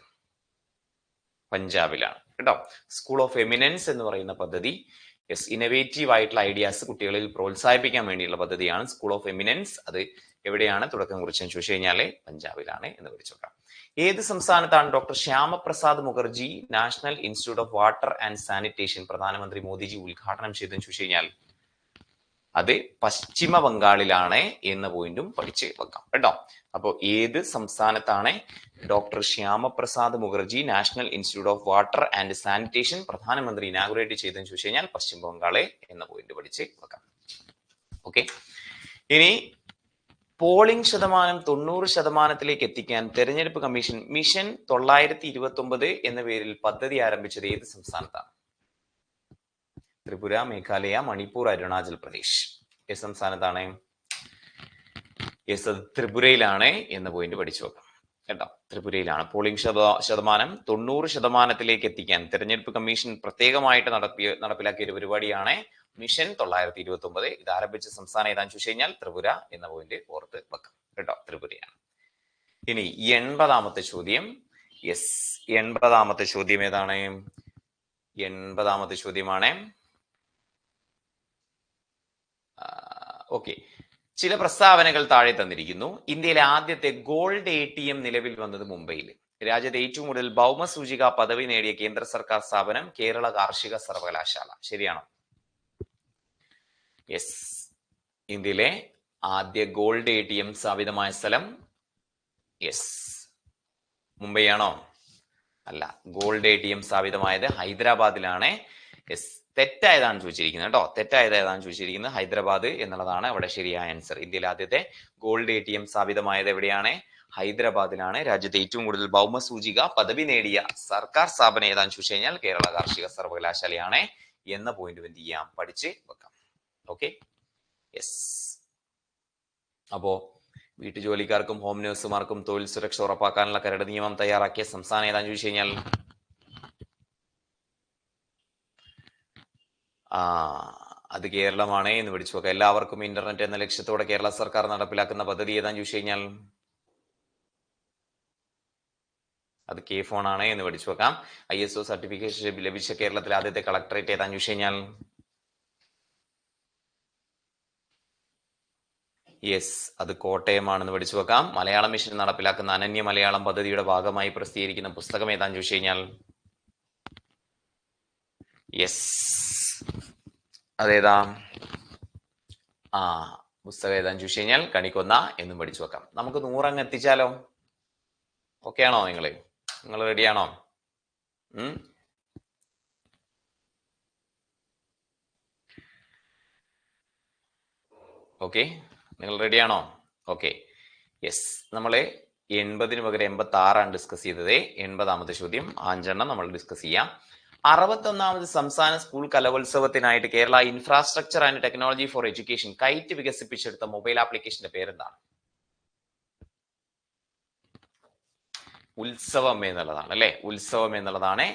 പഞ്ചാബിലാണ് കേട്ടോ. സ്കൂൾ ഓഫ് എമിനൻസ് എന്ന് പറയുന്ന പദ്ധതി യെസ്, ഇന്നോവേറ്റീവ് ആയിട്ടുള്ള ഐഡിയാസ് കുട്ടികളിൽ പ്രോത്സാഹിപ്പിക്കാൻ വേണ്ടിയുള്ള പദ്ധതിയാണ് സ്കൂൾ ഓഫ് എമിനൻസ്. അത് എവിടെയാണ് തുടക്കം കുറിച്ചെന്ന് ചോദിച്ചു കഴിഞ്ഞാൽ പഞ്ചാബിലാണ് എന്ന് പഠിച്ചു വെക്കാം. ഏത് സംസ്ഥാനത്താണ് doctor Shyamaprasad Mukherjee national institute of water and sanitation പ്രധാനമന്ത്രി മോദിജി ഉദ്ഘാടനം ചെയ്തെന്ന് ചോദിച്ചു കഴിഞ്ഞാൽ അത് പശ്ചിമ ബംഗാളിലാണ് എന്ന പോയിന്റും പഠിച്ച് വെക്കാം കേട്ടോ. അപ്പോൾ ഏത് സംസ്ഥാനത്താണ് doctor Shyamaprasad Mukherjee national institute of water and sanitation പ്രധാനമന്ത്രി ഇനാഗുറേറ്റ് ചെയ്തെന്ന് ചോദിച്ചു കഴിഞ്ഞാൽ പശ്ചിമ ബംഗാള് എന്ന പോയിന്റ് പഠിച്ച് വെക്കാം. ഓക്കെ, ഇനി പോളിംഗ് ശതമാനം 90% എത്തിക്കാൻ തെരഞ്ഞെടുപ്പ് കമ്മീഷൻ മിഷൻ 929 എന്ന പേരിൽ പദ്ധതി ആരംഭിച്ചത് ഏത് സംസ്ഥാനത്താണ്? ത്രിപുര, മേഘാലയ, മണിപ്പൂർ, അരുണാചൽ പ്രദേശ്. ഏത് സംസ്ഥാനത്താണ്? യെസ്, അത് ത്രിപുരയിലാണ് എന്ന പോയിന്റ് പഠിച്ചു വെക്കാം കേട്ടോ. ത്രിപുരയിലാണ് പോളിംഗ് ശതമാനം 90% എത്തിക്കാൻ തെരഞ്ഞെടുപ്പ് കമ്മീഷൻ പ്രത്യേകമായിട്ട് നടപ്പിലാക്കിയ ഒരു പരിപാടിയാണ് മിഷൻ 929. ഇത് ആരംഭിച്ച സംസ്ഥാനം ഏതാന്ന് ചോദിച്ചു കഴിഞ്ഞാൽ ത്രിപുര എന്ന പോയിന്റ് ഓർത്ത് വെക്കാം കേട്ടോ. ത്രിപുരയാണ്. ഇനി 80ാമത്തെ ചോദ്യം. യെസ്, 80ാമത്തെ ചോദ്യം ഏതാണ്? 80ാമത്തെ ചോദ്യമാണ്. ഓക്കെ, ചില പ്രസ്താവനകൾ താഴെ തന്നിരിക്കുന്നു. ഇന്ത്യയിലെ ആദ്യത്തെ ഗോൾഡ് ATM നിലവിൽ വന്നത് മുംബൈയിൽ. രാജ്യത്തെ ഏറ്റവും കൂടുതൽ ഭൗമസൂചിക പദവി നേടിയ കേന്ദ്ര സർക്കാർ സ്ഥാപനം കേരള കാർഷിക സർവകലാശാല. ശരിയാണോ? യെസ്, ഇന്ത്യയിലെ ആദ്യ ഗോൾഡ് ATM സ്ഥാപിതമായ സ്ഥലം യെസ് മുംബൈ ആണോ? അല്ല, ഗോൾഡ് ATM സ്ഥാപിതമായത് ഹൈദരാബാദിലാണ്. യെസ്, തെറ്റായതാണ് ചോദിച്ചിരിക്കുന്നത് കേട്ടോ. തെറ്റായത് ഏതാണ് ചോദിച്ചിരിക്കുന്നത്? ഹൈദരാബാദ് എന്നുള്ളതാണ് അവിടെ ശരിയായ ആൻസർ. ഇന്ത്യയിലെ ആദ്യത്തെ ഗോൾഡ് ATM സ്ഥാപിതമായത് എവിടെയാണ്? ഹൈദരാബാദിലാണ്. രാജ്യത്തെ ഏറ്റവും കൂടുതൽ ഭൗമസൂചിക പദവി നേടിയ സർക്കാർ സ്ഥാപനം ഏതാന്ന് ചോദിച്ചു കഴിഞ്ഞാൽ കേരള കാർഷിക സർവകലാശാലയാണ് എന്ന പോയിന്റ് എന്ത് ചെയ്യാം, പഠിച്ച് വെക്കാം. Okay, yes. അപ്പോ വീട്ടുജോലിക്കാർക്കും ഹോം നഴ്സുമാർക്കും തൊഴിൽ സുരക്ഷ ഉറപ്പാക്കാനുള്ള കരട് നിയമം തയ്യാറാക്കിയ സംസ്ഥാനം ഏതാന്ന് ചോദിച്ചു കഴിഞ്ഞാൽ അത് കേരളമാണ് എന്ന് പഠിച്ചു നോക്കാം. എല്ലാവർക്കും ഇന്റർനെറ്റ് എന്ന ലക്ഷ്യത്തോടെ കേരള സർക്കാർ നടപ്പിലാക്കുന്ന പദ്ധതി ഏതാന്ന് ചോദിച്ചു കഴിഞ്ഞാൽ അത് K-ഫോൺ ആണ് എന്ന് പഠിച്ചു വെക്കാം. ISO സർട്ടിഫിക്കേഷൻ ലഭിച്ച കേരളത്തിലെ ആദ്യത്തെ കളക്ടറേറ്റ് ഏതാന്ന് ചോദിച്ചു കഴിഞ്ഞാൽ യെസ്, അത് കോട്ടയമാണെന്ന് പഠിച്ചു വെക്കാം. മലയാളം മിഷൻ നടപ്പിലാക്കുന്ന അനന്യ മലയാളം പദ്ധതിയുടെ ഭാഗമായി പ്രസിദ്ധീകരിക്കുന്ന പുസ്തകം ഏതാന്ന് ചോദിച്ചു കഴിഞ്ഞാൽ യെസ്, അതേതാ? പുസ്തകം ഏതാന്ന് ചോദിച്ചു കഴിഞ്ഞാൽ കണിക്കൊന്ന എന്നും പഠിച്ചു വെക്കാം. നമുക്ക് 100 അങ്ങ് എത്തിച്ചാലോ? ഓക്കെ ആണോ? നിങ്ങൾ റെഡിയാണോ? ഓക്കെ, നിങ്ങൾ റെഡിയാണോ? Okay, yes. നമ്മള് 80 പകരം 86 ഡിസ്കസ് ചെയ്തത്. 80ാമത്തെ ചോദ്യം 5 നമ്മൾ ഡിസ്കസ് ചെയ്യാം. 61ാമത് സംസ്ഥാന സ്കൂൾ കലോത്സവത്തിനായിട്ട് Kerala infrastructure and technology for education KITE വികസിപ്പിച്ചെടുത്ത മൊബൈൽ ആപ്ലിക്കേഷന്റെ പേരെന്താണ്? ഉത്സവം എന്നുള്ളതാണ് അല്ലെ. ഉത്സവം എന്നുള്ളതാണ്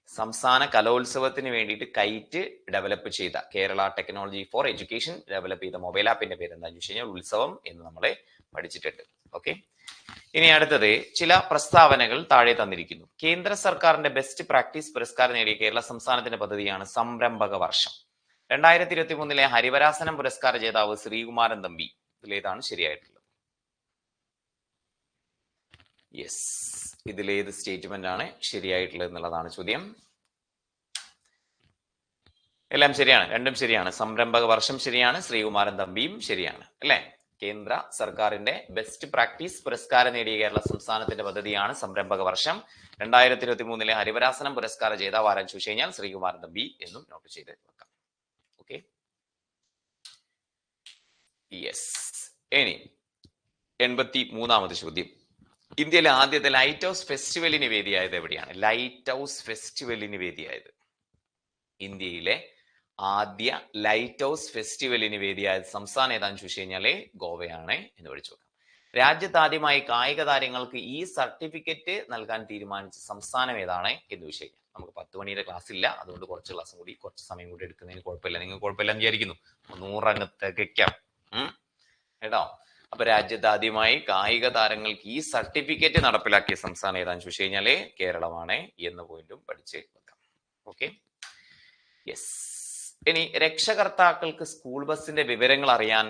സംസ്ഥാന കലോത്സവത്തിന് വേണ്ടിയിട്ട് കൈറ്റ് ഡെവലപ്പ് ചെയ്ത Kerala technology for education develop ചെയ്ത മൊബൈൽ ആപ്പിന്റെ പേര് എന്താണെന്ന് വെച്ച് കഴിഞ്ഞാൽ ഉത്സവം എന്ന് നമ്മളെ പഠിച്ചിട്ടുണ്ട്. ഓക്കെ, ഇനി അടുത്തത് ചില പ്രസ്താവനകൾ താഴെ തന്നിരിക്കുന്നു. കേന്ദ്ര സർക്കാരിന്റെ ബെസ്റ്റ് പ്രാക്ടീസ് പുരസ്കാരം നേടിയ കേരള സംസ്ഥാനത്തിന്റെ പദ്ധതിയാണ് സംരംഭക വർഷം. 2023 ഹരിവരാസനം പുരസ്കാര ജേതാവ് ശ്രീകുമാരൻ തമ്പി. ഇതിലേതാണ് ശരിയായിട്ടുള്ളത്? യെസ്, ഇതിലേത് സ്റ്റേറ്റ്മെന്റ് ആണ് ശരിയായിട്ടുള്ളത് എന്നുള്ളതാണ് ചോദ്യം. എല്ലാം ശരിയാണ്, രണ്ടും ശരിയാണ്. സംരംഭക വർഷം ശരിയാണ്, ശ്രീകുമാരൻ തമ്പിയും ശരിയാണ് അല്ലെ. കേന്ദ്ര സർക്കാരിന്റെ ബെസ്റ്റ് പ്രാക്ടീസ് പുരസ്കാരം നേടിയ കേരള സംസ്ഥാനത്തിന്റെ പദ്ധതിയാണ് സംരംഭക വർഷം. 2023 ഹരിവരാസനം പുരസ്കാര ജേതാവ് ആരാൻ ചോദിച്ചു കഴിഞ്ഞാൽ ശ്രീകുമാരൻ തമ്പി എന്നും നോട്ട് ചെയ്ത് വെക്കാം. Okay, yes. ഇനി 83ാമത് ചോദ്യം. ഇന്ത്യയിലെ ആദ്യത്തെ ലൈറ്റ് ഹൗസ് ഫെസ്റ്റിവലിന് വേദിയായത് എവിടെയാണ്? ലൈറ്റ് ഹൗസ് ഫെസ്റ്റിവലിന് വേദിയായത്, ഇന്ത്യയിലെ ആദ്യ ലൈറ്റ് ഹൗസ് ഫെസ്റ്റിവലിന് വേദിയായത് സംസ്ഥാനം ഏതാണെന്ന് ചോദിച്ചു കഴിഞ്ഞാല് ഗോവയാണ് എന്ന് പഠിച്ചു നോക്കാം. രാജ്യത്ത് ആദ്യമായി കായിക താരങ്ങൾക്ക് ഈ സർട്ടിഫിക്കറ്റ് നൽകാൻ തീരുമാനിച്ച സംസ്ഥാനം ഏതാണ് എന്ന് ചോദിച്ചു കഴിഞ്ഞാൽ നമുക്ക് 10 മണിയുടെ ക്ലാസ് ഇല്ല, അതുകൊണ്ട് കുറച്ച് ക്ലാസ്സും കൂടി കുറച്ച് സമയം കൂടി എടുക്കുന്നതിന് കുഴപ്പമില്ല. നിങ്ങൾക്ക് കുഴപ്പമില്ല എന്ന് വിചാരിക്കുന്നു. 100 അങ്ങ് തികയ്ക്കാം കേട്ടോ. അപ്പൊ രാജ്യത്ത് ആദ്യമായി കായിക താരങ്ങൾക്ക് ഈ സർട്ടിഫിക്കറ്റ് നടപ്പിലാക്കിയ സംസ്ഥാനം ഏതാണെന്ന് ചോദിച്ചു കഴിഞ്ഞാല് കേരളമാണ് എന്ന പോയിന്റും പഠിച്ച് വെക്കാം. Okay, yes. ഇനി രക്ഷകർത്താക്കൾക്ക് സ്കൂൾ ബസിന്റെ വിവരങ്ങൾ അറിയാൻ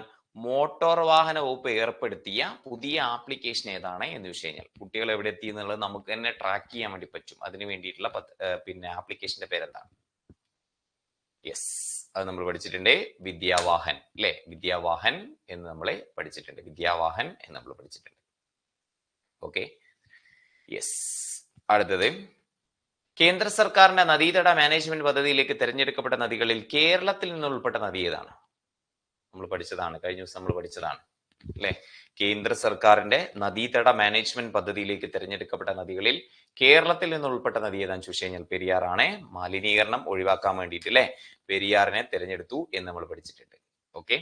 മോട്ടോർ വാഹന വകുപ്പ് ഏർപ്പെടുത്തിയ പുതിയ ആപ്ലിക്കേഷൻ ഏതാണ് എന്ന് ചോദിച്ചു കഴിഞ്ഞാൽ കുട്ടികൾ എവിടെ എത്തി എന്നുള്ളത് നമുക്ക് തന്നെ ട്രാക്ക് ചെയ്യാൻ വേണ്ടി പറ്റും. അതിന് വേണ്ടിയിട്ടുള്ള ആപ്ലിക്കേഷന്റെ പേരെന്താണ്? യെസ്, അത് നമ്മൾ പഠിച്ചിട്ടുണ്ട്. വിദ്യാവാഹൻ അല്ലെ, വിദ്യാവാഹൻ എന്ന് നമ്മൾ പഠിച്ചിട്ടുണ്ട്. വിദ്യാവാഹൻ എന്ന് നമ്മൾ പഠിച്ചിട്ടുണ്ട്. Okay, yes. അടുത്തത്, കേന്ദ്ര സർക്കാരിന്റെ നദീതട മാനേജ്മെന്റ് പദ്ധതിയിലേക്ക് തിരഞ്ഞെടുക്കപ്പെട്ട നദികളിൽ കേരളത്തിൽ നിന്ന് ഉൾപ്പെട്ട നദി ഏതാണ്? നമ്മൾ പഠിച്ചതാണ്, കഴിഞ്ഞ ദിവസം നമ്മൾ പഠിച്ചതാണ് അല്ലെ. കേന്ദ്ര സർക്കാരിന്റെ നദീതട മാനേജ്മെന്റ് പദ്ധതിയിലേക്ക് തിരഞ്ഞെടുക്കപ്പെട്ട നദികളിൽ കേരളത്തിൽ നിന്ന് ഉൾപ്പെട്ട നദി ഏതാണെന്ന് ചോദിച്ചു കഴിഞ്ഞാൽ പെരിയാറാണ്. മലിനീകരണം ഒഴിവാക്കാൻ വേണ്ടിയിട്ട് അല്ലെ പെരിയാറിനെ തിരഞ്ഞെടുത്തു എന്ന് നമ്മൾ പഠിച്ചിട്ടുണ്ട്. Okay,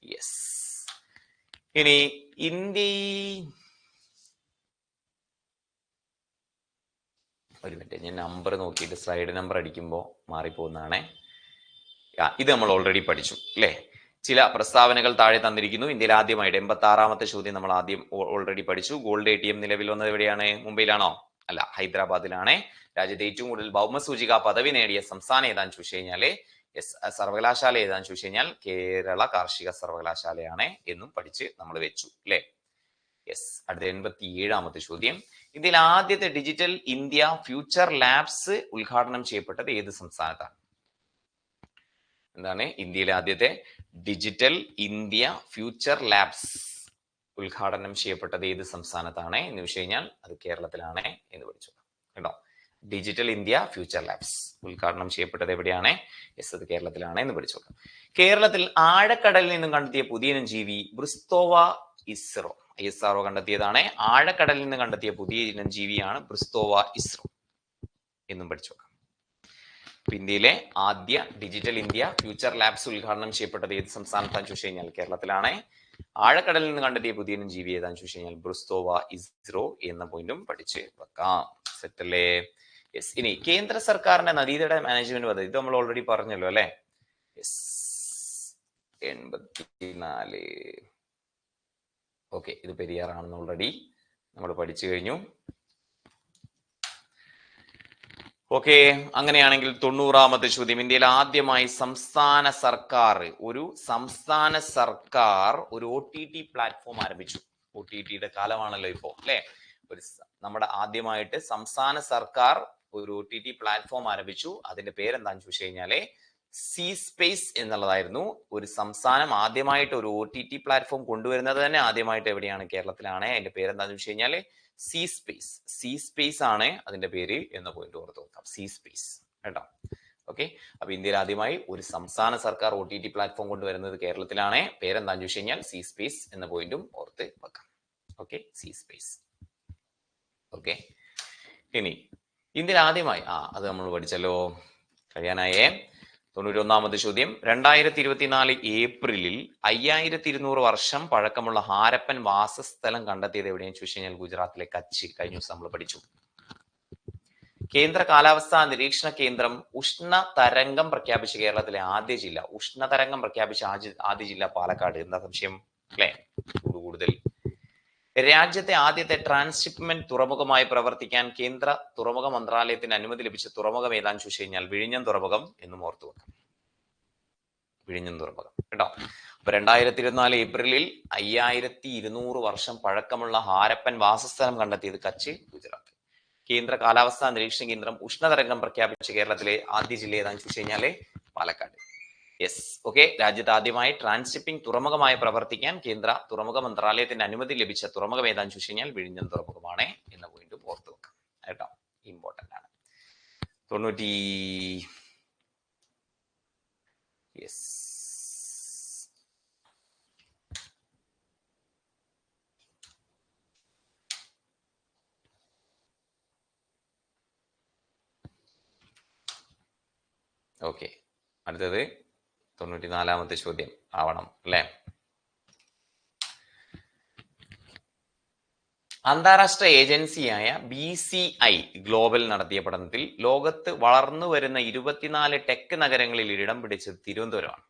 yes. ഇനി ഒരു മിനിറ്റ്, ഞാൻ നമ്പർ നോക്കിയിട്ട് സ്ലൈഡ് നമ്പർ അടിക്കുമ്പോൾ മാറിപ്പോകുന്നതാണേ. ഇത് നമ്മൾ ഓൾറെഡി പഠിച്ചു അല്ലെ. ചില പ്രസ്താവനകൾ താഴെ തന്നിരിക്കുന്നു. ഇന്ത്യയിൽ ആദ്യമായിട്ട് 86ാമത്തെ ചോദ്യം നമ്മൾ ആദ്യം ഓൾറെഡി പഠിച്ചു. ഗോൾഡ് ATM നിലവിൽ വന്നത് എവിടെയാണ്? മുംബൈയിലാണോ? അല്ല, ഹൈദരാബാദിലാണ്. രാജ്യത്തെ ഏറ്റവും കൂടുതൽ ഭൗമസൂചിക പദവി നേടിയ സംസ്ഥാനം ഏതാന്ന് ചോദിച്ചു കഴിഞ്ഞാല് സർവകലാശാല ഏതാന്ന് ചോദിച്ചു കഴിഞ്ഞാൽ കേരള കാർഷിക സർവകലാശാലയാണ് എന്നും പഠിച്ച് നമ്മൾ വെച്ചു അല്ലെ. യെസ്. അടുത്ത 87ാമത്തെ ചോദ്യം. ഇന്ത്യയിൽ ആദ്യത്തെ ഡിജിറ്റൽ ഇന്ത്യ ഫ്യൂച്ചർ ലാബ്സ് ഉദ്ഘാടനം ചെയ്യപ്പെട്ടത് ഏത് സംസ്ഥാനത്താണ്? എന്താണ് ഇന്ത്യയിലെ ആദ്യത്തെ ഡിജിറ്റൽ ഇന്ത്യ ഫ്യൂച്ചർ ലാബ്സ് ഉദ്ഘാടനം ചെയ്യപ്പെട്ടത് ഏത് സംസ്ഥാനത്താണ് എന്ന് ചോദിച്ചു കഴിഞ്ഞാൽ അത് കേരളത്തിലാണ് എന്ന് പഠിച്ചു കേട്ടോ. ഡിജിറ്റൽ ഇന്ത്യ ഫ്യൂച്ചർ ലാബ്സ് ഉദ്ഘാടനം ചെയ്യപ്പെട്ടത് എവിടെയാണ്? യെസ്, അത് കേരളത്തിലാണ് എന്ന് പഠിച്ചു നോക്കാം. കേരളത്തിൽ ആഴക്കടലിൽ നിന്നും കണ്ടെത്തിയ പുതിയ ജീവി ബ്രിസ്തോവ ഇസ്രോ. ISRO കണ്ടെത്തിയതാണ്. ആഴക്കടലിൽ നിന്ന് കണ്ടെത്തിയ പുതിയ ഇനം ജീവിയാണ് ബ്രിസ്തോവ ഇസ്രോ എന്നും പഠിച്ചു നോക്കാം. ഇന്ത്യയിലെ ആദ്യ ഡിജിറ്റൽ ഇന്ത്യ ഫ്യൂച്ചർ ലാബ്സ് ഉദ്ഘാടനം ചെയ്യപ്പെട്ടത് ഏത് സംസ്ഥാനത്താന്ന് ചോദിച്ചു കഴിഞ്ഞാൽ കേരളത്തിലാണ്. ആഴക്കടലിൽ നിന്ന് കണ്ടെത്തിയ പുതിയ ഇനം ജീവി ഏതാന്ന് ചോദിച്ചു കഴിഞ്ഞാൽ ബ്രിസ്തോവ ഇസ്രോ എന്ന പോയിന്റും പഠിച്ച് വെക്കാം. സെറ്റല്ലേ? യെസ്. ഇനി കേന്ദ്ര സർക്കാരിന്റെ നദീതട മാനേജ്മെന്റ് പദ്ധതി, ഇത് നമ്മൾ ഓൾറെഡി പറഞ്ഞല്ലോ അല്ലെ. യെസ്, 84. ഓക്കെ, ഇത് പെരിയാറാണെന്ന് ഓൾറെഡി നമ്മൾ പഠിച്ചു കഴിഞ്ഞു. ഓക്കെ, അങ്ങനെയാണെങ്കിൽ 90ാമത്തെ ചോദ്യം. ഇന്ത്യയിൽ ആദ്യമായി സംസ്ഥാന സർക്കാർ ഒരു OTT പ്ലാറ്റ്ഫോം ആരംഭിച്ചു. OTTയുടെ കാലമാണല്ലോ ഇപ്പോ അല്ലെ. നമ്മുടെ ആദ്യമായിട്ട് സംസ്ഥാന സർക്കാർ ഒരു OTT പ്ലാറ്റ്ഫോം ആരംഭിച്ചു. അതിന്റെ പേരെന്താന്ന് ചോദിച്ചു കഴിഞ്ഞാല് സി സ്പേസ് എന്നുള്ളതായിരുന്നു. ഒരു സംസ്ഥാനം ആദ്യമായിട്ട് ഒരു OTT പ്ലാറ്റ്ഫോം കൊണ്ടുവരുന്നത് തന്നെ ആദ്യമായിട്ട് എവിടെയാണ്? കേരളത്തിലാണ്. അതിന്റെ പേരെന്താന്ന് ചോദിച്ചു കഴിഞ്ഞാല് സി സ്പേസ്. സി സ്പേസ് ആണ് അതിന്റെ പേര് എന്ന പോയിന്റ് ഓർത്ത് വെക്കാം. സി സ്പേസ് കേട്ടോ. ഓക്കെ, അപ്പൊ ഇന്ത്യയിൽ ആദ്യമായി ഒരു സംസ്ഥാന സർക്കാർ OTT പ്ലാറ്റ്ഫോം കൊണ്ടുവരുന്നത് കേരളത്തിലാണ്. പേരെന്താന്ന് ചോദിച്ചു കഴിഞ്ഞാൽ സി സ്പേസ് എന്ന പോയിന്റും ഓർത്ത് വെക്കാം. Okay, C space. ഓക്കെ, ഇനി ഇന്ത്യയിൽ ആദ്യമായി അത് നമ്മൾ പഠിച്ചല്ലോ. കഴിയാനായേ. 91ാമത്തെ ചോദ്യം. 2024 ഏപ്രിലിൽ 5200 വർഷം പഴക്കമുള്ള ഹാരപ്പൻ വാസസ്ഥലം കണ്ടെത്തിയത് എവിടെയെന്ന് ചോദിച്ചു കഴിഞ്ഞാൽ ഗുജറാത്തിലെ കച്ച്. കഴിഞ്ഞ ദിവസം നമ്മൾ പഠിച്ചു. കേന്ദ്ര കാലാവസ്ഥാ നിരീക്ഷണ കേന്ദ്രം ഉഷ്ണതരംഗം പ്രഖ്യാപിച്ച കേരളത്തിലെ ആദ്യ ജില്ല. ഉഷ്ണതരംഗം പ്രഖ്യാപിച്ച ആദ്യ ജില്ല പാലക്കാട്. എന്താ സംശയം അല്ലെ? കൂടുതൽ. രാജ്യത്തെ ആദ്യത്തെ ട്രാൻസ്ഷിപ്മെന്റ് തുറമുഖമായി പ്രവർത്തിക്കാൻ കേന്ദ്ര തുറമുഖ മന്ത്രാലയത്തിന് അനുമതി ലഭിച്ച തുറമുഖം ഏതാന്ന് ചോദിച്ചു കഴിഞ്ഞാൽ വിഴിഞ്ഞം തുറമുഖം എന്നും ഓർത്തു വെക്കാം. വിഴിഞ്ഞം തുറമുഖം കേട്ടോ. അപ്പൊ 2024 ഏപ്രിലിൽ 5200 വർഷം പഴക്കമുള്ള ഹാരപ്പൻ വാസസ്ഥലം കണ്ടെത്തിയത് കച്ച്, ഗുജറാത്ത്. കേന്ദ്ര കാലാവസ്ഥാ നിരീക്ഷണ കേന്ദ്രം ഉഷ്ണതരംഗം പ്രഖ്യാപിച്ച കേരളത്തിലെ ആദ്യ ജില്ല ഏതാണെന്ന് ചോദിച്ചു കഴിഞ്ഞാല് പാലക്കാട്. Yes, okay. രാജ്യത്ത് ആദ്യമായി ട്രാൻസ്ഷിപ്പിംഗ് തുറമുഖമായി പ്രവർത്തിക്കാൻ കേന്ദ്ര തുറമുഖ മന്ത്രാലയത്തിന്റെ അനുമതി ലഭിച്ച തുറമുഖം ഏതാണെന്ന് ചോദിച്ചു കഴിഞ്ഞാൽ വിഴിഞ്ഞം തുറമുഖമാണ് എന്ന പോയിന്റ് ഓർത്ത് വെക്കാം കേട്ടോ. ഇമ്പോർട്ടന്റ് ആണ്. 90 യെസ്. ഓക്കെ, അടുത്തത് 94ാമത്തെ ചോദ്യം ആവണം അല്ലെ. അന്താരാഷ്ട്ര ഏജൻസിയായ BCI ഗ്ലോബൽ നടത്തിയ പഠനത്തിൽ ലോകത്ത് വളർന്നു വരുന്ന 24 ടെക് നഗരങ്ങളിൽ ഇടം പിടിച്ചത് തിരുവനന്തപുരമാണ്.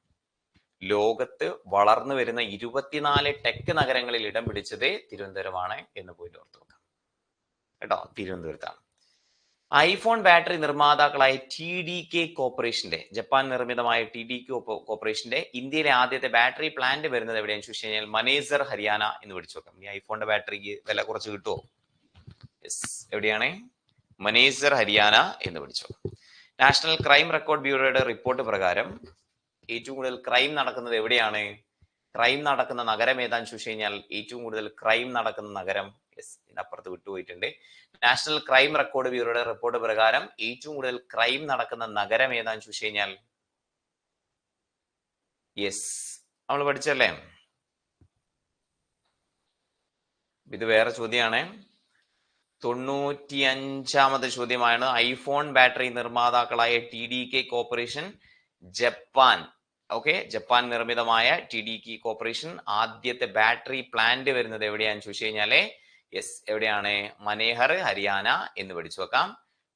ലോകത്ത് വളർന്നു വരുന്ന 24 ടെക് നഗരങ്ങളിൽ ഇടം പിടിച്ചത് തിരുവനന്തപുരമാണ് എന്ന് പോയിട്ട് ഓർത്തു വെക്കാം കേട്ടോ. തിരുവനന്തപുരത്താണ്. ഐഫോൺ ബാറ്ററി നിർമ്മാതാക്കളായ TDK കോർപ്പറേഷന്റെ, ജപ്പാൻ നിർമ്മിതമായ TDK കോർപ്പറേഷന്റെ ഇന്ത്യയിലെ ആദ്യത്തെ ബാറ്ററി പ്ലാന്റ് വരുന്നത് എവിടെയാണെന്ന് ചോദിച്ചു കഴിഞ്ഞാൽ മനേസർ, ഹരിയാന എന്ന് പഠിച്ചു നോക്കാം. ഈ ഐഫോണിന്റെ ബാറ്ററിക്ക് വില കുറച്ച് കിട്ടുമോ? യെസ്, എവിടെയാണ്? മനേസർ, ഹരിയാന എന്ന് പഠിച്ചു. നാഷണൽ ക്രൈം റെക്കോർഡ് ബ്യൂറോയുടെ റിപ്പോർട്ട് പ്രകാരം ഏറ്റവും കൂടുതൽ ക്രൈം നടക്കുന്നത് എവിടെയാണ്? ക്രൈം നടക്കുന്ന നഗരം ഏതാന്ന് ചോദിച്ചു കഴിഞ്ഞാൽ ഏറ്റവും കൂടുതൽ ക്രൈം നടക്കുന്ന നഗരം, യെസ്, ഇതിനപ്പുറത്ത് വിട്ടുപോയിട്ടുണ്ട്. നാഷണൽ ക്രൈം റെക്കോർഡ് ബ്യൂറോയുടെ റിപ്പോർട്ട് പ്രകാരം ഏറ്റവും കൂടുതൽ ക്രൈം നടക്കുന്ന നഗരം ഏതാന്ന് ചോദിച്ചു കഴിഞ്ഞാൽ, യെസ്, നമ്മൾ പഠിച്ചല്ലേ. ഇത് വേറെ ചോദ്യമാണ്. 95ാമത്തെ ചോദ്യമാണ്. ഐഫോൺ ബാറ്ററി നിർമ്മാതാക്കളായ TDK corporation, Japan, okay, Japan നിർമ്മിതമായ TDK കോർപ്പറേഷൻ ആദ്യത്തെ ബാറ്ററി പ്ലാന്റ് വരുന്നത് എവിടെയാന്ന് ചോദിച്ചു കഴിഞ്ഞാല്, യെസ്, എവിടെയാണ്? മനേഹർ, ഹരിയാന എന്ന് പഠിച്ചു വെക്കാം.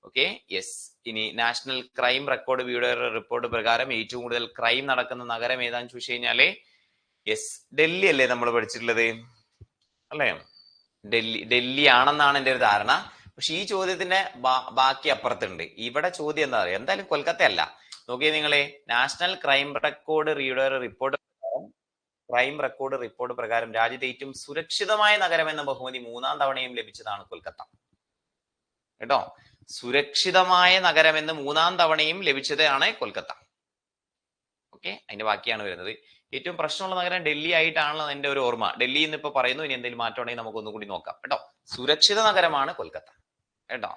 Okay, yes. ഇനി നാഷണൽ ക്രൈം റെക്കോർഡ് ബ്യൂറോയുടെ റിപ്പോർട്ട് പ്രകാരം ഏറ്റവും കൂടുതൽ ക്രൈം നടക്കുന്ന നഗരം ഏതാന്ന് ചോദിച്ചു കഴിഞ്ഞാല്, യെസ്, ഡൽഹി അല്ലേ നമ്മൾ പഠിച്ചിട്ടുള്ളത് അല്ലേ? ഡൽഹി ആണെന്നാണ് എൻ്റെ ഒരു ധാരണ. പക്ഷെ ഈ ചോദ്യത്തിന്റെ ബാക്കി അപ്പുറത്തുണ്ട്. ഇവിടെ ചോദ്യം എന്താ പറയുക? എന്തായാലും കൊൽക്കത്ത അല്ല. നോക്കിയേ നിങ്ങളെ, നാഷണൽ ക്രൈം റെക്കോർഡ് റിപ്പോർട്ട് പ്രകാരം രാജ്യത്തെ ഏറ്റവും സുരക്ഷിതമായ നഗരം എന്ന ബഹുമതി 3ാം തവണയും ലഭിച്ചതാണ് കൊൽക്കത്ത കേട്ടോ. സുരക്ഷിതമായ നഗരം എന്ന് 3ാം തവണയും ലഭിച്ചതാണ് കൊൽക്കത്ത. ഓക്കെ, അതിന്റെ ബാക്കിയാണ് വരുന്നത്. ഏറ്റവും പ്രശ്നമുള്ള നഗരം ഡൽഹി ആയിട്ടാണല്ലോ എന്റെ ഒരു ഓർമ്മ. ഡൽഹി എന്ന് ഇപ്പൊ പറയുന്നു. ഇനി എന്തെങ്കിലും മാറ്റം ഉണ്ടെങ്കിൽ നമുക്ക് ഒന്നുകൂടി നോക്കാം കേട്ടോ. സുരക്ഷിത നഗരമാണ് കൊൽക്കത്ത കേട്ടോ.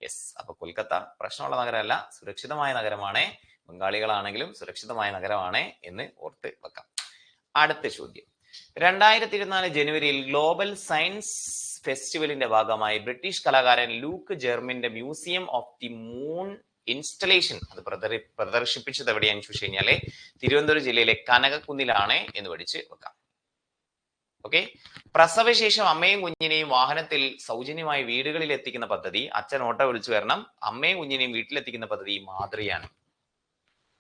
യെസ്, അപ്പൊ കൊൽക്കത്ത പ്രശ്നമുള്ള നഗരമല്ല, സുരക്ഷിതമായ നഗരമാണ്. ബംഗാളികളാണെങ്കിലും സുരക്ഷിതമായ നഗരമാണ് എന്ന് ഓർത്ത് വെക്കാം. അടുത്ത ചോദ്യം. 2024 ജനുവരിയിൽ ഗ്ലോബൽ സയൻസ് ഫെസ്റ്റിവലിന്റെ ഭാഗമായി ബ്രിട്ടീഷ് കലാകാരൻ ലൂക്ക് ജെർമിന്റെ museum of the moon installation അത് പ്രദർശിപ്പിച്ചത് എവിടെയാണെന്ന് ചോദിച്ചു കഴിഞ്ഞാല് തിരുവനന്തപുരം ജില്ലയിലെ കനകക്കുന്നിലാണ് എന്ന് പഠിച്ച് വെക്കാം. ഓക്കെ, പ്രസവശേഷം അമ്മയും കുഞ്ഞിനെയും വാഹനത്തിൽ സൗജന്യമായി വീടുകളിൽ എത്തിക്കുന്ന പദ്ധതി, അച്ഛൻ ഓട്ടോ വിളിച്ചു വരണം, അമ്മയും കുഞ്ഞിനെയും വീട്ടിലെത്തിക്കുന്ന പദ്ധതി മാതൃയാനം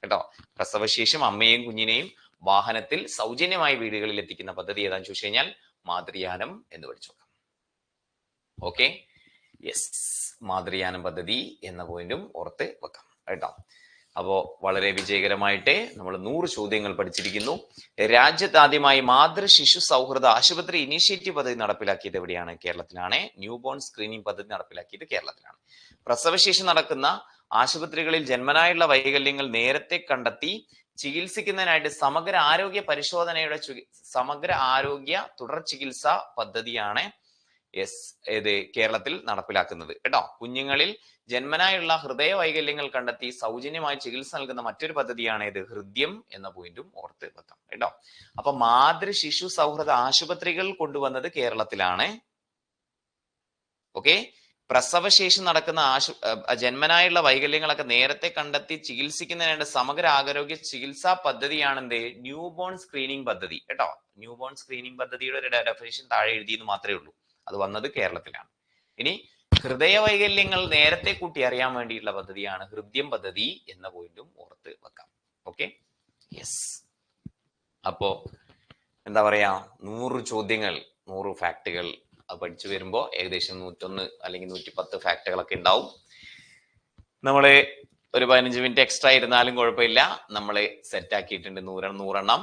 കേട്ടോ. പ്രസവശേഷം അമ്മയും കുഞ്ഞിനെയും വാഹനത്തിൽ സൗജന്യമായി വീടുകളിൽ എത്തിക്കുന്ന പദ്ധതി ഏതാന്ന് ചോദിച്ചു കഴിഞ്ഞാൽ മാതൃയാനം എന്ന് പഠിച്ചു നോക്കാം. ഓക്കെ, യെസ്, മാതൃയാനം പദ്ധതി എന്ന പോയിന്റും ഓർത്ത് വെക്കാം കേട്ടോ. അപ്പോ വളരെ വിജയകരമായിട്ട് നമ്മൾ 100 ചോദ്യങ്ങൾ പഠിച്ചിരിക്കുന്നു. രാജ്യത്ത് ആദ്യമായി മാതൃ ശിശു സൗഹൃദ ആശുപത്രി ഇനീഷ്യേറ്റീവ് പദ്ധതി നടപ്പിലാക്കിയത് എവിടെയാണ്? കേരളത്തിലാണ്. ന്യൂ ബോൺ സ്ക്രീനിംഗ് പദ്ധതി നടപ്പിലാക്കിയത് കേരളത്തിലാണ്. പ്രസവശേഷി നടക്കുന്ന ആശുപത്രികളിൽ ജന്മനായുള്ള വൈകല്യങ്ങൾ നേരത്തെ കണ്ടെത്തി ചികിത്സിക്കുന്നതിനായിട്ട് സമഗ്ര ആരോഗ്യ തുടർ ചികിത്സ പദ്ധതിയാണ് ഇത് കേരളത്തിൽ നടപ്പിലാക്കുന്നത് കേട്ടോ. കുഞ്ഞുങ്ങളിൽ ജന്മനായുള്ള ഹൃദയ വൈകല്യങ്ങൾ കണ്ടെത്തി സൗജന്യമായി ചികിത്സ നൽകുന്ന മറ്റൊരു പദ്ധതിയാണ് ഇത് ഹൃദ്യം എന്ന പോയിന്റും ഓർത്ത് വെക്കാം കേട്ടോ. അപ്പൊ മാതൃ ശിശു സൗഹൃദ ആശുപത്രികൾ കൊണ്ടുവന്നത് കേരളത്തിലാണ്. ഓക്കെ, പ്രസവശേഷി നടക്കുന്ന ജന്മനായുള്ള വൈകല്യങ്ങളൊക്കെ നേരത്തെ കണ്ടെത്തി ചികിത്സിക്കുന്നതിനായിട്ട് സമഗ്ര ആരോഗ്യ ചികിത്സാ പദ്ധതിയാണ് എന്ത്? ന്യൂ ബോൺ സ്ക്രീനിങ് പദ്ധതി കേട്ടോ. ന്യൂ ബോൺ സ്ക്രീനിങ് പദ്ധതിയുടെ ഒരു ഡെഫിനിഷൻ താഴെ എഴുതിയെന്ന് മാത്രമേ ഉള്ളൂ. അത് വന്നത് കേരളത്തിലാണ്. ഇനി ഹൃദയ വൈകല്യങ്ങൾ നേരത്തെ കൂട്ടി അറിയാൻ വേണ്ടിയിട്ടുള്ള പദ്ധതിയാണ് ഹൃദ്യം പദ്ധതി എന്ന പോയിന്റും ഓർത്ത് വെക്കാം. Okay, yes. അപ്പോ എന്താ പറയാ, 100 ചോദ്യങ്ങൾ 100 ഫാക്ടുകൾ പഠിച്ചു വരുമ്പോൾ ഏകദേശം 101 അല്ലെങ്കിൽ 110 ഫാക്ടുകളൊക്കെ ഉണ്ടാവും. നമ്മള് ഒരു 15 മിനിറ്റ് എക്സ്ട്രാ ഇരുന്നാലും കുഴപ്പമില്ല. നമ്മൾ സെറ്റ് ആക്കിയിട്ടുണ്ട് 100 100 എണ്ണം.